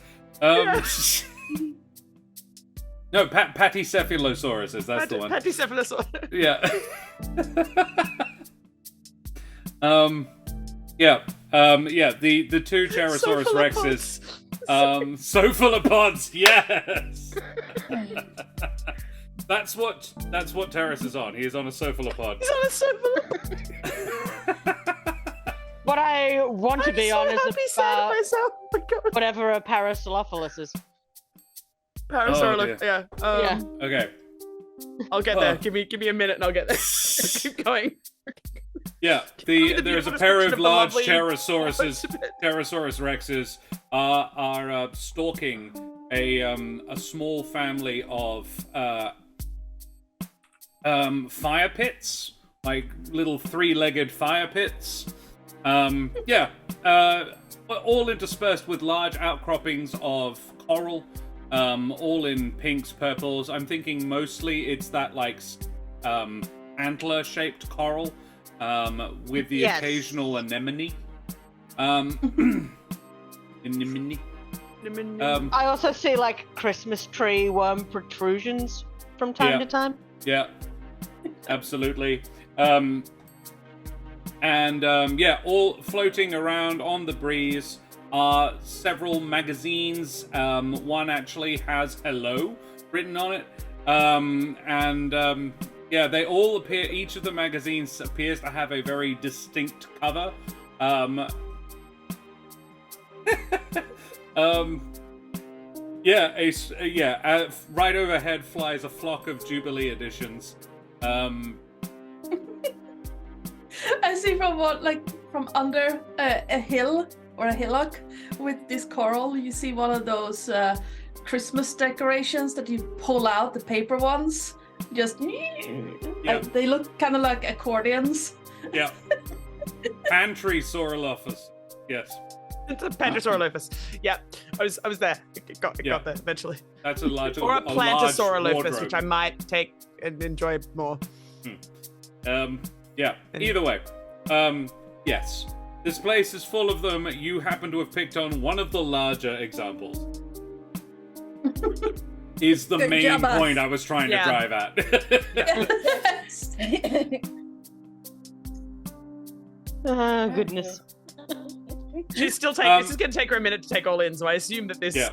No, Pachycephalosauruses. That's the one. Pachycephalosaurus. Yeah. The two Cherosaurus Rexes. Cephalopods, yes. That's what Terrace is on. He is on a cephalopod. He's on a cephalopod. What I want to be so on is happy saying about myself. Oh my God. whatever a Parasaurolophus is. Parasaurolophus. Yeah. Yeah. Okay. I'll get there. Give me a minute and I'll get there. Keep going. Yeah. There's a pair of large Pterosaurus Rexes are stalking a small family of fire pits, like little 3-legged fire pits. All interspersed with large outcroppings of coral all in pinks, purples. I'm thinking mostly it's that like antler-shaped coral with the occasional anemone. Anemone. I also see like Christmas tree worm protrusions from time to time. Yeah, absolutely. All floating around on the breeze are several magazines. One actually has "Hello" written on it. They all appear. Each of the magazines appears to have a very distinct cover. Right overhead flies a flock of Jubilee editions. I see from under a hill or a hillock with this coral, you see one of those Christmas decorations that you pull out, the paper ones. Just they look kind of like accordions. Yeah. Pantry Saurolophus. Yes. It's a Pantasaurolophus. Yeah, I was there. It got there eventually. That's a large or a Plantasaurolophus, wardrobe. which I might take and enjoy more. Either way. Yes. This place is full of them. You happen to have picked on one of the larger examples. Is the Good main job, us. point I was trying to drive at. Yes. Oh, goodness. She's still taking. This is going to take her a minute to take all in, so I assume that this. Yeah.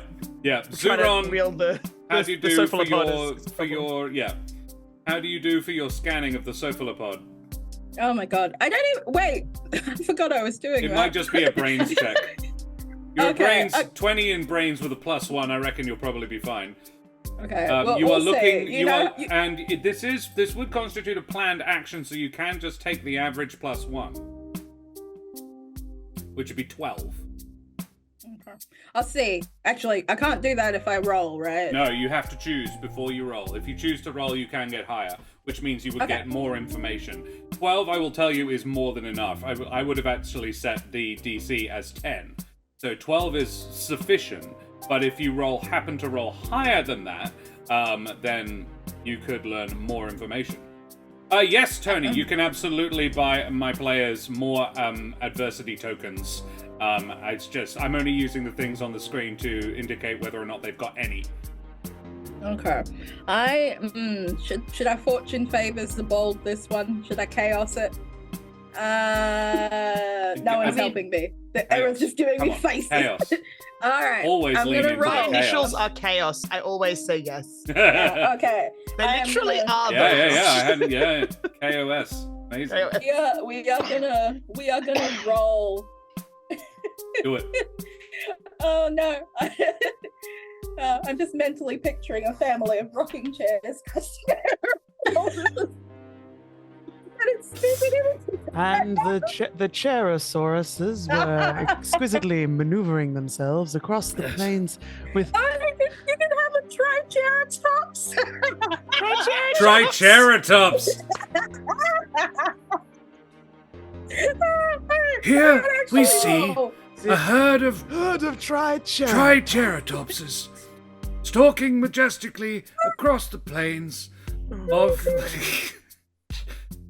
Trying to ZuRon, wield the how do you do cephalopod How do you do for your scanning of the cephalopod? Oh my god. I don't even wait. I forgot I was doing It that. might just be a brains check. Your Okay, brains, 20 in brains with a +1. I reckon you'll probably be fine. Okay. You are we'll looking. see. And this would constitute a planned action, so you can just take the average +1, which would be 12. Okay. I'll see. Actually, I can't do that if I roll, right? No, you have to choose before you roll. If you choose to roll, you can get higher, which means you would get more information. 12, I will tell you, is more than enough. I would have actually set the DC as 10. So 12 is sufficient, but if you happen to roll higher than that, then you could learn more information. Yes, Tony, you can absolutely buy my players more adversity tokens. I'm only using the things on the screen to indicate whether or not they've got any. Okay. Should I fortune favors the bold this one? Should I chaos it? No one's helping me. Everyone's just giving me faces. Chaos. All right. Always I'm lean gonna into the roll. chaos. Initials are chaos. I always say yes. Okay. They literally are. Yeah. KOS. Amazing. Yeah, we are gonna roll. Do it. Oh no. I'm just mentally picturing a family of rocking chairs. And the Cheirosauruses were exquisitely maneuvering themselves across the plains with. You can have a triceratops. Triceratops! Here we see a herd of Triceratopses stalking majestically across the plains of...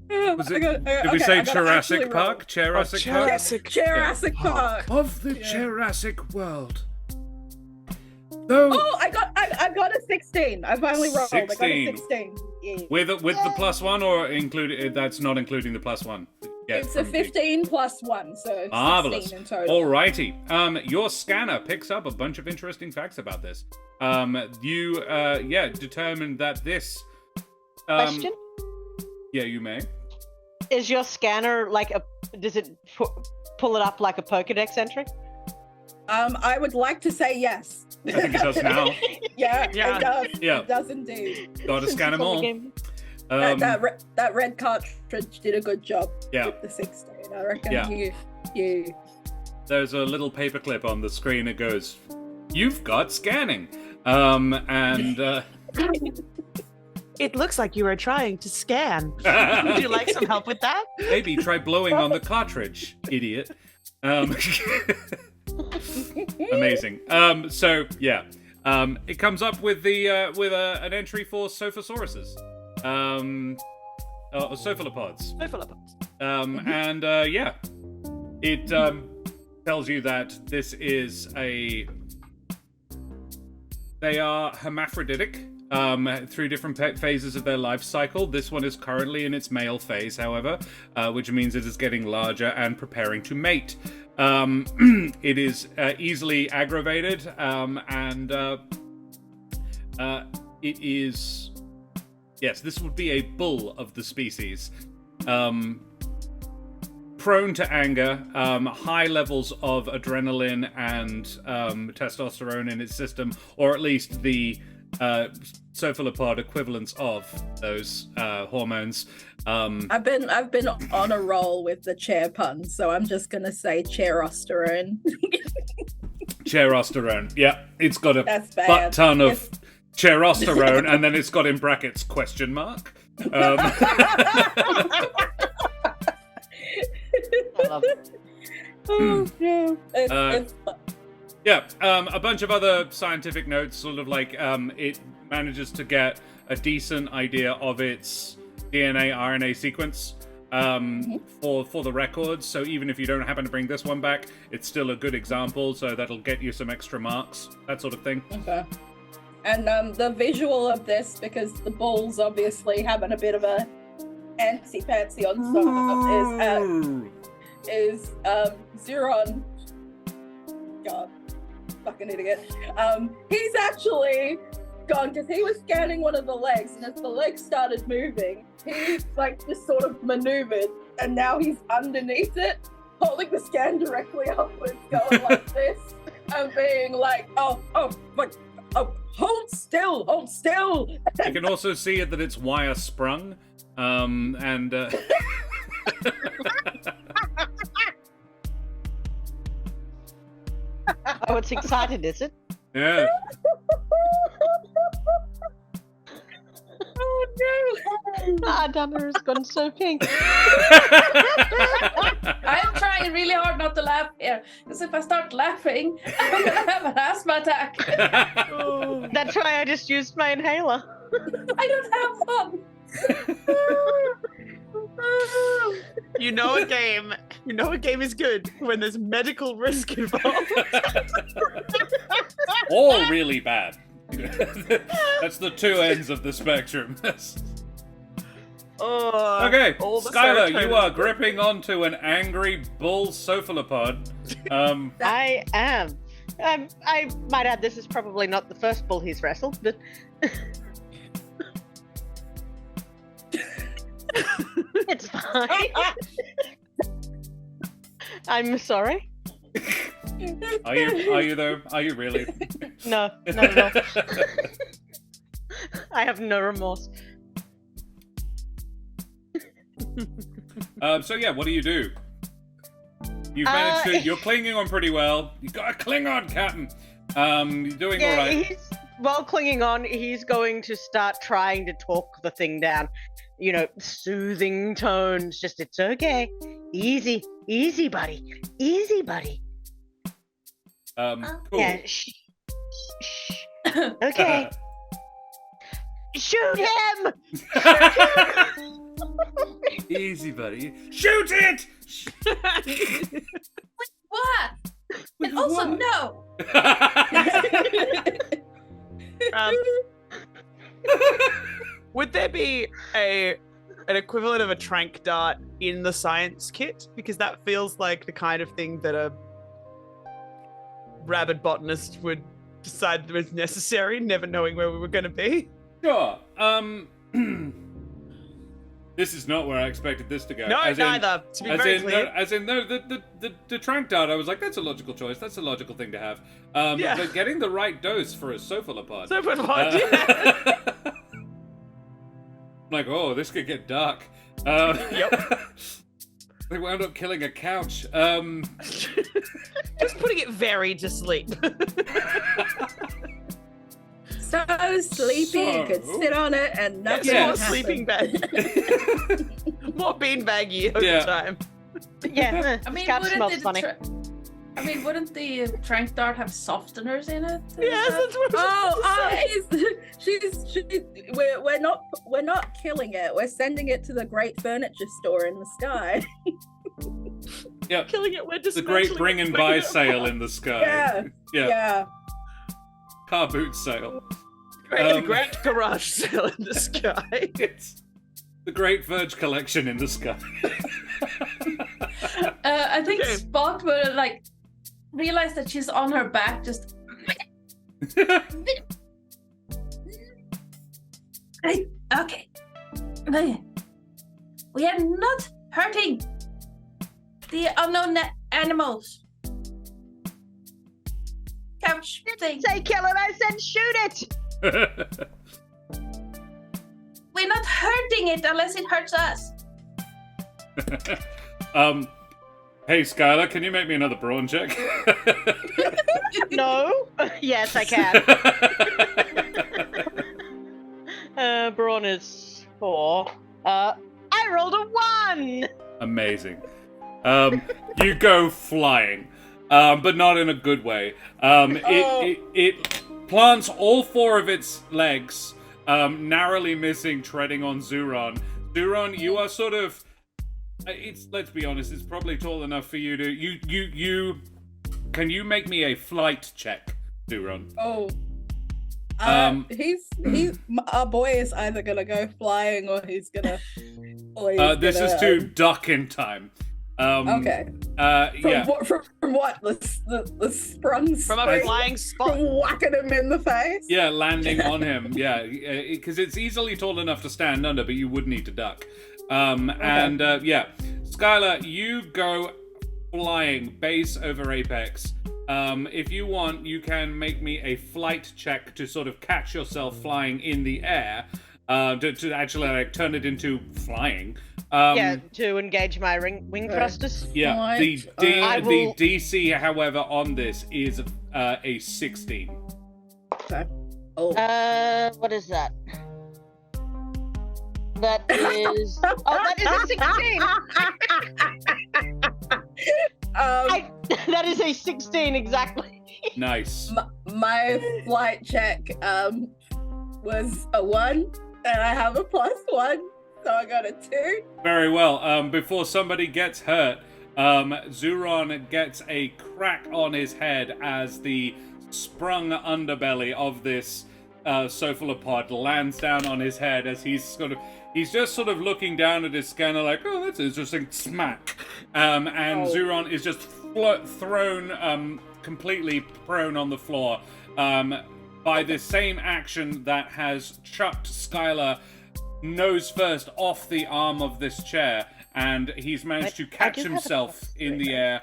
Did we say Jurassic Park? Jurassic Park? Jurassic Park. Of the Jurassic world. Though I got a 16. I finally rolled. 16. I got a 16. Yeah. with the +1 or included? That's not including the +1. Yeah, It's a 15 plus 1, so it's Marvelous. 16 in total. Alrighty. Your scanner picks up a bunch of interesting facts about this. You determined that this. Question? Yeah, you may. Is your scanner like does it pull it up like a Pokedex entry? I would like to say yes. I think it does now. Yeah, it does. Yeah. It does indeed. Gotta scan them all. That red cartridge did a good job with the 16. I reckon you. There's a little paperclip on the screen. It goes, "You've got scanning," It looks like you are trying to scan. Would you like some help with that? Maybe try blowing on the cartridge, idiot. Amazing. It comes up with an entry for Sophosauruses, or cephalopods. And it tells you that this is they are hermaphroditic through different phases of their life cycle. This one is currently in its male phase, however, which means it is getting larger and preparing to mate. It is easily aggravated, and it is... Yes, this would be a bull of the species. Prone to anger, high levels of adrenaline and testosterone in its system, or at least the cephalopod equivalents of those hormones. I've been on a roll with the chair puns, so I'm just gonna say chairosterone. Chairosterone. Yeah, it's got a That's bad. butt ton of chairosterone, and then it's got in brackets question mark. I love it. Oh, no. It's Yeah, a bunch of other scientific notes, sort of like it manages to get a decent idea of its DNA, RNA sequence for the records. So even if you don't happen to bring this one back, it's still a good example. So that'll get you some extra marks, that sort of thing. okay. And the visual of this, because the bulls obviously having a bit of a antsy-pantsy on stuff, is ZuRon. God, fucking idiot. He's actually gone, because he was scanning one of the legs, and as the legs started moving, he like just sort of maneuvered, and now he's underneath it, holding the scan directly upwards, going like this, and being like, oh, hold still. You can also see that it's wire sprung, and Oh, it's excited, is it? yeah. Oh no! Dana has gone so pink. I'm trying really hard not to laugh here, because if I start laughing, I'm gonna have an asthma attack. That's why I just used my inhaler. I don't have one. You know a game is good when there's medical risk involved. Or really bad. That's the two ends of the spectrum. Okay, all the Skylar, serotonin. you are gripping onto an angry bull cephalopod. I am. I might add, this is probably not the first bull he's wrestled, but it's fine. I'm sorry. Are you though? Are you really? No, not at all. I have no remorse. So yeah, what do? You've managed to. You're clinging on pretty well. You gotta cling on, Captain. You're doing all right. While clinging on, he's going to start trying to talk the thing down. You know, soothing tones. Just, it's okay. Easy, buddy. Easy, buddy. Cool. Yeah. Shh. Okay. Shoot him! Easy, buddy. Shoot it! What? And also, no. Would there be an equivalent of a trank dart in the science kit? Because that feels like the kind of thing that a rabid botanist would decide was necessary, never knowing where we were going to be. Sure. This is not where I expected this to go. No, neither. To be very clear. The trank dart, I was like, that's a logical choice. That's a logical thing to have. Yeah. But getting the right dose for a cephalopod. Yeah. I'm like, oh, this could get dark. Yep. They wound up killing a couch. Just putting it very to sleep. So sleepy, you could sit on it and nothing More would happen. sleeping bag. More beanbaggy over time. Yeah, I mean, scalp wouldn't smells it funny. I mean, wouldn't the trank dart have softeners in it? Yes, that's what we're not killing it. We're sending it to the great furniture store in the sky. Yeah. killing it. We're just The great bring and buy sale in the sky. Yeah. Car boot sale. Great garage sale in the sky. It's the Great Verge collection in the sky. I think Okay. Spot will like realize that she's on her back. Just okay. We are not hurting the unknown animals. Couch thing. Say kill it, I said shoot it! We're not hurting it unless it hurts us. Hey Skylar, can you make me another brawn check? No? Yes, I can. Brawn is 4. I rolled a 1! Amazing. You go flying, but not in a good way. It plants all 4 of its legs, narrowly missing, treading on ZuRon. ZuRon, you are sort of. Let's be honest. It's probably tall enough for you to. You. Can you make me a flight check, ZuRon? Oh. Our boy is either gonna go flying or he's gonna. This is to duck in time. Okay. Yeah. From what? The sprung From a spring? flying spot. From whacking him in the face? Yeah, landing on him. Yeah, because it's easily tall enough to stand under, but you would need to duck. And yeah, Skylar, you go flying base over apex. If you want, you can make me a flight check to sort of catch yourself flying in the air, to actually like turn it into flying. To engage my wing thrusters. Yeah, the DC, however, on this is a 16. Okay. Oh. What is that? That is. That is a 16. That is a 16 exactly. Nice. My flight check was a 1, and I have a +1, so I got a 2. Very well. Before somebody gets hurt, ZuRon gets a crack on his head as the sprung underbelly of this cephalopod lands down on his head as he's just sort of looking down at his scanner like, oh, that's interesting, smack. And ZuRon is just thrown completely prone on the floor by the same action that has chucked Skylar nose first off the arm of this chair, and he's managed to catch himself in the air,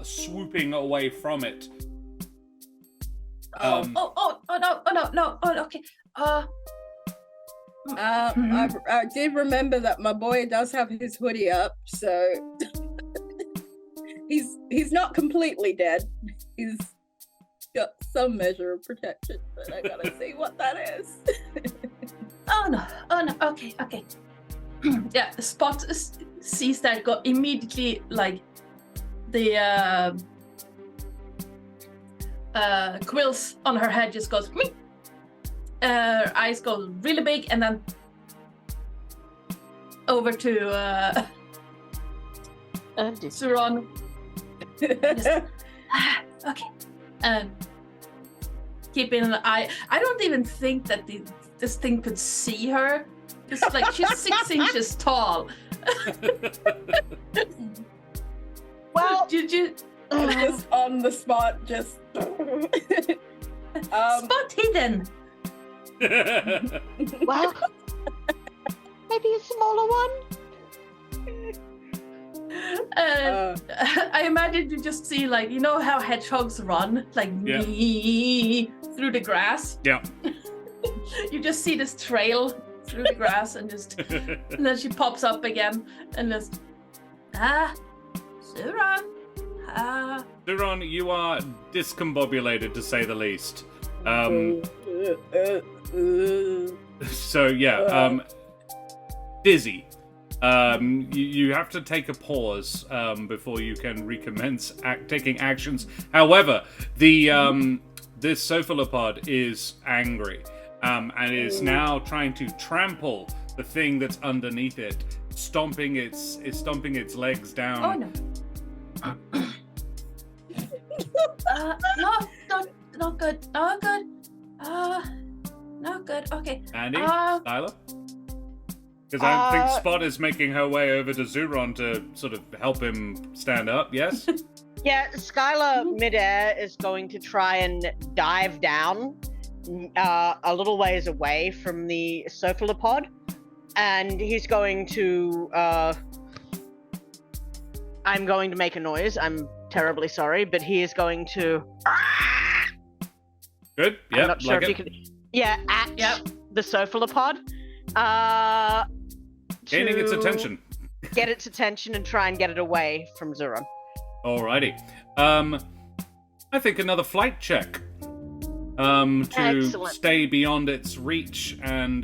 swooping away from it. No, okay. I did remember that my boy does have his hoodie up, so he's not completely dead. He's got some measure of protection, but I gotta see what that is. Oh no, okay. Yeah, Spot sees that, go immediately, like, the quills on her head just goes, her eyes go really big, and then over to ZuRon. Okay. Keeping an eye. I don't even think that this thing could see her. It's like she's 6 inches tall. Well, did you? Just on the spot, just. Spot hidden. Well, maybe a smaller one. I imagine you just see, like, you know how hedgehogs run, like, through the grass. Yeah. You just see this trail through the grass, and then she pops up again, and just ZuRon. ZuRon, you are discombobulated to say the least. So yeah, dizzy. You have to take a pause before you can recommence taking actions. However, this cephalopod is angry and is now trying to trample the thing that's underneath it, stomping its legs down. Oh no. Not good. Not good. Not good. Okay. Andy, Skylar? Because I think Spot is making her way over to ZuRon to sort of help him stand up, yes? Yeah, Skylar midair is going to try and dive down a little ways away from the cephalopod, and he's going to I'm going to make a noise. I'm terribly sorry, but he is going to Good. Yeah. I'm not sure if you can at the cephalopod. Gaining its attention. Get its attention and try and get it away from ZuRon. Alrighty. I think another flight check. To Excellent. stay beyond its reach and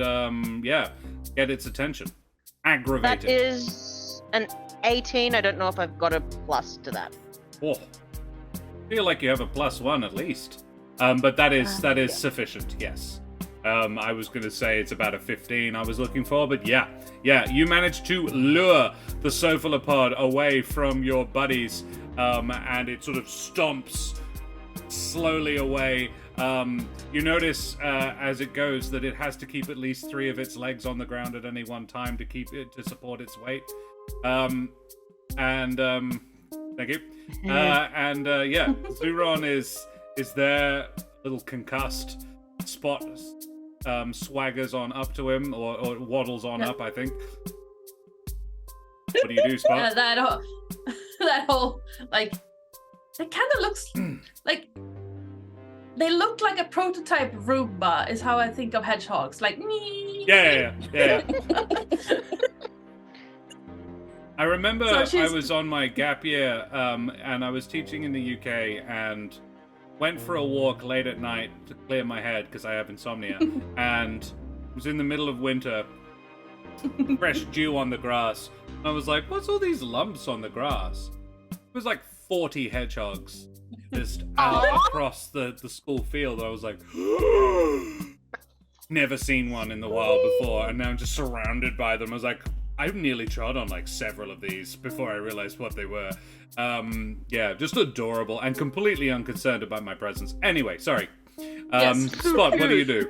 get its attention. Aggravate That it. is an 18. I don't know if I've got a plus to that. Oh. Feel like you have a +1 at least. But that is sufficient, yes. I was going to say it's about a 15 I was looking for, but yeah, you managed to lure the cephalopod away from your buddies, and it sort of stomps slowly away. You notice as it goes that it has to keep at least 3 of its legs on the ground at any one time to support its weight. Thank you. ZuRon is there, a little concussed. Spot swaggers on up to him, or waddles on up, I think. What do you do, Spot? That whole, like, it kind of looks like they look like a prototype Roomba, is how I think of hedgehogs. Like, Yeah. I remember I was on my gap year, and I was teaching in the UK, and went for a walk late at night to clear my head because I have insomnia, and it was in the middle of winter, fresh dew on the grass. And I was like, what's all these lumps on the grass? It was like 40 hedgehogs just out across the school field. I was like, never seen one in the wild before, and now I'm just surrounded by them. I was like, I nearly trod on like several of these before I realized what they were. Just adorable and completely unconcerned about my presence. Anyway, sorry. Spot, what do you do?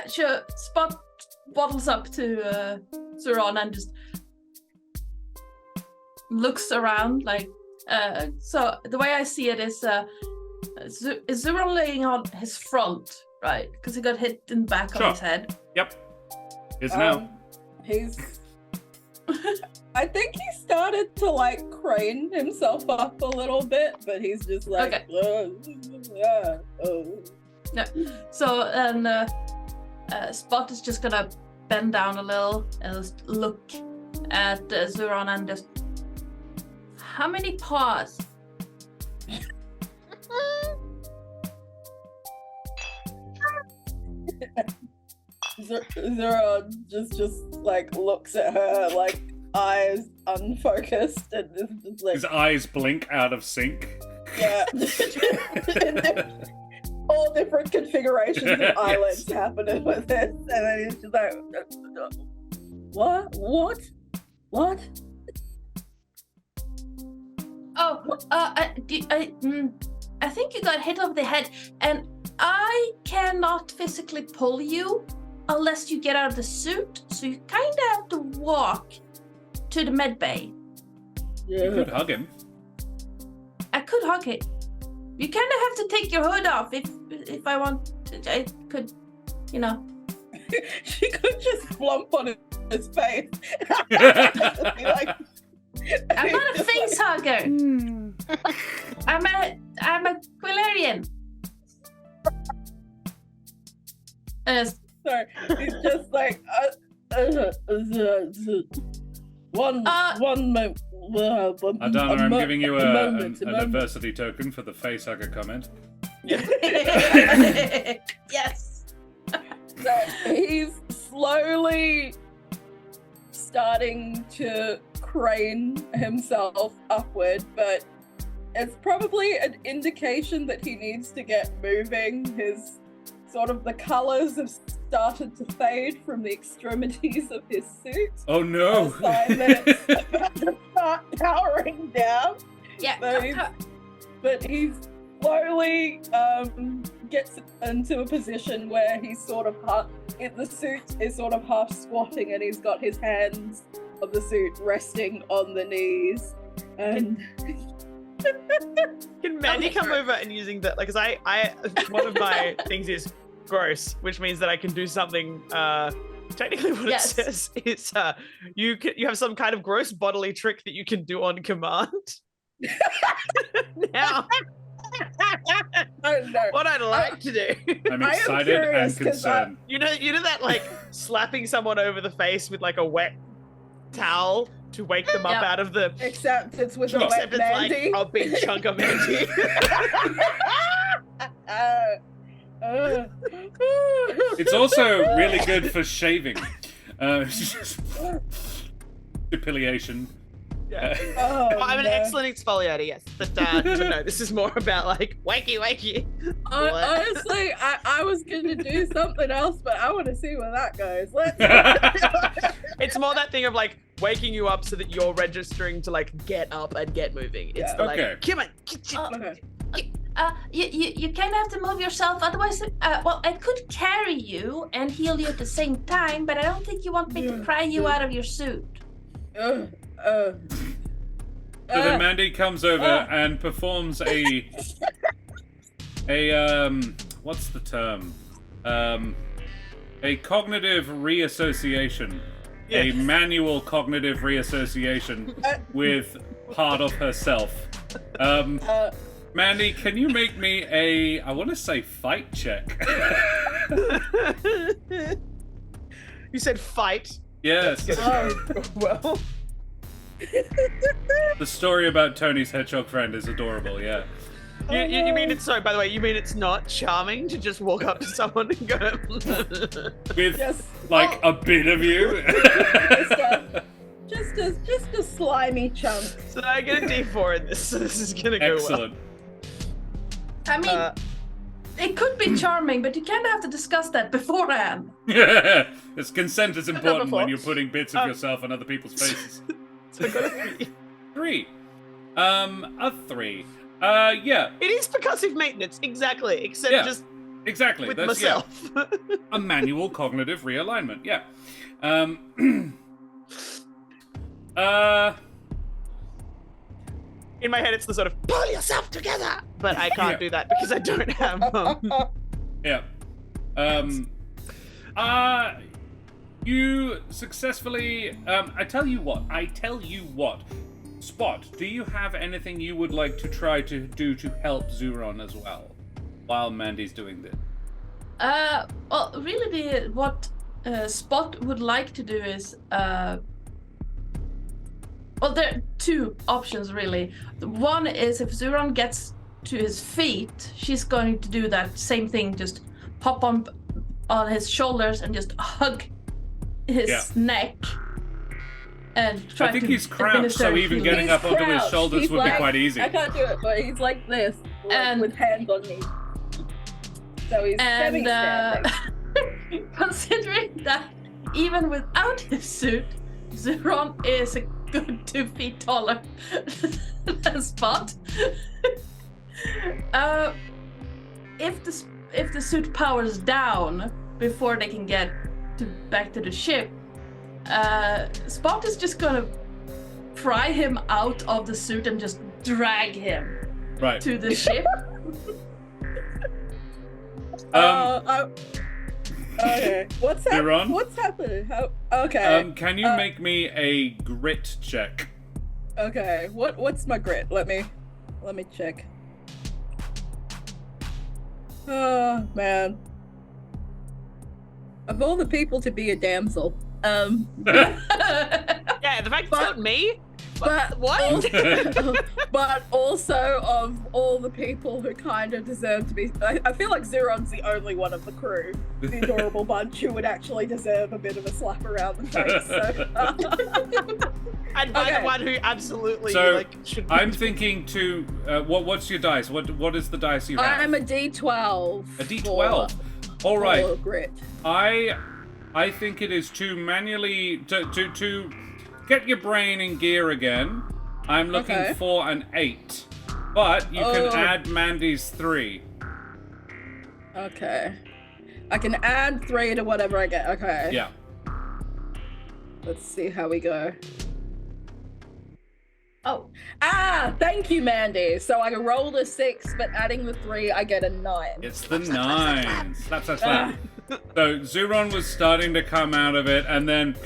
Sure. Spot waddles up to ZuRon and just looks around like. So the way I see it is ZuRon laying on his front, right? Because he got hit in the back of his head. Yep. Is now. He's. I think he started to like crane himself up a little bit, but he's just like. Okay. No. So then Spot is just gonna bend down a little and just look at ZuRon and just. How many paws? ZuRon just like looks at her like eyes unfocused and is just like his eyes blink out of sync. Yeah. All different configurations of eyelids happening with this, and then he's just like, what? I think you got hit over the head, and I cannot physically pull you unless you get out of the suit, so you kind of have to walk to the med bay. Yeah. You could hug him. I could hug it. You kind of have to take your hood off if I want to. I could, you know. She could just flump on his face. Be like, I'm not a face hugger. I'm a Quillarian. Sorry, he's just like one moment. Adana, I'm giving you an adversity token for the facehugger comment. Yes. So he's slowly starting to crane himself upward, but it's probably an indication that he needs to get moving. His sort of the colors have started to fade from the extremities of his suit. Oh no! A sign that it's about to start powering down. Yeah. But he slowly gets into a position where he's sort of the suit is sort of half squatting, and he's got his hands of the suit resting on the knees. And Can Mandy come over and using that? Like, cause I one of my things is gross, which means that I can do something. Technically, what Yes. it says is you have some kind of gross bodily trick that you can do on command. Now, I don't know. what I'd like to do. I'm I am excited curious, and 'cause concerned. You know that like slapping someone over the face with like a wet towel to wake them up Yep. out of the. Except it's with a Except wet it's Mandy. like a big chunk of Mandy. It's also really good for shaving. Depilation. Yeah. Oh, I'm an no. excellent exfoliator, yes. But no, this is more about like wakey. Honestly, I was going to do something else, but I want to see where that goes. Let's. It's more that thing of like waking you up so that you're registering to like get up and get moving. It's Yeah. the like, Okay. come on, get your Okay. You kind of have to move yourself, otherwise, well, I could carry you and heal you at the same time, but I don't think you want me to pry you out of your suit. So then Mandy comes over and performs a what's the term? A cognitive reassociation. A Yes. manual cognitive reassociation with part of herself. Mandy, can you make me I want to say fight check. You said fight. Yes. Well, The story about Tony's hedgehog friend is adorable, yeah. you mean it's sorry, by the way, you mean it's not charming to just walk up to someone and go With Yes. like a bit of you. Just a slimy chunk. So I get a D4 in this, so this is gonna go Excellent. I mean, well. it could be charming, but you kind of have to discuss that beforehand. This consent is important Number when 4. you're putting bits of yourself on other people's faces. So I got a 3. 3. A 3. Yeah, It is percussive maintenance, exactly, except Yeah. just exactly. with That's myself. a manual cognitive realignment. Yeah. In my head, it's the sort of pull yourself together, but I can't Yeah. do that because I don't have. Yeah. You successfully. I tell you what. Spot, do you have anything you would like to try to do to help ZuRon as well, while Mandy's doing this? Well, really, what Spot would like to do is, well, there are two options really. One is if ZuRon gets to his feet, she's going to do that same thing, just hop on his shoulders and just hug his neck. And try I think to he's crouched, administer so even healing. getting up onto his crouched. shoulders He's would like- be quite easy. I can't do it, but he's like this, And- with hands on knees. So he's And semi-standing. considering that even without his suit, ZuRon is a good 2 feet taller than Spot. If the suit powers down before they can get back to the ship, Spot is just gonna pry him out of the suit and just drag him Right. to the ship. Okay. What's You're on? What's happening? Okay. Can you make me a grit check? Okay. What's my grit? Let me check. Oh man. Of all the people to be a damsel, Yeah, the fact it's not me, But What? but also of all the people who kind of deserve to be, I feel like ZuRon's the only one of the crew, the adorable bunch, who would actually deserve a bit of a slap around the face. So, And by Okay. the one who absolutely So, should be. I'm thinking to what's your dice? What is the dice you have? I'm a D12. A D12. All For right. grit. I think it is to manually to get your brain in gear again. I'm looking Okay. for an 8, but you Oh. can add Mandy's 3. Okay. I can add 3 to whatever I get. Okay. Yeah. Let's see how we go. Oh, Thank you, Mandy. So I rolled a 6, but adding the 3, I get a 9. It's the 9. Slap, slap, slap. So ZuRon was starting to come out of it, and then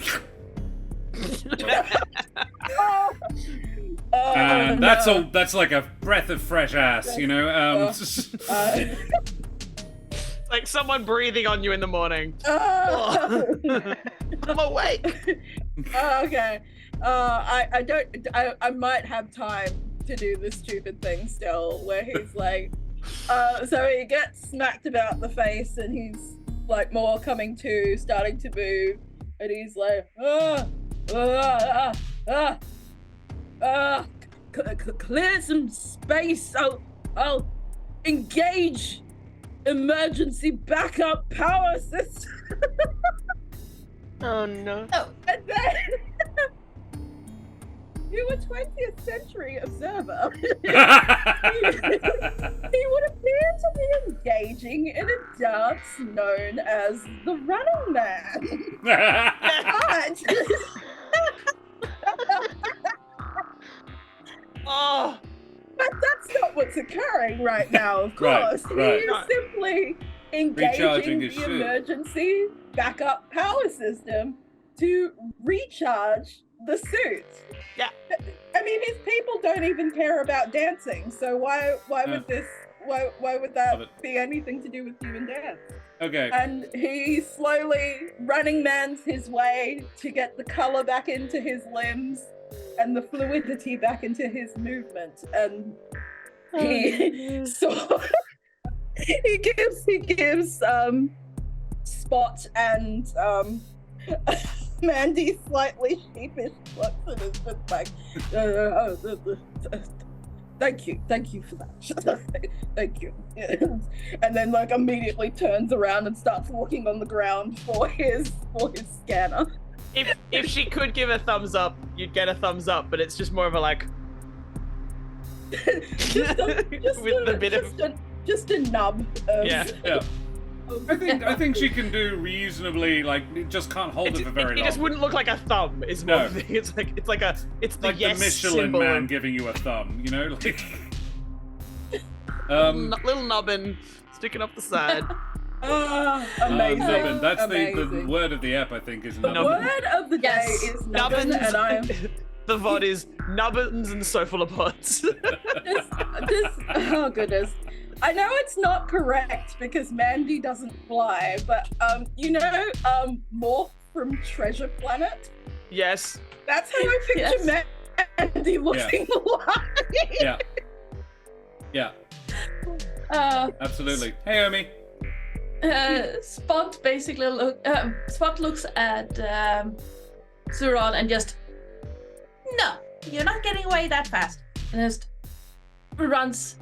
and that's no. all. That's like a breath of fresh ass, you know. Like someone breathing on you in the morning. I'm awake. Okay. I might have time to do this stupid thing still, where he's like, so he gets smacked about the face, and he's like more coming to, starting to move, and he's like, clear some space. I'll engage emergency backup power system. Oh no. And then you a 20th century observer. He would appear to be engaging in a dance known as the Running Man. But Oh, but that's not what's occurring right now, of Right, course. right. He is simply Recharging engaging his the shit. emergency backup power system to recharge the suit. Yeah. I mean, his people don't even care about dancing, so why Yeah. would this? Why would Love that it. be anything to do with human dance? Okay. And he slowly Running Man's his way to get the color back into his limbs and the fluidity back into his movement, and he so he gives Spot and Mandy slightly sheepish looks and is just like, thank you for that. Thank you. And then like immediately turns around and starts walking on the ground for his scanner. if she could give a thumbs up, you'd get a thumbs up, but it's just more of a like. just With a bit of- just a nub of, Yeah. Yeah. I think she can do reasonably. Like, it just can't hold it for very It long. just wouldn't look like a thumb. Is more No. the thing. It's the like yes the Michelin symbol. man giving you a thumb, you know? Like, Little nubbin sticking up the side. amazing. nubbin. That's the amazing. word of the ep, I think, is The nubbin. word of the day Yes. is nubbin, Nubbins. and I'm The VOD is nubbins and cephalopods. just oh goodness. I know it's not correct because Mandy doesn't fly, but Morph from Treasure Planet. Yes. That's how I picture Mandy looking like. Yeah. Yeah, absolutely. Hey, Omi. Spot basically Spot looks at ZuRon and just, no, you're not getting away that fast, and just climbs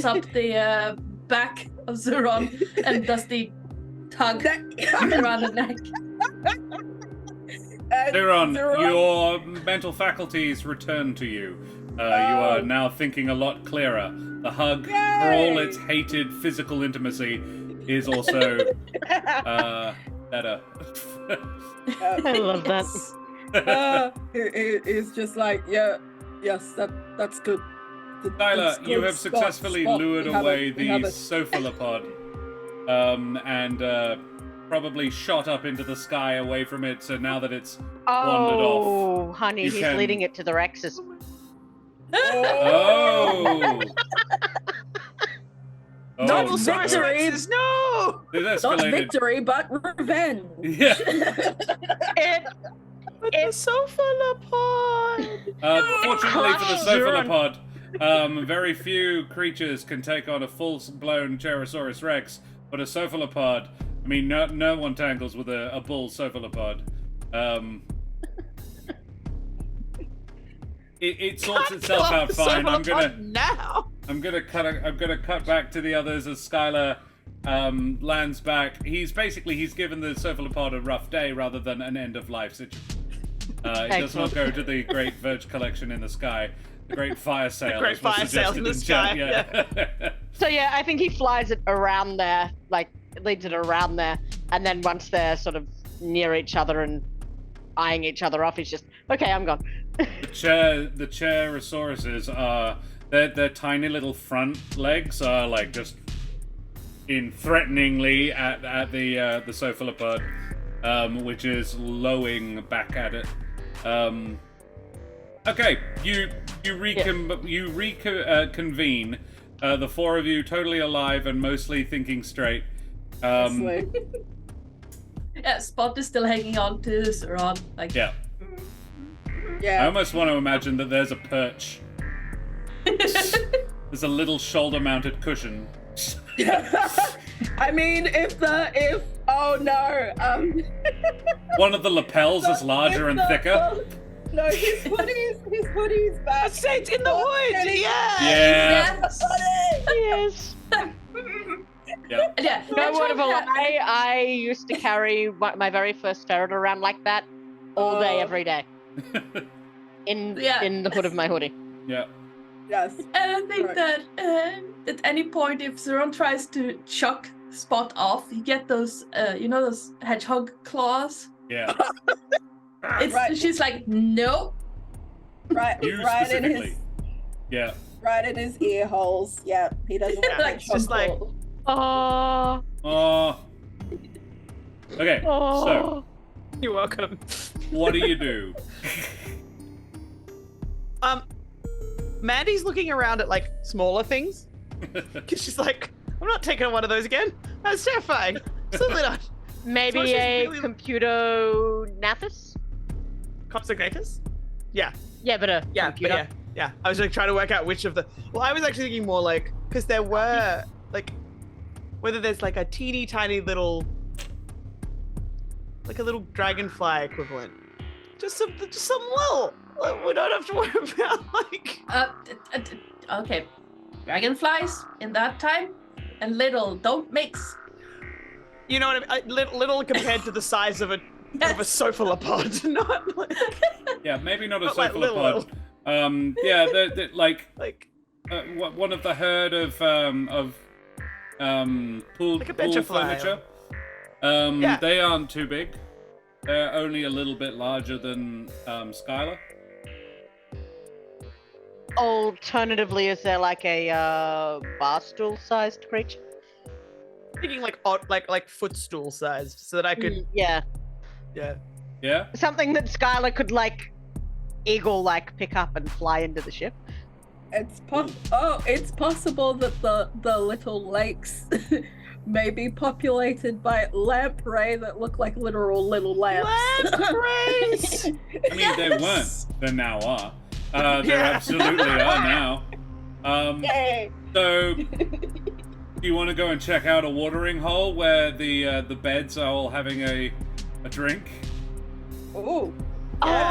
up the back of ZuRon and does the tug around the neck. ZuRon, your mental faculties return to you. You are now thinking a lot clearer. The hug, for all its hated physical intimacy, is also better. I love that. It's just like, yes, that's good. Skylar, That's you good. have successfully Spot. lured We have away it. We the have it. cephalopod, and probably shot up into the sky away from it. So now that it's wandered off, Oh, honey, You he's can- leading it to the Rexes. oh, Not no. victory. No. It Not escalated. victory, but revenge. Yeah. It But the cephalopod. Fortunately for the ZuRon. cephalopod, very few creatures can take on a full-blown Cherosaurus Rex, but a cephalopod, I mean, no one tangles with a bull cephalopod. It sorts itself out fine. I'm gonna cut back to the others as Skylar lands back. He's given the cephalopod a rough day rather than an end of life situation. It does not go to the great Verge collection in the sky. The great fire sail. The great as was fire sail in the suggested sky. chat, So yeah, I think he flies it around there, like leads it around there, and then once they're sort of near each other and eyeing each other off, he's just, okay, I'm gone. The Cheirosauruses are their tiny little front legs are like just in threateningly at the cephalopod, which is lowing back at it. Okay, you reconvene. The four of you totally alive and mostly thinking straight. Yeah, Spot is still hanging on to ZuRon. Like, Yeah. I almost want to imagine that there's a perch. There's a little shoulder-mounted cushion. I mean, oh no, One of the lapels is larger and thicker. No, his hoodie's back. It's in the hood. Yeah. Yeah. Yes. Yeah. No word of a lie, I used to carry my very first ferret around like that all day, every day. In the hood of my hoodie. Yeah. Yes. And I think that at any point, if ZuRon tries to chuck Spot off, you get those, those hedgehog claws. Yeah. She's like, no. Right in specifically. his. Yeah. Right in his ear holes. Yeah, he doesn't. Like, just like, Oh. Okay. So, you're welcome. what do you do? Mandy's looking around at like smaller things because she's like, I'm not taking on one of those again. That's terrifying. Absolutely not. Maybe So she's a really- Computonathus? Compsognathus? Yeah. Yeah, but a Yeah, computer. but yeah. I was like trying to work out which of the. Well, I was actually thinking more like because there were like whether there's like a teeny tiny little, like a little dragonfly equivalent. Just some little. Like, we don't have to worry about like. Okay. Dragonflies in that time and little don't mix. You know what I mean? Little compared to the size of a cephalopod, not like. Yeah, maybe not a Not like cephalopod. little. Yeah, they're like Like one of the herd of pool Like a bencher fly. furniture. Yeah. They aren't too big. They're only a little bit larger than Skylar. Alternatively, is there like a bar stool sized creature? thinking like odd, like footstool sized, so that I could. Yeah. Yeah. Something that Skylar could like eagle like pick up and fly into the ship. It's possible that the little lakes may be populated by lamprey that look like literal little lamps. Lampreys! I mean, they weren't. They now are. They absolutely are now. Yay! So, do you want to go and check out a watering hole where the beds are all having a drink? Ooh.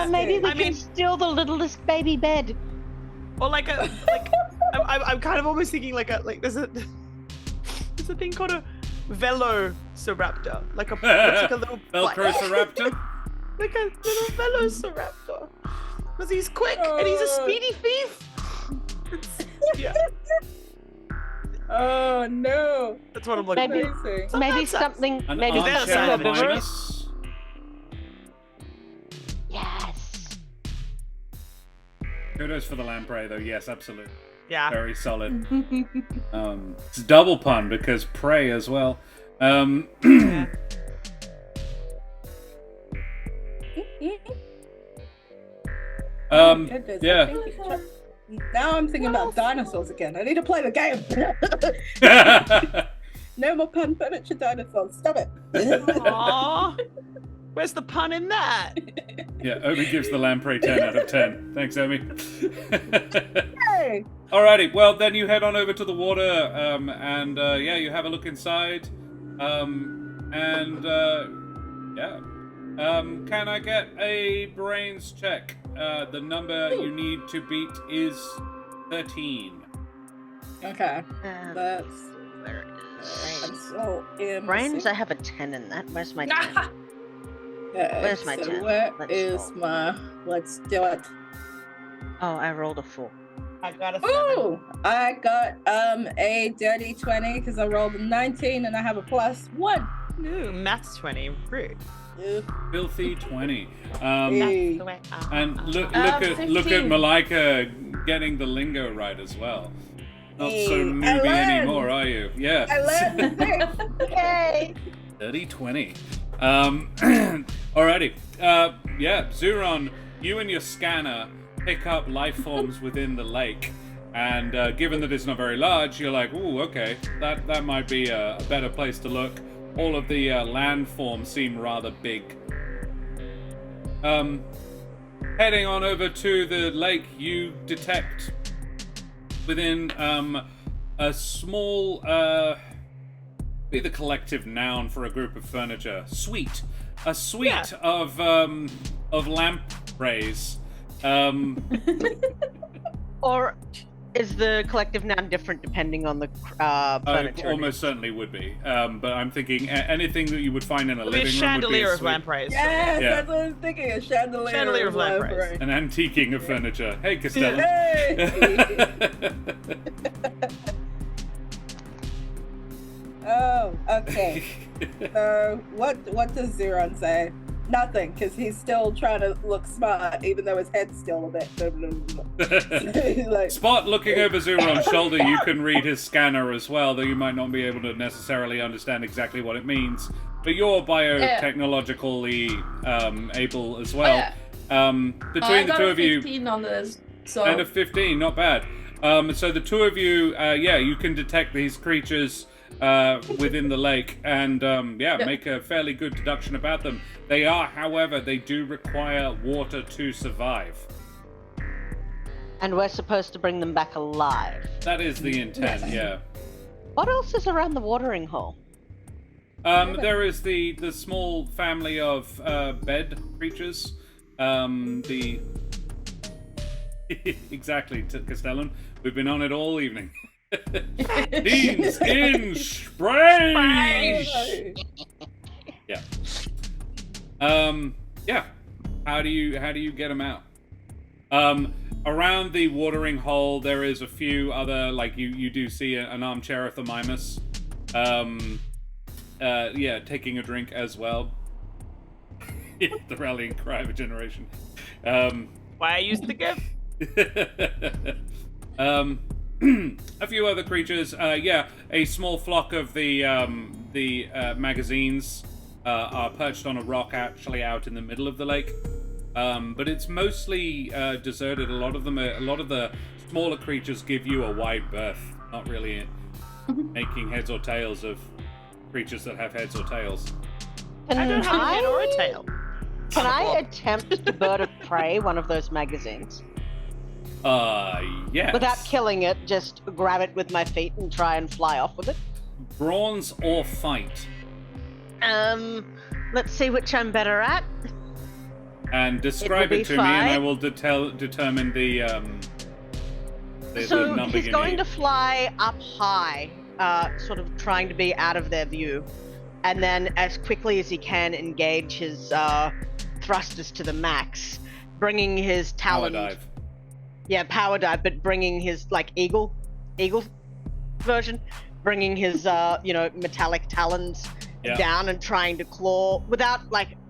Maybe we I can mean- steal the littlest baby bed. Or like I'm kind of almost thinking like there's a thing called a velociraptor, like a little Velociraptor? like a little velociraptor, because he's quick and he's a speedy thief. Yeah, Oh no. that's what I'm looking Maybe- for. Amazing. Maybe that's us. something. An Maybe armchair armchair side of of the Minos? Yes. Kudos for the lamprey, though. Yes, absolutely. Yeah. Very solid. It's a double pun because prey as well. Goodness, yeah. I think now I'm thinking about dinosaurs again. I need to play the game. No more pun furniture dinosaurs. Stop it. Aww. We're Where's the pun in that? Yeah, Omi gives the lamprey 10 out of 10. Thanks, Omi. Hey. Alrighty, well then you head on over to the water, and yeah, you have a look inside, can I get a brains check? The number you need to beat is 13. Okay. That's Where is so brains? I have a 10 in that. Where's my 10? Okay, Where's my so 10? where Let's is roll. my? Let's do it. Oh, I rolled a 4. I got a 7. Ooh, I got a dirty 20 because I rolled a 19 and I have a +1. Ooh, maths 20. Rude. Ooh. Filthy 20. Hey. The way, And look at 15. Malika getting the lingo right as well. Not so Hey, I newbie learned. anymore, are you? Yeah. I learned the thing. Yay! Dirty 20. Alrighty. Yeah, ZuRon, you and your scanner pick up life forms within the lake. And given that it's not very large, you're like, ooh, okay, that might be a better place to look. All of the land forms seem rather big. Heading on over to the lake, you detect within a small, be the collective noun for a group of furniture, suite. A suite of lampreys. Or is the collective noun different depending on the furniture? Almost certainly would be. But I'm thinking anything that you would find in a It'll be a living room would be chandelier a of suite. lampreys. Yes, Yeah. that's what I was thinking. A chandelier of lampreys. An antiquing of furniture. Hey, Costello. Hey. Oh, okay. So what does ZuRon say? Nothing, because he's still trying to look smart, even though his head's still a bit. Like, Spot looking over ZuRon's shoulder, you can read his scanner as well, though you might not be able to necessarily understand exactly what it means. But you're biotechnologically able as well. Between the two of you, 15 on this, so and a 15, not bad. So the two of you, you can detect these creatures within the lake and make a fairly good deduction about them. They are, however, they do require water to survive. And we're supposed to bring them back alive. That is the intent, yeah. What else is around the watering hole? There is the small family of bed creatures. Exactly, Castellan. We've been on it all evening. Dean's in spray. Yeah. How do you get them out? Around the watering hole, there is a few other, like you do see an armchair of Thermimus. Taking a drink as well. The rallying cry of a generation. Why I used the gift? A few other creatures. A small flock of the magazines are perched on a rock, actually out in the middle of the lake. But it's mostly deserted. A lot of the smaller creatures give you a wide berth, not really making heads or tails of creatures that have heads or tails. Can I don't have a head or a tail. Can I attempt to bird of prey one of those magazines? Yes. Without killing it, just grab it with my feet and try and fly off with it? Brawns or fight? Let's see which I'm better at. And describe It it will to be me, and I fight. will determine the So number he's you going need. to fly up high, sort of trying to be out of their view, and then as quickly as he can engage his thrusters to the max, bringing his Power talon. dive. Yeah, power dive, but bringing his eagle version, bringing his metallic talons Yeah. down and trying to claw without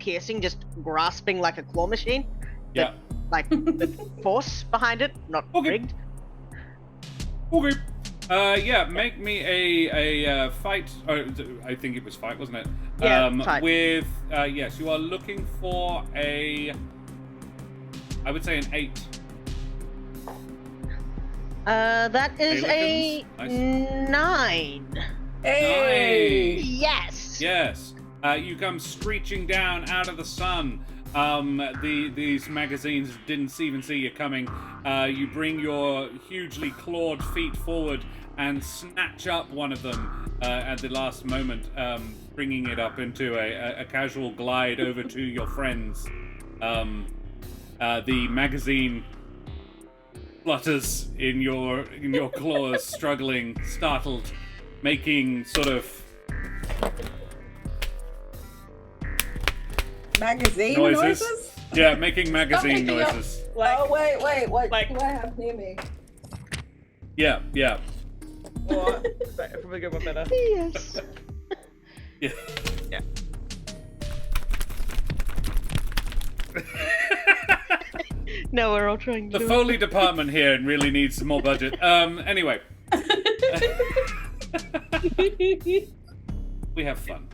piercing, just grasping like a claw machine. Yeah. The force behind it, not Okay. rigged. Okay. Make me a fight. I think it was fight, wasn't it? Yeah, fight. With yes, you are looking for I would say an 8. That is a Nice. 9. Hey. Yes. Yes. You come screeching down out of the sun. These magazines didn't even see you coming. You bring your hugely clawed feet forward and snatch up one of them at the last moment, bringing it up into a casual glide over to your friends. The magazine flutters in your claws, struggling, startled, making sort of Magazine noises? Yeah, making magazine noises. Like, oh, wait. What like- do I have near me? Yeah. Or, sorry, I probably go one better. Yes. Yeah. Yeah. No, we're all trying to The do Foley department here really needs some more budget. Anyway. We have fun.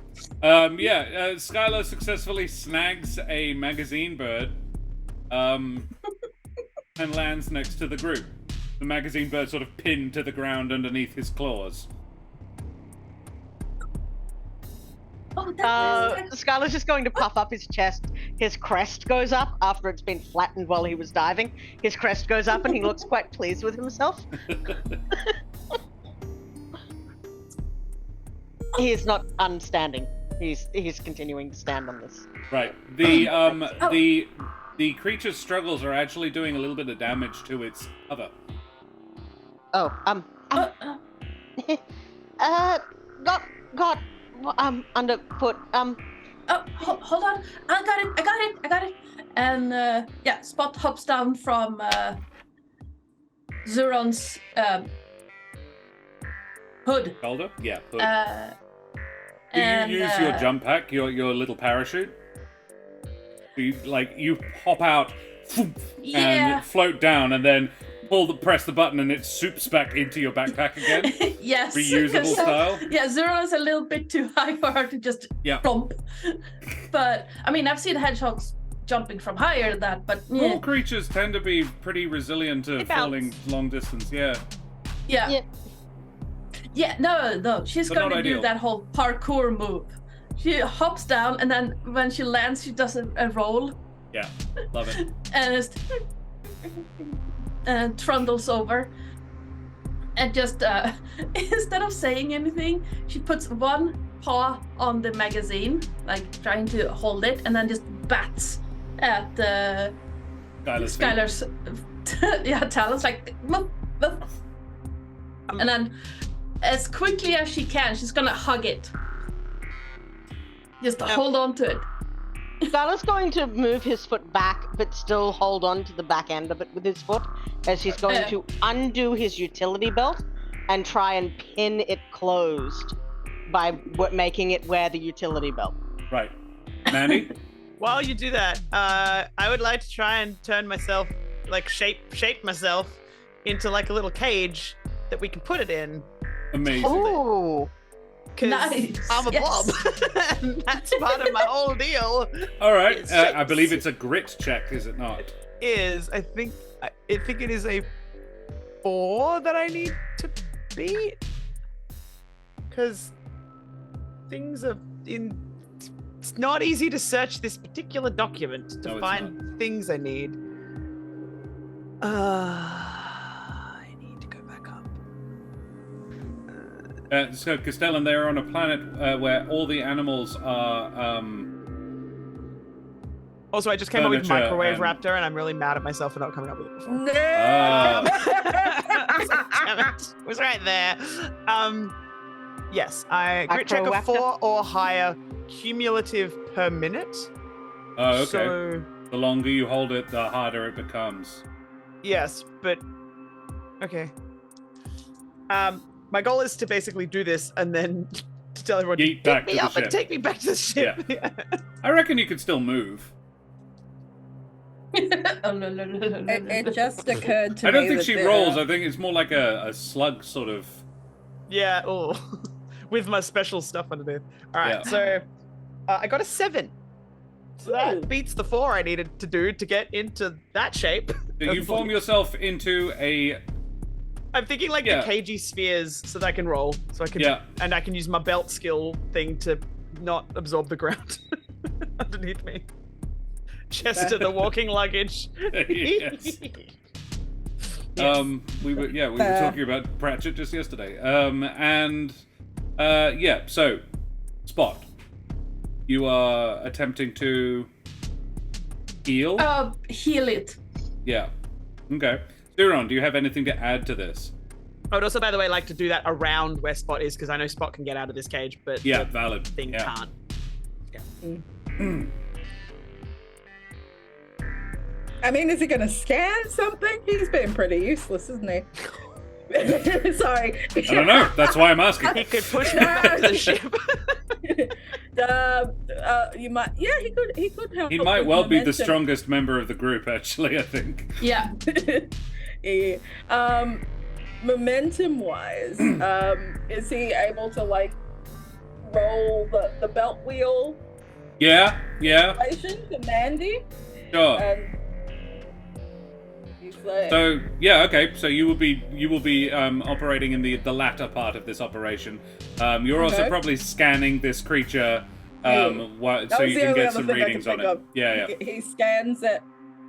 Skylar successfully snags a magazine bird and lands next to the group. The magazine bird sort of pinned to the ground underneath his claws. Oh, that Skylar's just going to puff up his chest. His crest goes up after it's been flattened while he was diving. His crest goes up and he looks quite pleased with himself. He is not unstanding. He's continuing to stand on this. Right. The creature's struggles are actually doing a little bit of damage to its cover. Got underfoot. Oh, hold on. I got it. And Spot hops down from ZuRon's hood. Shoulder? Yeah. Hood. Do And, you use your jump pack, your little parachute? You hop out Yeah. and float down, and then press the button, and it soups back into your backpack again. Yes. Reusable style. Yeah, ZuRon is a little bit too high for her to just plump. But I mean, I've seen hedgehogs jumping from higher than that, but All creatures tend to be pretty resilient to They falling bounce. long distance. Yeah. Yeah. Yeah, no. She's But not going to do ideal. that whole parkour move. She hops down, and then when she lands, she does a roll, Yeah. Love it. and just trundles over. And just instead of saying anything, she puts one paw on the magazine, like trying to hold it, and then just bats at Skylar's talons, like "Muff, muff." And then as quickly as she can, she's gonna hug it. Just hold on to it. Skylar's going to move his foot back, but still hold on to the back end of it with his foot, as he's going to undo his utility belt and try and pin it closed by making it wear the utility belt. Right. Mandi? While you do that, I would like to try and turn myself, like shape myself into like a little cage that we can put it in. Amazing. Ooh. Because Nice, I'm a blob. And that's part of my whole deal. All right. It's I shapes. believe it's a grit check, is it not? I think it is a 4 that I need to beat. Because things are in. It's not easy to search this particular document to No, it's find things I need. I need to go back up. So, Castellan, they're on a planet where all the animals are. Also, I just came up with Furniture Microwave and- Raptor, and I'm really mad at myself for not coming up with it before. No. Damn it. It was right there. Yes, I grit check of Microwave 4 or higher, cumulative per minute. Oh, okay. So, The longer you hold it, the harder it becomes. yes, but okay. My goal is to basically do this and then to tell everyone Yeet to back pick to me the up and ship. take me back to the ship. I reckon you could still move. It just occurred to me. I don't think that she there rolls. are- I think it's more like a slug sort of. Yeah, oh, with my special stuff underneath. All right, Yeah. so I got a 7. So that beats the 4 I needed to do to get into that shape. Do you form yourself into a. I'm thinking like Yeah. the KG spheres so that I can roll. So I can Yeah. and I can use my belt skill thing to not absorb the ground underneath me. Chest of the walking luggage. Yes. We were talking about Pratchett just yesterday. So Spot, you are attempting to heal? Heal it. Yeah. Okay. ZuRon, do you have anything to add to this? I would also, by the way, like to do that around where Spot is, because I know Spot can get out of this cage, but the valid thing can't. Yeah. I mean, is he gonna scan something? He's been pretty useless, isn't he? Sorry. I don't know. That's why I'm asking. He could push me back to the ship. You might. Yeah, he could help. He might with well be the momentum. strongest member of the group, actually, I think. Yeah. Yeah. Momentum-wise, is he able to like roll the belt wheel? Yeah. Relation to Mandi? Sure. And he's like, So yeah, okay. So you will be operating in the latter part of this operation. You're also Okay. probably scanning this creature, That so was you the can only get other some thing I could readings on think it. of. Yeah. He scans it.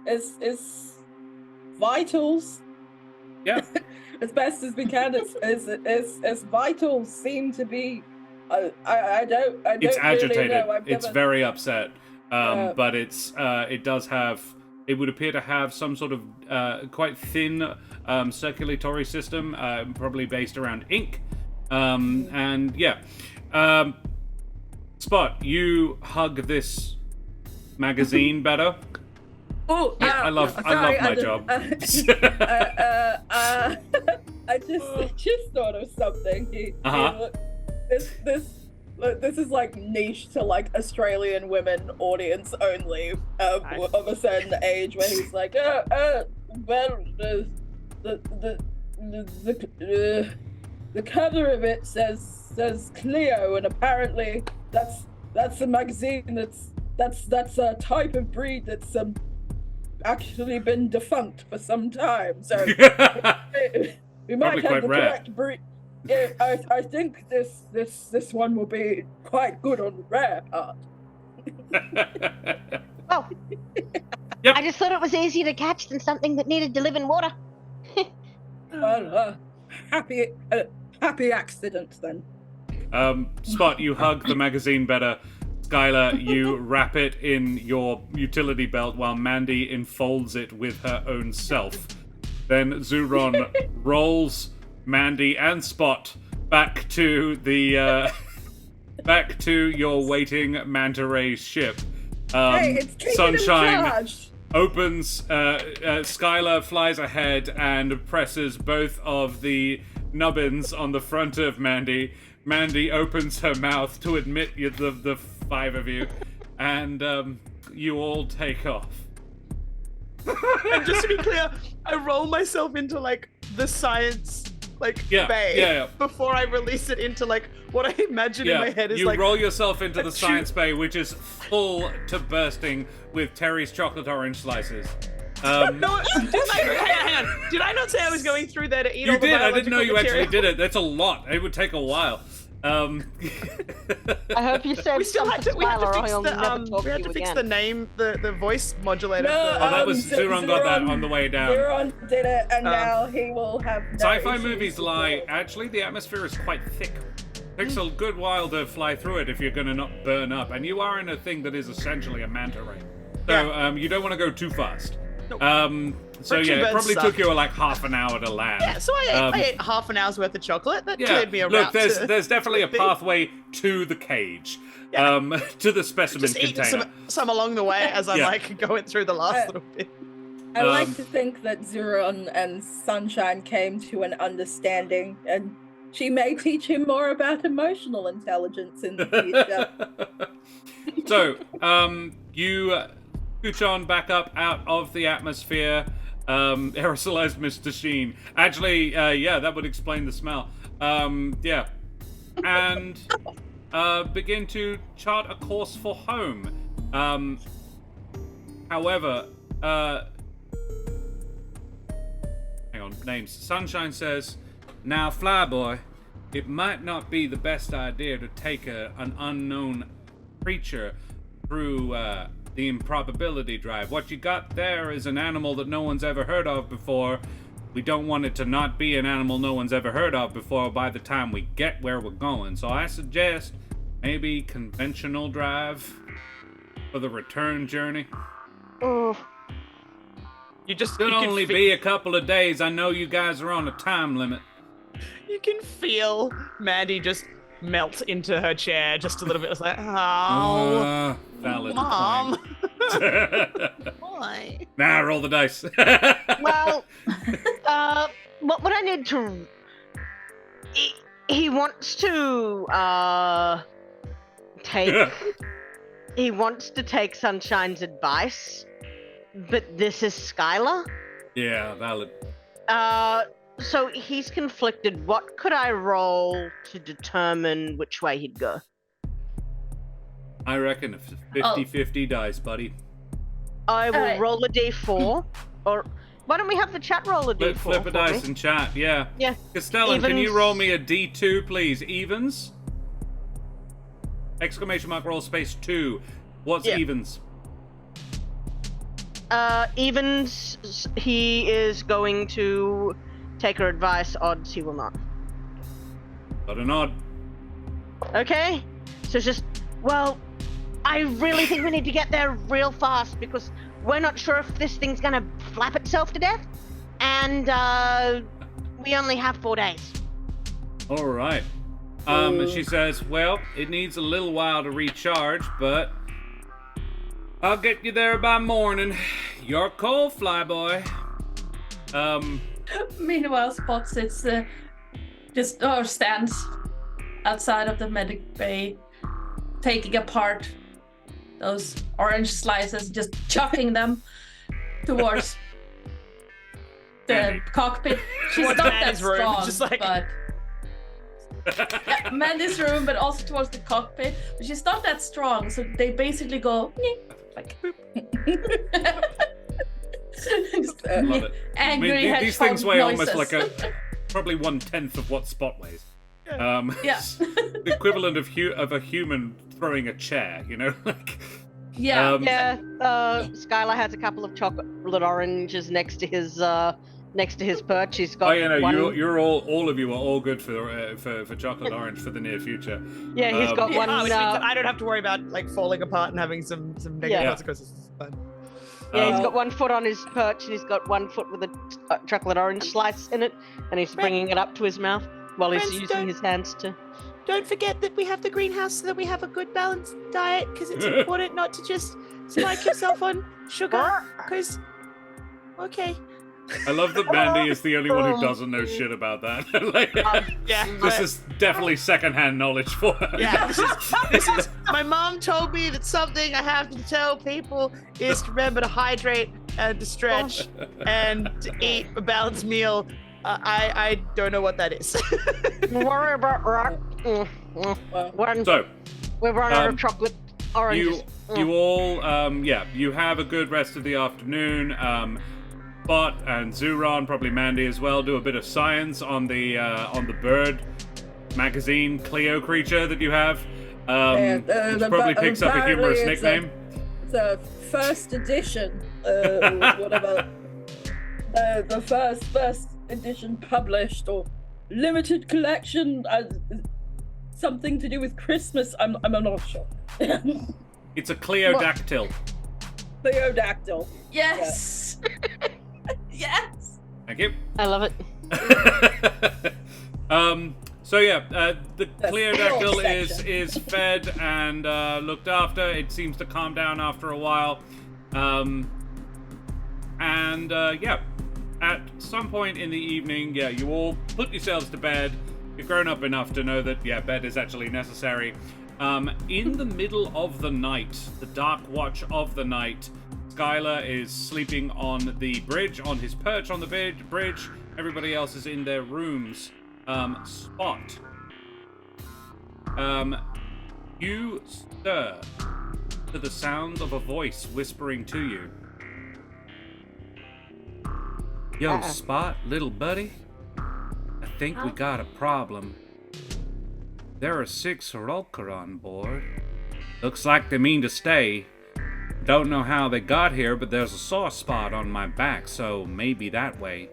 His vitals. Yeah. As best as we can. His vitals seem to be. I don't. It's really agitated. know. It's very upset. But it would appear to have some sort of quite thin circulatory system, probably based around ink. Spot, you hug this magazine better. Oh, I love my job. I just thought of something. This is like niche to like Australian women audience only of a certain age, where he's like, well, the cover of it says Cleo, and apparently that's a magazine that's a type of breed that's actually been defunct for some time, so we might have the correct breed. Yeah, I think this one will be quite good on the rare part. Oh. Yep. I just thought it was easier to catch than something that needed to live in water. Well, happy accident then. Spot, you hug the magazine better. Skylar, you wrap it in your utility belt while Mandi enfolds it with her own self. Then ZuRon rolls Mandi and Spot back to the back to your waiting manta ray ship. Hey, it's King Sunshine in charge. opens. Skylar flies ahead and presses both of the nubbins on the front of Mandi. Mandi opens her mouth to admit the five of you, and you all take off. And just to be clear, I roll myself into like the science bay before I release it into like what I imagine in my head is you like. You roll yourself into the science bay, which is full to bursting with Terry's chocolate orange slices. No, hang on. Did I not say I was going through there to eat all the You did. I biological didn't know you material? actually did it. That's a lot. It would take a while. I hope you said We still had to. We had to fix the again. name, the voice modulator. No, that was ZuRon got that on the way down. ZuRon did it, and now he will have no Sci-fi issues movies with lie. it. Actually, the atmosphere is quite thick. Takes a good while to fly through it if you're going to not burn up, and you are in a thing that is essentially a manta ray. So you don't want to go too fast. Nope. So Friction yeah, it burns probably suck. took you like half an hour to land. Yeah, so I ate half an hour's worth of chocolate. That cleared me a look, route. there's definitely a pathway to the cage, to the specimen Just eating container. some along the way as I'm like going through the last little bit. I like to think that ZuRon and Sunshine came to an understanding, and she may teach him more about emotional intelligence in the future. So, you scooch on back up out of the atmosphere, aerosolized Mr. Sheen. Actually, that would explain the smell. And begin to chart a course for home. However, hang on, names. Sunshine says, "Now, Flyboy, it might not be the best idea to take an unknown creature through the improbability drive. What you got there is an animal that no one's ever heard of before. We don't want it to not be an animal no one's ever heard of before by the time we get where we're going. So I suggest maybe conventional drive for the return journey. Oh. It'll only be a couple of days. I know you guys are on a time limit. You can feel Mandi just melt into her chair just a little bit. It's like, oh, valid Mom. point. Why? Nah, roll the dice. Well, what I need to... He wants to, take... He wants to take Sunshine's advice, but this is Skylar. Yeah, valid. So he's conflicted. What could I roll to determine which way he'd go? I reckon a 50-50 dice, buddy. I will Alright. roll a d4, or why don't we have the chat roll a d4? Flip a for dice me? in chat, yeah. Yeah. Castellan, can you Evens. roll me a D2, please? Evens? Exclamation mark roll space 2. What's Yeah. evens? Evens, he is going to take her advice. Odds, he will not. Got a nod. Okay? So it's just, well, I really think we need to get there real fast because we're not sure if this thing's gonna flap itself to death, and we only have 4 days. All right. She says, well, it needs a little while to recharge, but I'll get you there by morning. Your call, flyboy. Meanwhile, Spot sits stands outside of the medic bay, taking apart those orange slices, just chucking them towards the cockpit. She's Towards not that Mandy's room, strong, just like- but yeah, Mandy's room, but also towards the cockpit. But she's not that strong, so they basically go like just Love it. angry I mean, hedgehog these things weigh noises. almost like probably 1/10 of what Spot weighs. Yeah. The equivalent of a human throwing a chair, you know? Like, Yeah. Yeah, Skylar has a couple of chocolate oranges next to his perch. He's got one. you're all of you are all good for chocolate orange for the near future. Yeah, he's got one. Oh, which means that I don't have to worry about like falling apart and having some negative Yeah. consequences. It's fine. Yeah, he's got 1 foot on his perch, and he's got 1 foot with a chocolate orange slice in it, and he's bringing it up to his mouth while he's Friends, using don't- his hands to. Don't forget that we have the greenhouse so that we have a good balanced diet because it's important not to just spike yourself on sugar. Because, okay. I love that Mandi is the only one who doesn't know shit about that. Like, Yeah. this is definitely secondhand knowledge for her. Yeah, this is. My mom told me that something I have to tell people is to remember to hydrate and to stretch and to eat a balanced meal. I don't know what that is. Don't worry about that. So, We've run out of chocolate oranges. you all, you have a good rest of the afternoon. Spot and ZuRon, probably Mandi as well, do a bit of science on the bird magazine Cleo creature that you have. Which probably picks up a humorous nickname. The first edition, whatever. The first edition published or limited collection, something to do with Christmas. I'm not sure. It's a Cleodactyl. Cleodactyl. Yes. Yes. Thank you. I love it. The Cleodactyl section. is fed and looked after. It seems to calm down after a while. At some point in the evening, you all put yourselves to bed. You've grown up enough to know that, bed is actually necessary. In the middle of the night, the dark watch of the night, Skylar is sleeping on the bridge, on his perch on the bridge. Everybody else is in their rooms. Spot. You stir to the sound of a voice whispering to you. Yo, Spot, little buddy. I think we got a problem. There are 6 Hrolkar on board. Looks like they mean to stay. Don't know how they got here, but there's a sore spot on my back, so maybe that way.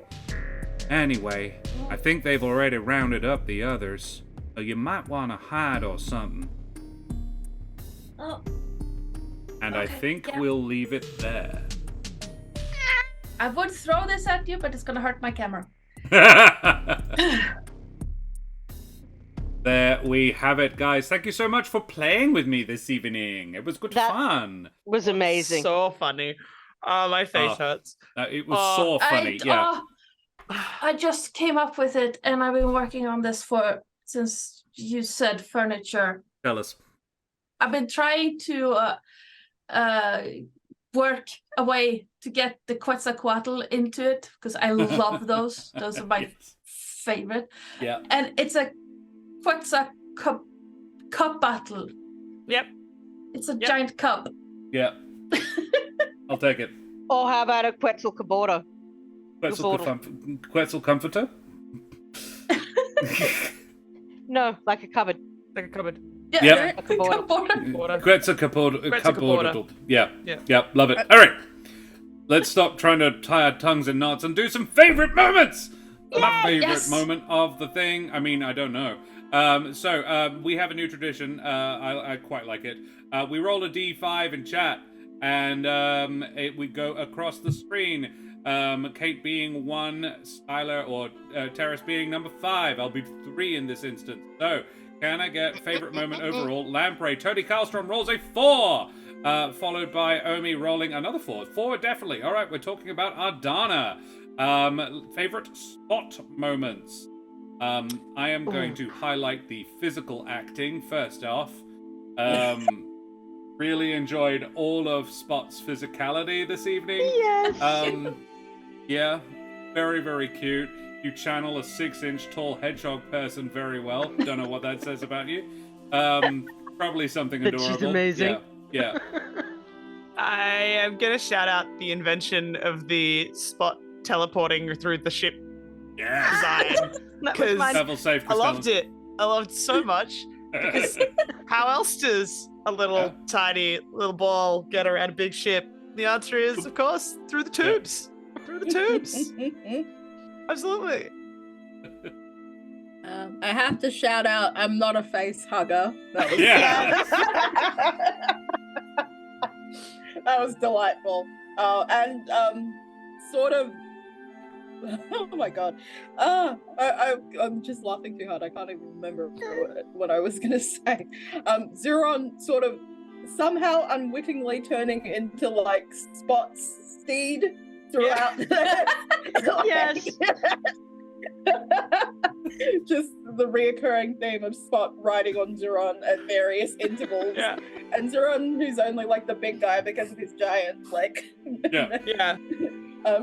Anyway, I think they've already rounded up the others, so you might want to hide or something. Oh, And I Okay, think yeah. we'll leave it there. I would throw this at you, but it's gonna hurt my camera. There we have it, guys. Thank you so much for playing with me this evening. It was good That- fun. Was amazing. So funny. Oh, my face Oh. hurts. It was so funny. I just came up with it, and I've been working on this since you said furniture. Tell us. I've been trying to work a way to get the Quetzalcoatl into it because I love those. Those are my Yes. favorite. Yeah. And it's a Quetzalcoatl cup battle. Yep. It's a Yep. giant cup. Yeah. I'll take it. Or how about a Quetzalcoatl? Quetzal Comforter? No, like a cupboard. Like a cupboard. Yeah, Yep. a cupboard. Quetzal Comforter. Yeah. Yeah. Yep. Love it. All right. Let's stop trying to tie our tongues in knots and do some favorite moments. My favorite Yes. moment of the thing. I mean, I don't know. We have a new tradition. I quite like it. We roll a D5 in chat, and we go across the screen. Kate being 1, Skylar or Terrace being number 5. I'll be 3 in this instance. So, can I get favorite moment overall? Lamprey. Tony Karlstrom rolls a 4, followed by Omi rolling another 4. 4 definitely. All right, we're talking about Ardana. Favorite spot moments. I am going to highlight the physical acting first off. Really enjoyed all of Spot's physicality this evening. Yes. Yeah, very, very cute. You channel a 6-inch tall hedgehog person very well. Don't know what that says about you. Probably something But adorable. she's amazing. Yeah. I am gonna shout out the invention of the Spot teleporting through the ship Yeah. design. That was 'Cause mine. Travel safe. I loved it. I loved it so much. Because how else does a little tiny little ball get around a big ship? The answer is, of course, through the tubes. Through the tubes. Absolutely. I have to shout out, I'm not a face hugger. That was, Yeah. that was delightful. And sort of, oh my god. I'm just laughing too hard. I can't even remember what I was going to say. ZuRon sort of somehow unwittingly turning into like Spot's steed throughout. Yes. Just the reoccurring theme of Spot riding on ZuRon at various intervals. Yeah. And ZuRon, who's only like the big guy because of his giant like Yeah.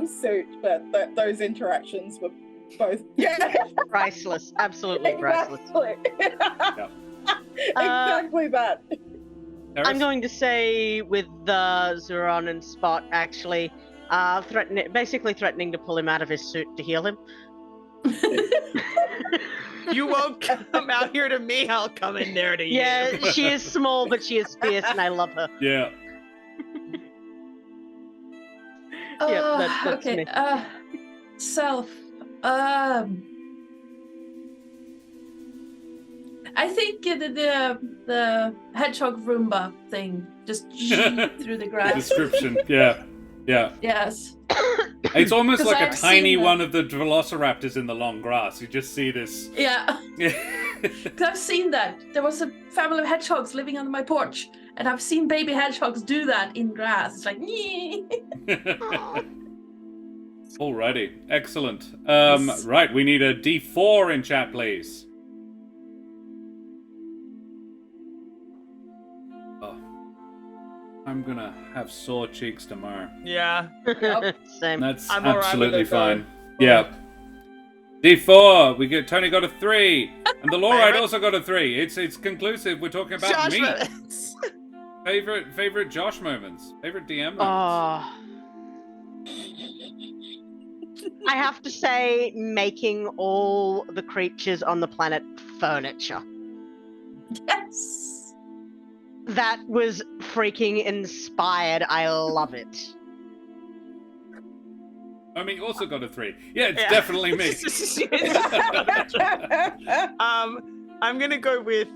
suit, but those interactions were both Priceless. Absolutely priceless. exactly. Exactly that. I'm going to say with ZuRon and Spot actually basically threatening to pull him out of his suit to heal him. You won't come out here to me, I'll come in there to you. Yeah, she is small, but she is fierce, and I love her. Yeah. Yeah, that's okay. me. Self. I think the hedgehog Roomba thing just through the grass. Description. Yeah. Yeah. Yes. It's almost 'Cause like a I've tiny seen one of the velociraptors in the long grass. You just see this. Yeah. Because I've seen that. There was a family of hedgehogs living on my porch, and I've seen baby hedgehogs do that in grass. It's like, Alrighty, excellent. Right, we need a D4 in chat, please. Oh, I'm gonna have sore cheeks tomorrow. Yeah. Same. That's I'm alright with absolutely it, though. fine. Yeah. D4. Tony got a 3, and the Lorite also got a 3. It's conclusive. We're talking about Josh me. moments. Favorite Josh moments. Favorite DM moments. Oh. I have to say, making all the creatures on the planet furniture. yes. That was freaking inspired. I love it. I mean, you also got a 3. Yeah, it's definitely me. I'm gonna go with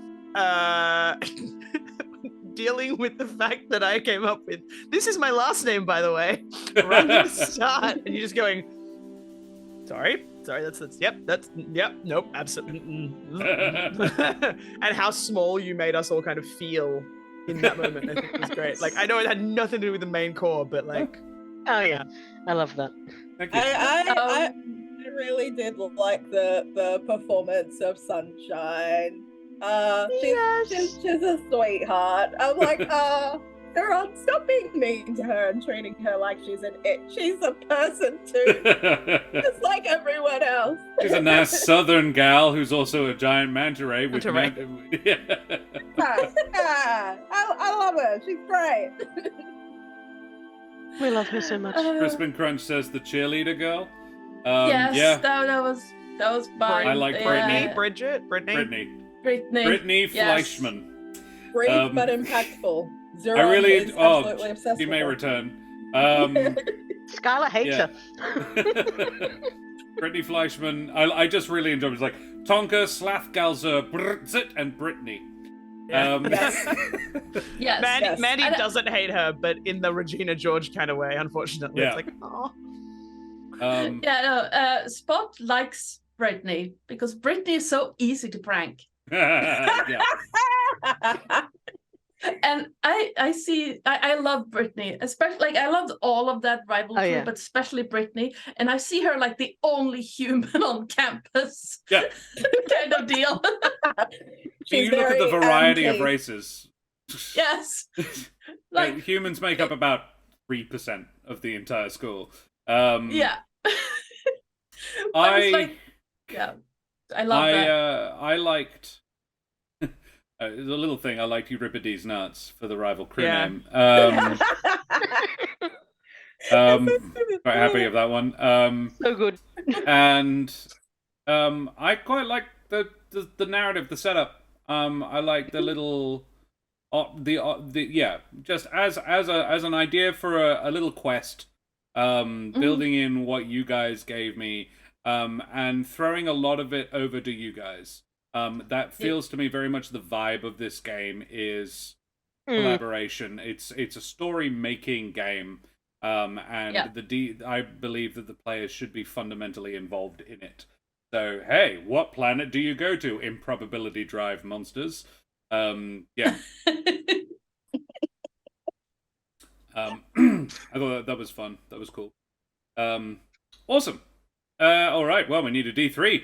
dealing with the fact that I came up with. This is my last name, by the way. Right at the start, and you're just going. Sorry, that's nope, absolutely. And how small you made us all kind of feel in that moment, I think was great. Like, I know it had nothing to do with the main core, but like, Oh yeah, I love that. Thank you. I really did like the performance of Sunshine. She's a sweetheart. I'm like, Girl, stop being mean to her and treating her like she's an it. She's a person too, just like everyone else. She's a nice southern gal who's also a giant manta ray. With I love her. She's great. We love her so much. Crispin Crunch says the cheerleader girl. Yes, Yeah. that was fine. I like Brittany. Brittany Yes. Fleischman. Brief but impactful. ZuRon I really is absolutely obsessed she with may her. return. Skylar hates Yeah. her. Brittany Fleischman. I just really enjoyed it. It's like Tonka, Slathgalzer, Britzit, and Brittany. Yeah. Yes. Mandy And- doesn't hate her, but in the Regina George kind of way, unfortunately. Yeah. It's like, oh. Spot likes Brittany because Brittany is so easy to prank. Yeah. And I love Brittany, especially like I loved all of that rival crew, yeah. but especially Brittany. And I see her like the only human on campus, Yeah. kind of deal. She's You look at the very variety of anti- races. Yes, Like, like humans make up about 3% of the entire school. yeah. I was like, yeah, I love that. I liked the little thing. I liked Euripides nuts for the rival crew Yeah. name. Quite happy with that one. So good. And I quite like the narrative, the setup. I like the little just as an idea for a little quest. Building in what you guys gave me, and throwing a lot of it over to you guys. That feels to me very much the vibe of this game is collaboration. It's a story making game, and I believe that the players should be fundamentally involved in it. So hey, what planet do you go to? Improbability drive monsters. Yeah. I thought that was fun. That was cool. Awesome. All right. Well, we need a D3.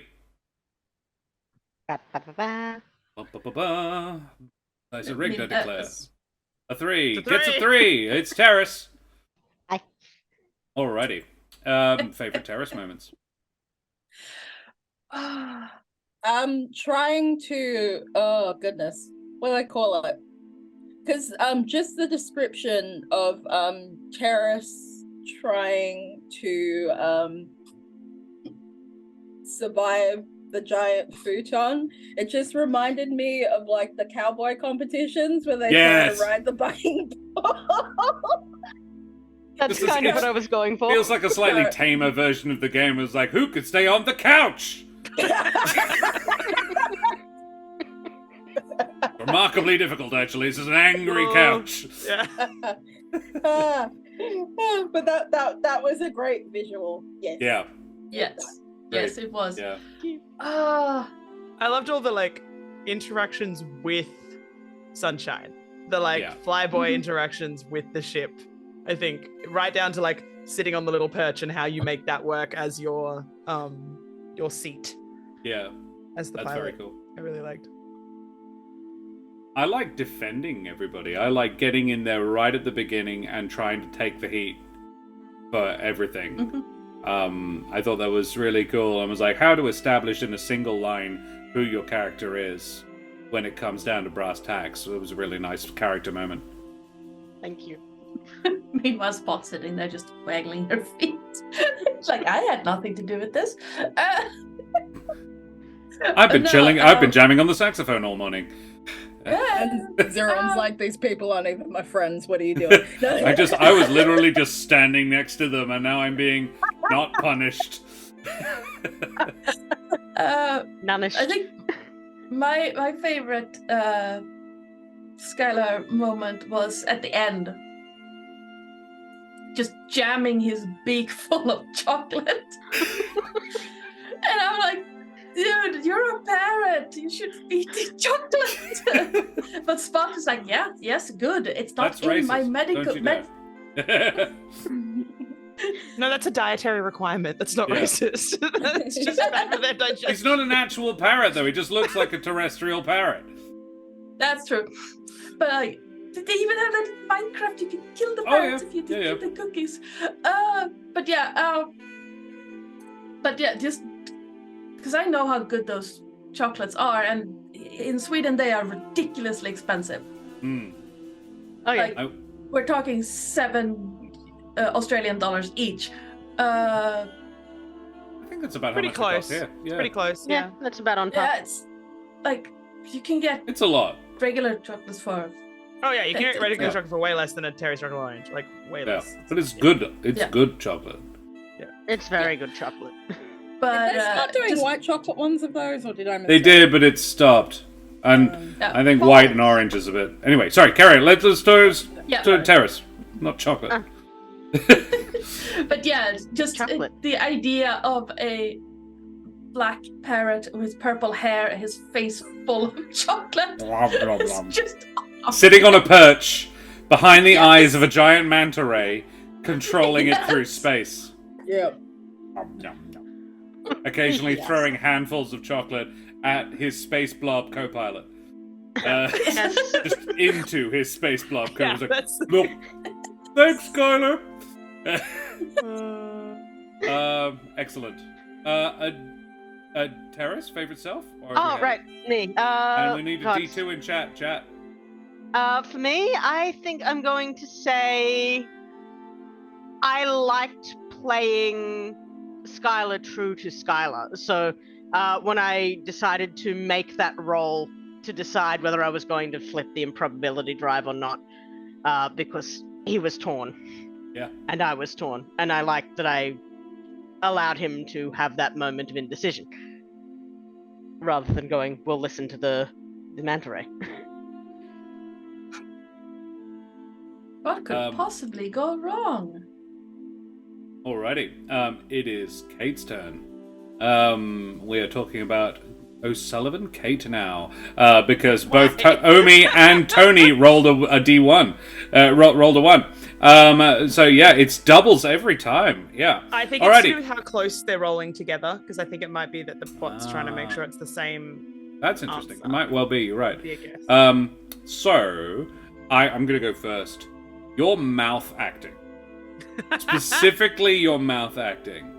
Ba-ba-ba-ba. Ba-ba-ba-ba. Nice a rig, I declare. Yes. A 3. It's a Gets a 3. 3. It's Terrace. Hi. Alrighty. Favorite Terrace moments. I'm trying to. Oh goodness, what do I call it? Because just the description of Terrace trying to survive the giant futon, it just reminded me of like the cowboy competitions where they try to ride the bucking ball. That's This is- kind of what I was going for. Feels like a slightly tamer version of the game. It was like, who could stay on the couch? Remarkably difficult, actually. This is an angry couch. Yeah. But that was a great visual. Yes. Yeah. Yes, yes, it was. Yeah. I loved all the like interactions with Sunshine. The like flyboy interactions with the ship. I think right down to like sitting on the little perch and how you make that work as your seat Yeah. as the That's pilot. very cool. I really liked. I like defending everybody. I like getting in there right at the beginning and trying to take the heat for everything. I thought that was really cool. I was like, how to establish in a single line who your character is when it comes down to brass tacks. So it was a really nice character moment. Thank you. Meanwhile, Spot sitting there just waggling her feet. It's like, I had nothing to do with this. I've been No, chilling. I've been jamming on the saxophone all morning. Yeah, And ZuRon's like, these people aren't even my friends. What are you doing? No. I was literally just standing next to them, and now I'm being not punished. Nonish. I think my favorite Skylar moment was at the end. Just jamming his beak full of chocolate. And I'm like, dude, you're a parrot. You should eat the chocolate. But Spot is like, yes, good. It's not That's in racist. my medical... Don't you dare. No, that's a dietary requirement. That's not Yeah. racist. That's just bad for their digestion. He's not an actual parrot, though. He just looks like a terrestrial parrot. That's true. But like, they even have that in Minecraft. You can kill the Oh, parrots yeah. if you Yeah, kill the cookies. But yeah, just because I know how good those chocolates are, and in Sweden they are ridiculously expensive. Hmm. Oh yeah. Like, I- we're talking $7 Australian dollars each. I think that's about Pretty how much it costs close. here. Yeah. Pretty close. yeah, Yeah. that's about on top. Yeah, it's like you can get It's a lot. regular chocolates for. Oh yeah, you can get regular Yeah. chocolate for way less than a Terry Struggle Orange. Like way Yeah. less. But it's good. It's Yeah. good chocolate. It's very good chocolate. But Did they start doing just- white chocolate ones of those, or did I miss They that? did, but it stopped. And Yeah. I think white and orange is a bit. Anyway, sorry, carry on. Let's Yeah. to terrace, not chocolate. Ah. But yeah, just Chocolate. the idea of a black parrot with purple hair, his face full of chocolate. Blom, blom, It's blom. just Sitting on a perch behind the Yes. eyes of a giant manta ray, controlling it through Yes. space. Yeah. Nom, nom, nom. Occasionally throwing handfuls of chocolate at his space blob co-pilot. Yes. Just into his space blob Yeah, co-pilot. that's. Look, thanks, Skylar. Excellent. A Terrace, favorite self? Or Oh right, me. And we need a God. D2 in chat. For me, I think I'm going to say I liked playing Skylar true to Skylar. So when I decided to make that roll to decide whether I was going to flip the improbability drive or not, because he was torn. Yeah. And I was torn. And I liked that I allowed him to have that moment of indecision. Rather than going, we'll listen to the manta ray. what could possibly go wrong? Alrighty. It is Kate's turn. We are talking about O'Sullivan, Kate now, because both Omi and Tony rolled a D1, rolled a 1. So yeah, it's doubles every time. Yeah. I think Alrighty. it's to do with how close they're rolling together, because I think it might be that the bot's trying to make sure it's the same. That's interesting. Answer. It might well be. You're right. Be a guess. So I'm gonna go first. Your mouth acting, specifically your mouth acting.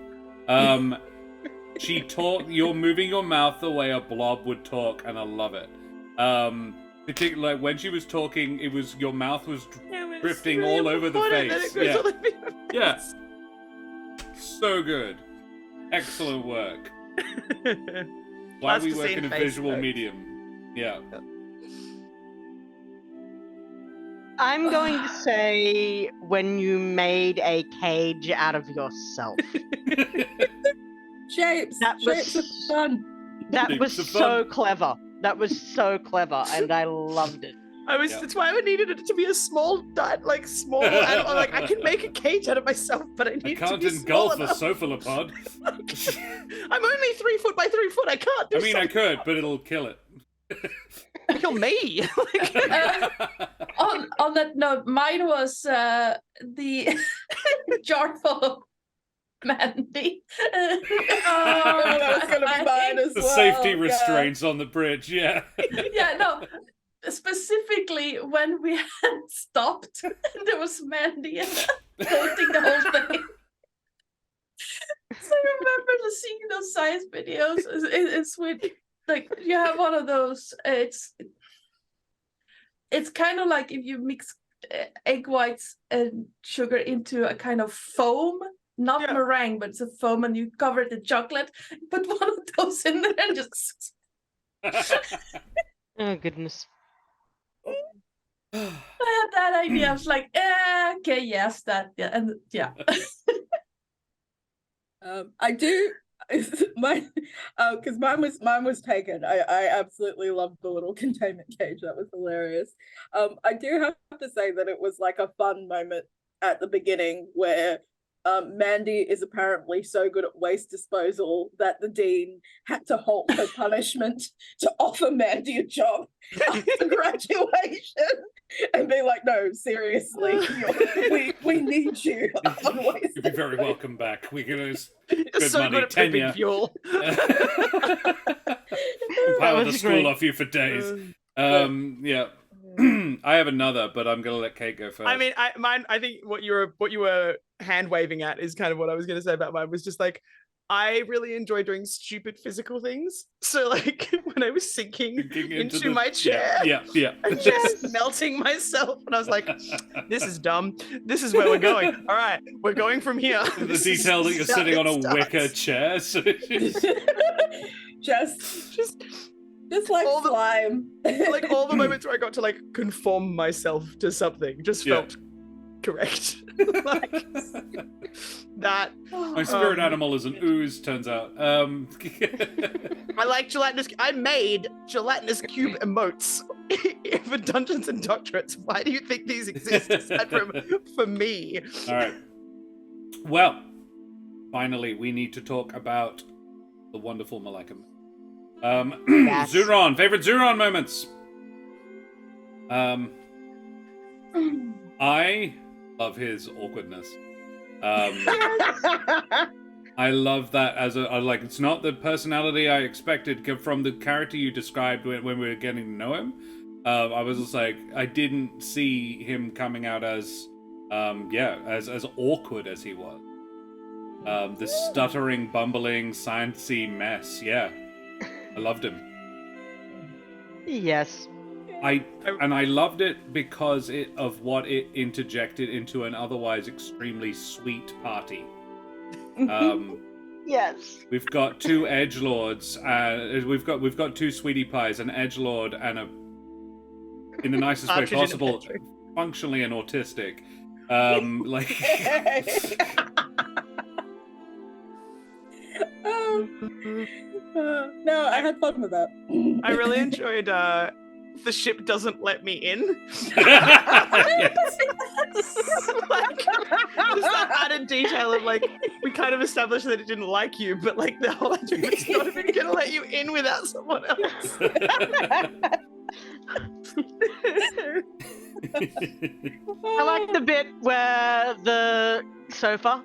You're moving your mouth the way a blob would talk, and I love it. Particularly when she was talking, your mouth was drifting all over the face. Yeah. So good. Excellent work. Why Lots we to work see in a face, visual folks. medium. Yeah. I'm going to say when you made a cage out of yourself. Shapes. That Shapes was- of fun. That Shapes was of so fun. clever. That was so clever, and I loved it. Yeah. That's why I needed it to be a small small animal. Like I can make a cage out of myself, but I need I it to can't be small engulf a enough. cephalopod. I'm only 3 foot by 3 foot. I can't do I mean, I something. could, but it'll kill it. Kill me. On that note, mine was the jar full of Mandi. Oh, that was gonna be mine as The well. safety God. restraints on the bridge, yeah. Yeah, no. Specifically when we had stopped and there was Mandi and floating the whole thing. So I remember seeing those science videos. It's with like you have one of those. It's kind of like if you mix egg whites and sugar into a kind of foam. Not Yeah. meringue, but it's a foam, and you cover it in chocolate. Put one of those in there and just. Oh goodness. I had that idea. I was like, okay, yes, that, yeah, and yeah. I do. Mine, because mine was taken. I absolutely loved the little containment cage. That was hilarious. I do have to say that it was like a fun moment at the beginning where Mandi is apparently so good at waste disposal that the dean had to halt her punishment to offer Mandi a job after graduation and be like, no, seriously, we need you on waste. You'd be very welcome back. We can use You're good so money, good at tenure. pimping fuel. Power the was school great. off you for days. Yeah. I have another, but I'm gonna let Kate go first. I mean, I think what you were hand waving at is kind of what I was going to say about mine. Was just like, I really enjoy doing stupid physical things. So like when I was sinking into my chair, Yeah. and just melting myself, and I was like, this is dumb. This is where we're going. All right, we're going from here. The This is detail that you're how sitting it on a starts. wicker chair. So just like all the- slime. Like all the moments where I got to like conform myself to something just Yeah. felt correct. Like that. my spirit animal is an ooze, turns out. I like gelatinous. I made gelatinous cube emotes for Dungeons and Doctorates. Why do you think these exist aside from for me? All right. Well, finally, we need to talk about the wonderful Malika. Yes. ZuRon, favorite ZuRon moments. I love his awkwardness. I love that as a like. It's not the personality I expected from the character you described when we were getting to know him. I was just like, I didn't see him coming out as, as awkward as he was. The stuttering, bumbling, sciencey mess. Yeah, I loved him. Yes. I loved it because of what it interjected into an otherwise extremely sweet party. Yes. We've got two edgelords. We've got two sweetie pies, an edgelord and a, in the nicest way Partridge in a possible, pear tree. functionally an autistic. No, I had fun with that. I really enjoyed the ship doesn't let me in. Yes. Like, just that added detail of like, we kind of established that it didn't like you, but like the whole idea of it's not even gonna let you in without someone else. I like the bit where the sofa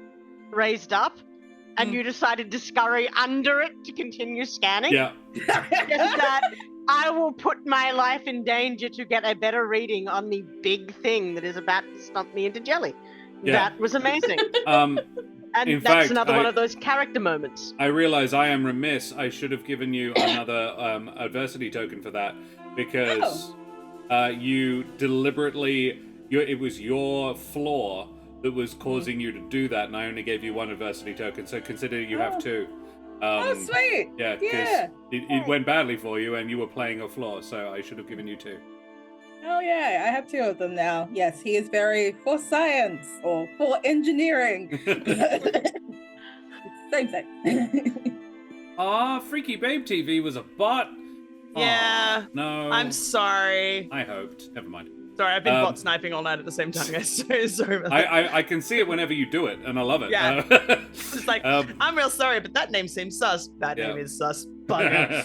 raised up and you decided to scurry under it to continue scanning. Yeah. Just that I will put my life in danger to get a better reading on the big thing that is about to stump me into jelly. Yeah. That was amazing. In And that's fact, another one of those character moments. I realize I am remiss. I should have given you another adversity token for that because you deliberately. It was your flaw that was causing you to do that, and I only gave you one adversity token. So consider you have two. Oh, sweet. Yeah, because Yeah. it went badly for you, and you were playing a flaw. So I should have given you two. Oh yeah, I have two of them now. Yes, he is very for science or for engineering. Same thing. Ah, Freaky Babe TV was a bot. Yeah. Aw, no. I'm sorry. I hoped. Never mind. Sorry, I've been bot sniping all night at the same time, guys. Sorry about that. I can see it whenever you do it, and I love it. Yeah. It's like, I'm real sorry, but that name seems sus. That Yeah. name is sus. Bugger.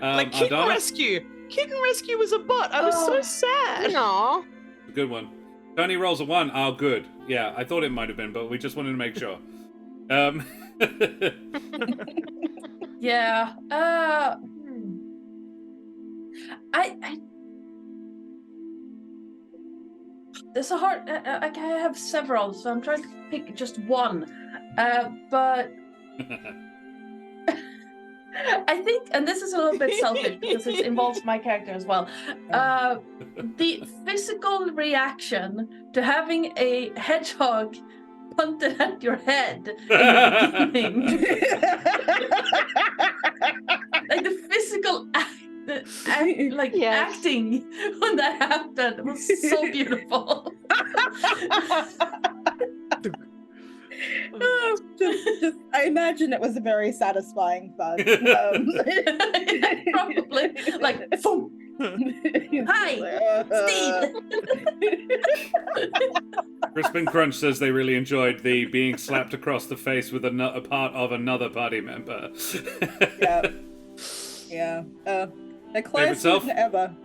Like Kitten Aldana? Rescue. Kitten Rescue was a bot. I was so sad. No. Good one. Tony rolls a 1. Oh, good. Yeah, I thought it might have been, but we just wanted to make sure. Yeah. I there's a hard. I have several, so I'm trying to pick just one. But I think, and this is a little bit selfish because it involves my character as well. The physical reaction to having a hedgehog punted at your head in the beginning. Like the physical act Yes. acting when that happened. It was so beautiful. just, I imagine it was a very satisfying fun. Probably like, boom. Hi, Steve. Crispin Crunch says they really enjoyed the being slapped across the face with a part of another party member. Yeah. The Favorite closest self? than ever.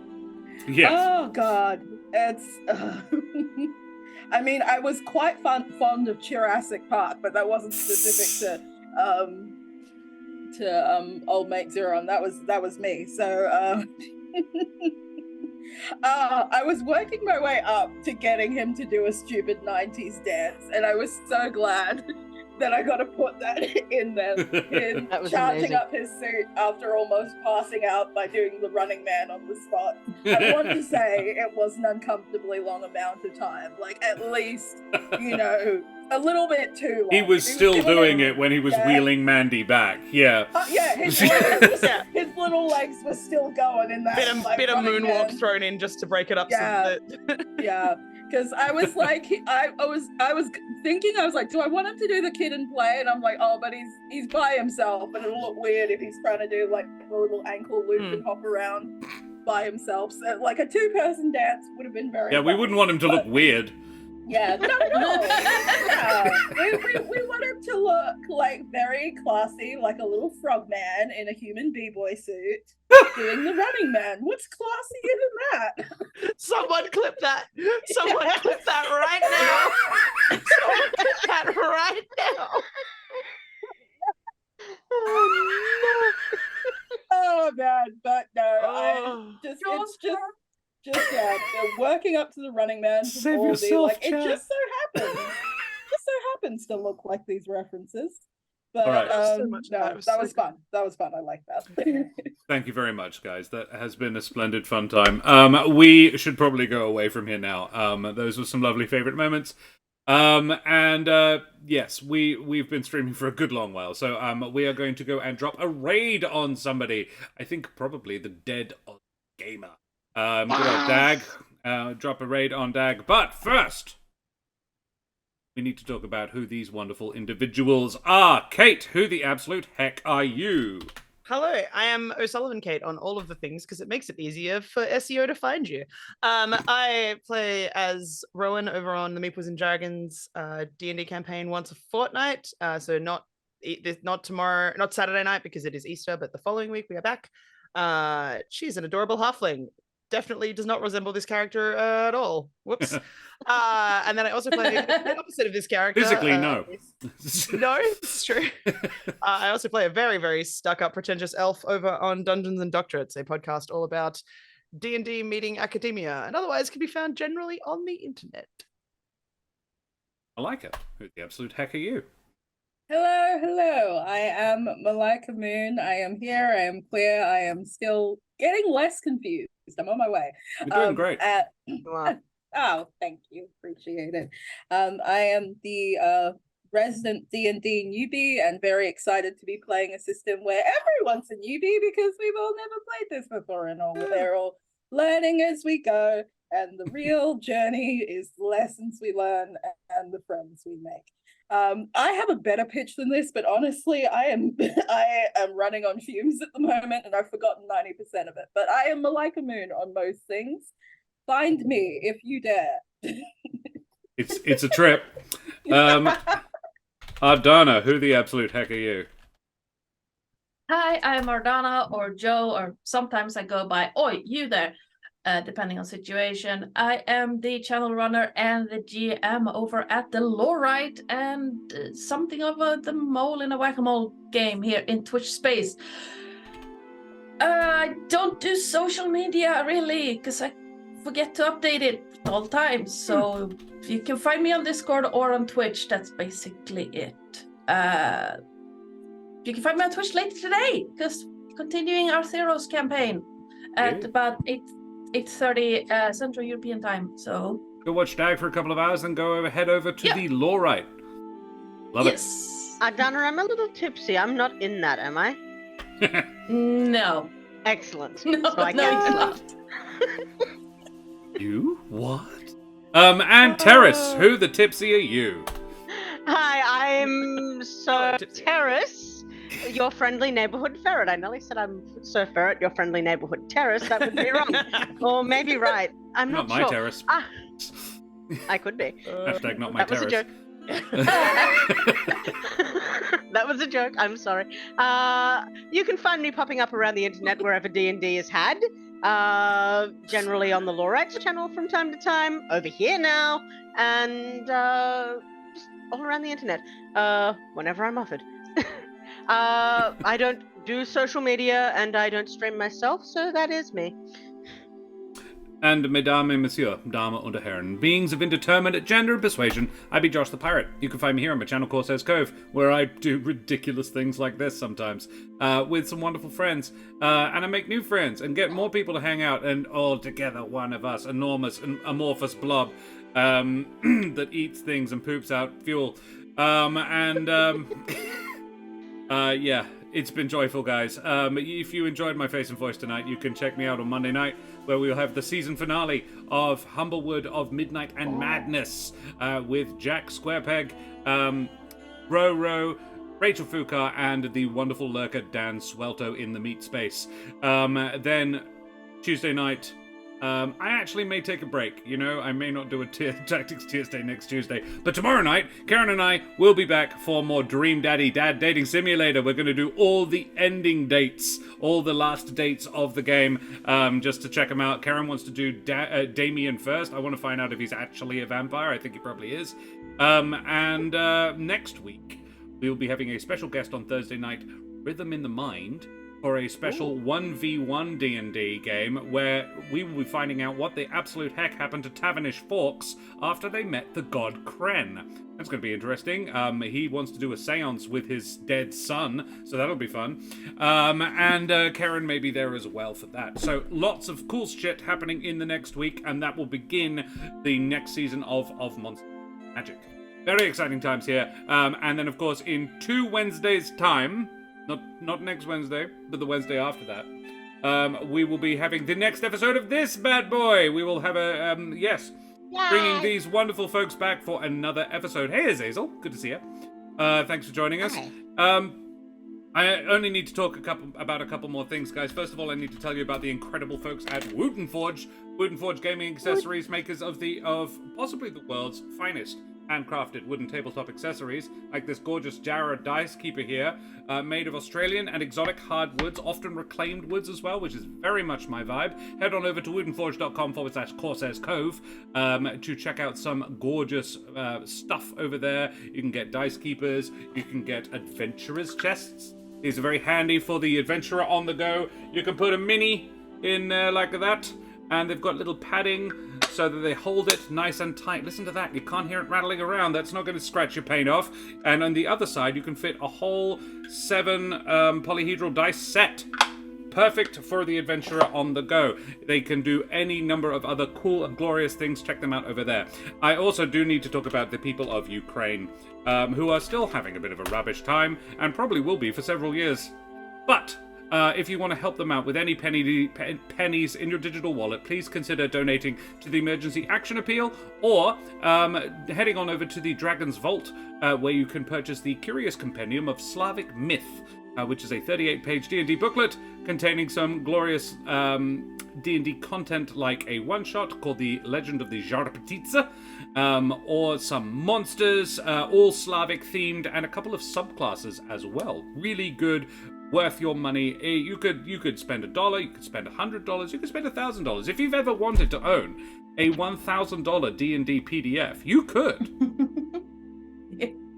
Yes. Oh God, it's. I mean, I was quite fond of Jurassic Park, but that wasn't specific to old mate ZuRon. That was me. So I was working my way up to getting him to do a stupid 90s dance, and I was so glad that I got to put that in there. In That was charging amazing. up his suit after almost passing out by doing the Running Man on the spot. I want to say it was an uncomfortably long amount of time, like at least, a little bit too long. He was still doing it when he was Yeah. wheeling Mandi back. Yeah. Yeah, his little legs were still going in that. Bit of Running moonwalk Man. thrown in just to break it up. Yeah. Some bit. Yeah, because I was like, I was thinking, I was like, do I want him to do the kid and play? And I'm like, oh, but he's by himself, and it'll look weird if he's trying to do like a little ankle loop and hop around by himself. So like a 2-person dance would have been very. Yeah, we fun. wouldn't want him to look weird. Yeah, not at all. Yeah. We want him to look like very classy, like a little frog man in a human b-boy suit doing the Running Man. What's classier than that? Someone clip that. Someone clip that right now. Someone clip that right now. Oh man, but no, Oh. it's just yeah, working up to the Running Man. Save before yourself, like, it chat. just so happens to look like these references. But All right. So much of no, that was that so was fun. That was fun. I like that. Thank you very much, guys. That has been a splendid fun time. We should probably go away from here now. Those were some lovely favorite moments. Yes, we've been streaming for a good long while, so we are going to go and drop a raid on somebody. I think probably the dead gamer. Good old Dag. Drop a raid on Dag. But first, we need to talk about who these wonderful individuals are. Kate, who the absolute heck are you? Hello, I am O'Sullivan Kate on all of the things because it makes it easier for SEO to find you. I play as Rowan over on the Meeples and Dragons D&D campaign once a fortnight. So not tomorrow, not Saturday night because it is Easter, but the following week we are back. She's an adorable halfling. Definitely does not resemble this character at all. Whoops. And then I also play the opposite of this character. Physically, no. No, it's true. I also play a very, very stuck-up, pretentious elf over on Dungeons and Doctorates, a podcast all about D&D meeting academia, and otherwise can be found generally on the internet. I like it. Who the absolute heck are you? Hello. I am Malika Moon. I am here. I am queer. I am still getting less confused. I'm on my way. You're doing great. Wow. Oh, thank you. Appreciate it. I am the resident D&D newbie and very excited to be playing a system where everyone's a newbie because we've all never played this before and they're all learning as we go. And the real journey is the lessons we learn and the friends we make. I have a better pitch than this, but honestly, I am running on fumes at the moment and I've forgotten 90% of it. But I am Malika Moon on most things. Find me if you dare. It's a trip. Ardana, who the absolute heck are you? Hi, I'm Ardana or Joe, or sometimes I go by Oi, you there, depending on situation. I am the channel runner and the GM over at the Lorite and something of the mole in a whack-a-mole game here in Twitch space. I don't do social media really, because I forget to update it all the time. So you can find me on Discord or on Twitch. That's basically it. You can find me on Twitch later today, because continuing our Theros campaign at about 8:30 Central European time. So Go watch Dag for a couple of hours, then head over to the Lorite. Love yes. Donna, I'm a little tipsy. I'm not in that, am I? it. No. Excellent. No, So I no, can you're sleep. not. You? What? And Terrace, who the tipsy are you? Hi, I'm Sir tipsy. Terrace, your friendly neighborhood ferret. I nearly said I'm Sir Ferret, your friendly neighborhood terrace. That would be wrong. Or maybe right. I'm Not not my sure. terrace. Ah, I could be. Hashtag not my That was a terrace. joke. That was a joke. I'm sorry. You can find me popping up around the internet wherever D&D is had. Generally on the Lorax channel from time to time. Over here now, and just all around the internet. Whenever I'm offered. I don't do social media, and I don't stream myself, so that is me. And mesdames et messieurs, dames und herren, beings of indeterminate gender and persuasion, I be Josh the Pirate. You can find me here on my channel Corsair's Cove, where I do ridiculous things like this sometimes, with some wonderful friends, and I make new friends, and get more people to hang out, and all together one of us, enormous and amorphous blob, that eats things and poops out fuel. Yeah, it's been joyful, guys. If you enjoyed my face and voice tonight, you can check me out on Monday night, where we will have the season finale of Humblewood of Midnight and Madness, with Jack Squarepeg, Ro, Rachel Fukar, and the wonderful lurker Dan Swelto in the meat space. Then Tuesday night, I actually may take a break, I may not do a Tactics Tuesday next Tuesday, but tomorrow night, Karen and I will be back for more Dream Daddy Dad Dating Simulator. We're going to do all the ending dates, all the last dates of the game, just to check them out. Karen wants to do Damien first. I want to find out if he's actually a vampire. I think he probably is. And next week, we will be having a special guest on Thursday night, Rhythm in the Mind, for a special 1v1 D&D game where we will be finding out what the absolute heck happened to Tavernish Forks after they met the god Kren. That's going to be interesting. He wants to do a seance with his dead son, so that'll be fun. And Karen may be there as well for that. So lots of cool shit happening in the next week, and that will begin the next season of Monster Magic. Very exciting times here. And then, of course, in 2 Wednesdays' time, not next Wednesday, but the Wednesday after that, we will be having the next episode of this bad boy. We will have a, bringing these wonderful folks back for another episode. Hey, Azazel. Good to see you. Thanks for joining us. Hi. I only need to talk about a couple more things, guys. First of all, I need to tell you about the incredible folks at Wooten Forge. Wooten Forge gaming accessories, makers of possibly the world's finest handcrafted wooden tabletop accessories, like this gorgeous Jarrah dice keeper here, made of Australian and exotic hardwoods, often reclaimed woods as well, which is very much my vibe. Head on over to woodenforge.com/Corsair's Cove to check out some gorgeous stuff over there. You can get dice keepers, you can get adventurers chests. These are very handy for the adventurer on the go. You can put a mini in like that, and they've got little padding so that they hold it nice and tight. Listen to that. You can't hear it rattling around. That's not going to scratch your paint off. And on the other side, you can fit a whole 7 polyhedral dice set. Perfect for the adventurer on the go. They can do any number of other cool and glorious things. Check them out over there. I also do need to talk about the people of Ukraine, who are still having a bit of a rubbish time, and probably will be for several years. But if you want to help them out with any pennies in your digital wallet, please consider donating to the Emergency Action Appeal, or heading on over to the Dragon's Vault, where you can purchase the Curious Compendium of Slavic Myth, which is a 38-page D&D booklet containing some glorious D&D content, like a one-shot called The Legend of the Żarpetitsa, or some monsters, all Slavic themed, and a couple of subclasses as well. Really good, worth your money. You could spend $1, you could spend $100, you could spend $1,000. If you've ever wanted to own a $1,000 D&D PDF, you could.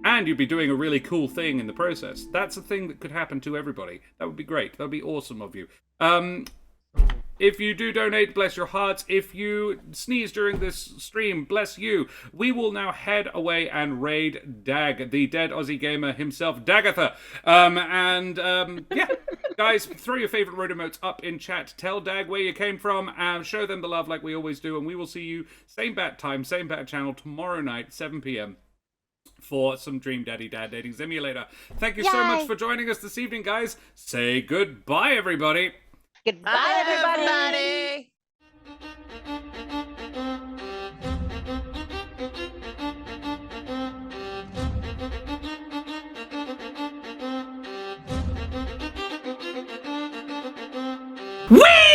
And you'd be doing a really cool thing in the process. That's a thing that could happen to everybody. That would be great. That would be awesome of you. If you do donate, bless your hearts. If you sneeze during this stream, bless you. We will now head away and raid Dag, the dead Aussie gamer himself, Dagatha. Yeah, guys, throw your favorite road emotes up in chat. Tell Dag where you came from, and show them the love like we always do. And we will see you same bat time, same bat channel tomorrow night, 7 p.m. for some Dream Daddy Dad Dating Simulator. Thank you so much for joining us this evening, guys. Say goodbye, everybody. Goodbye, everybody. everybody. Whee!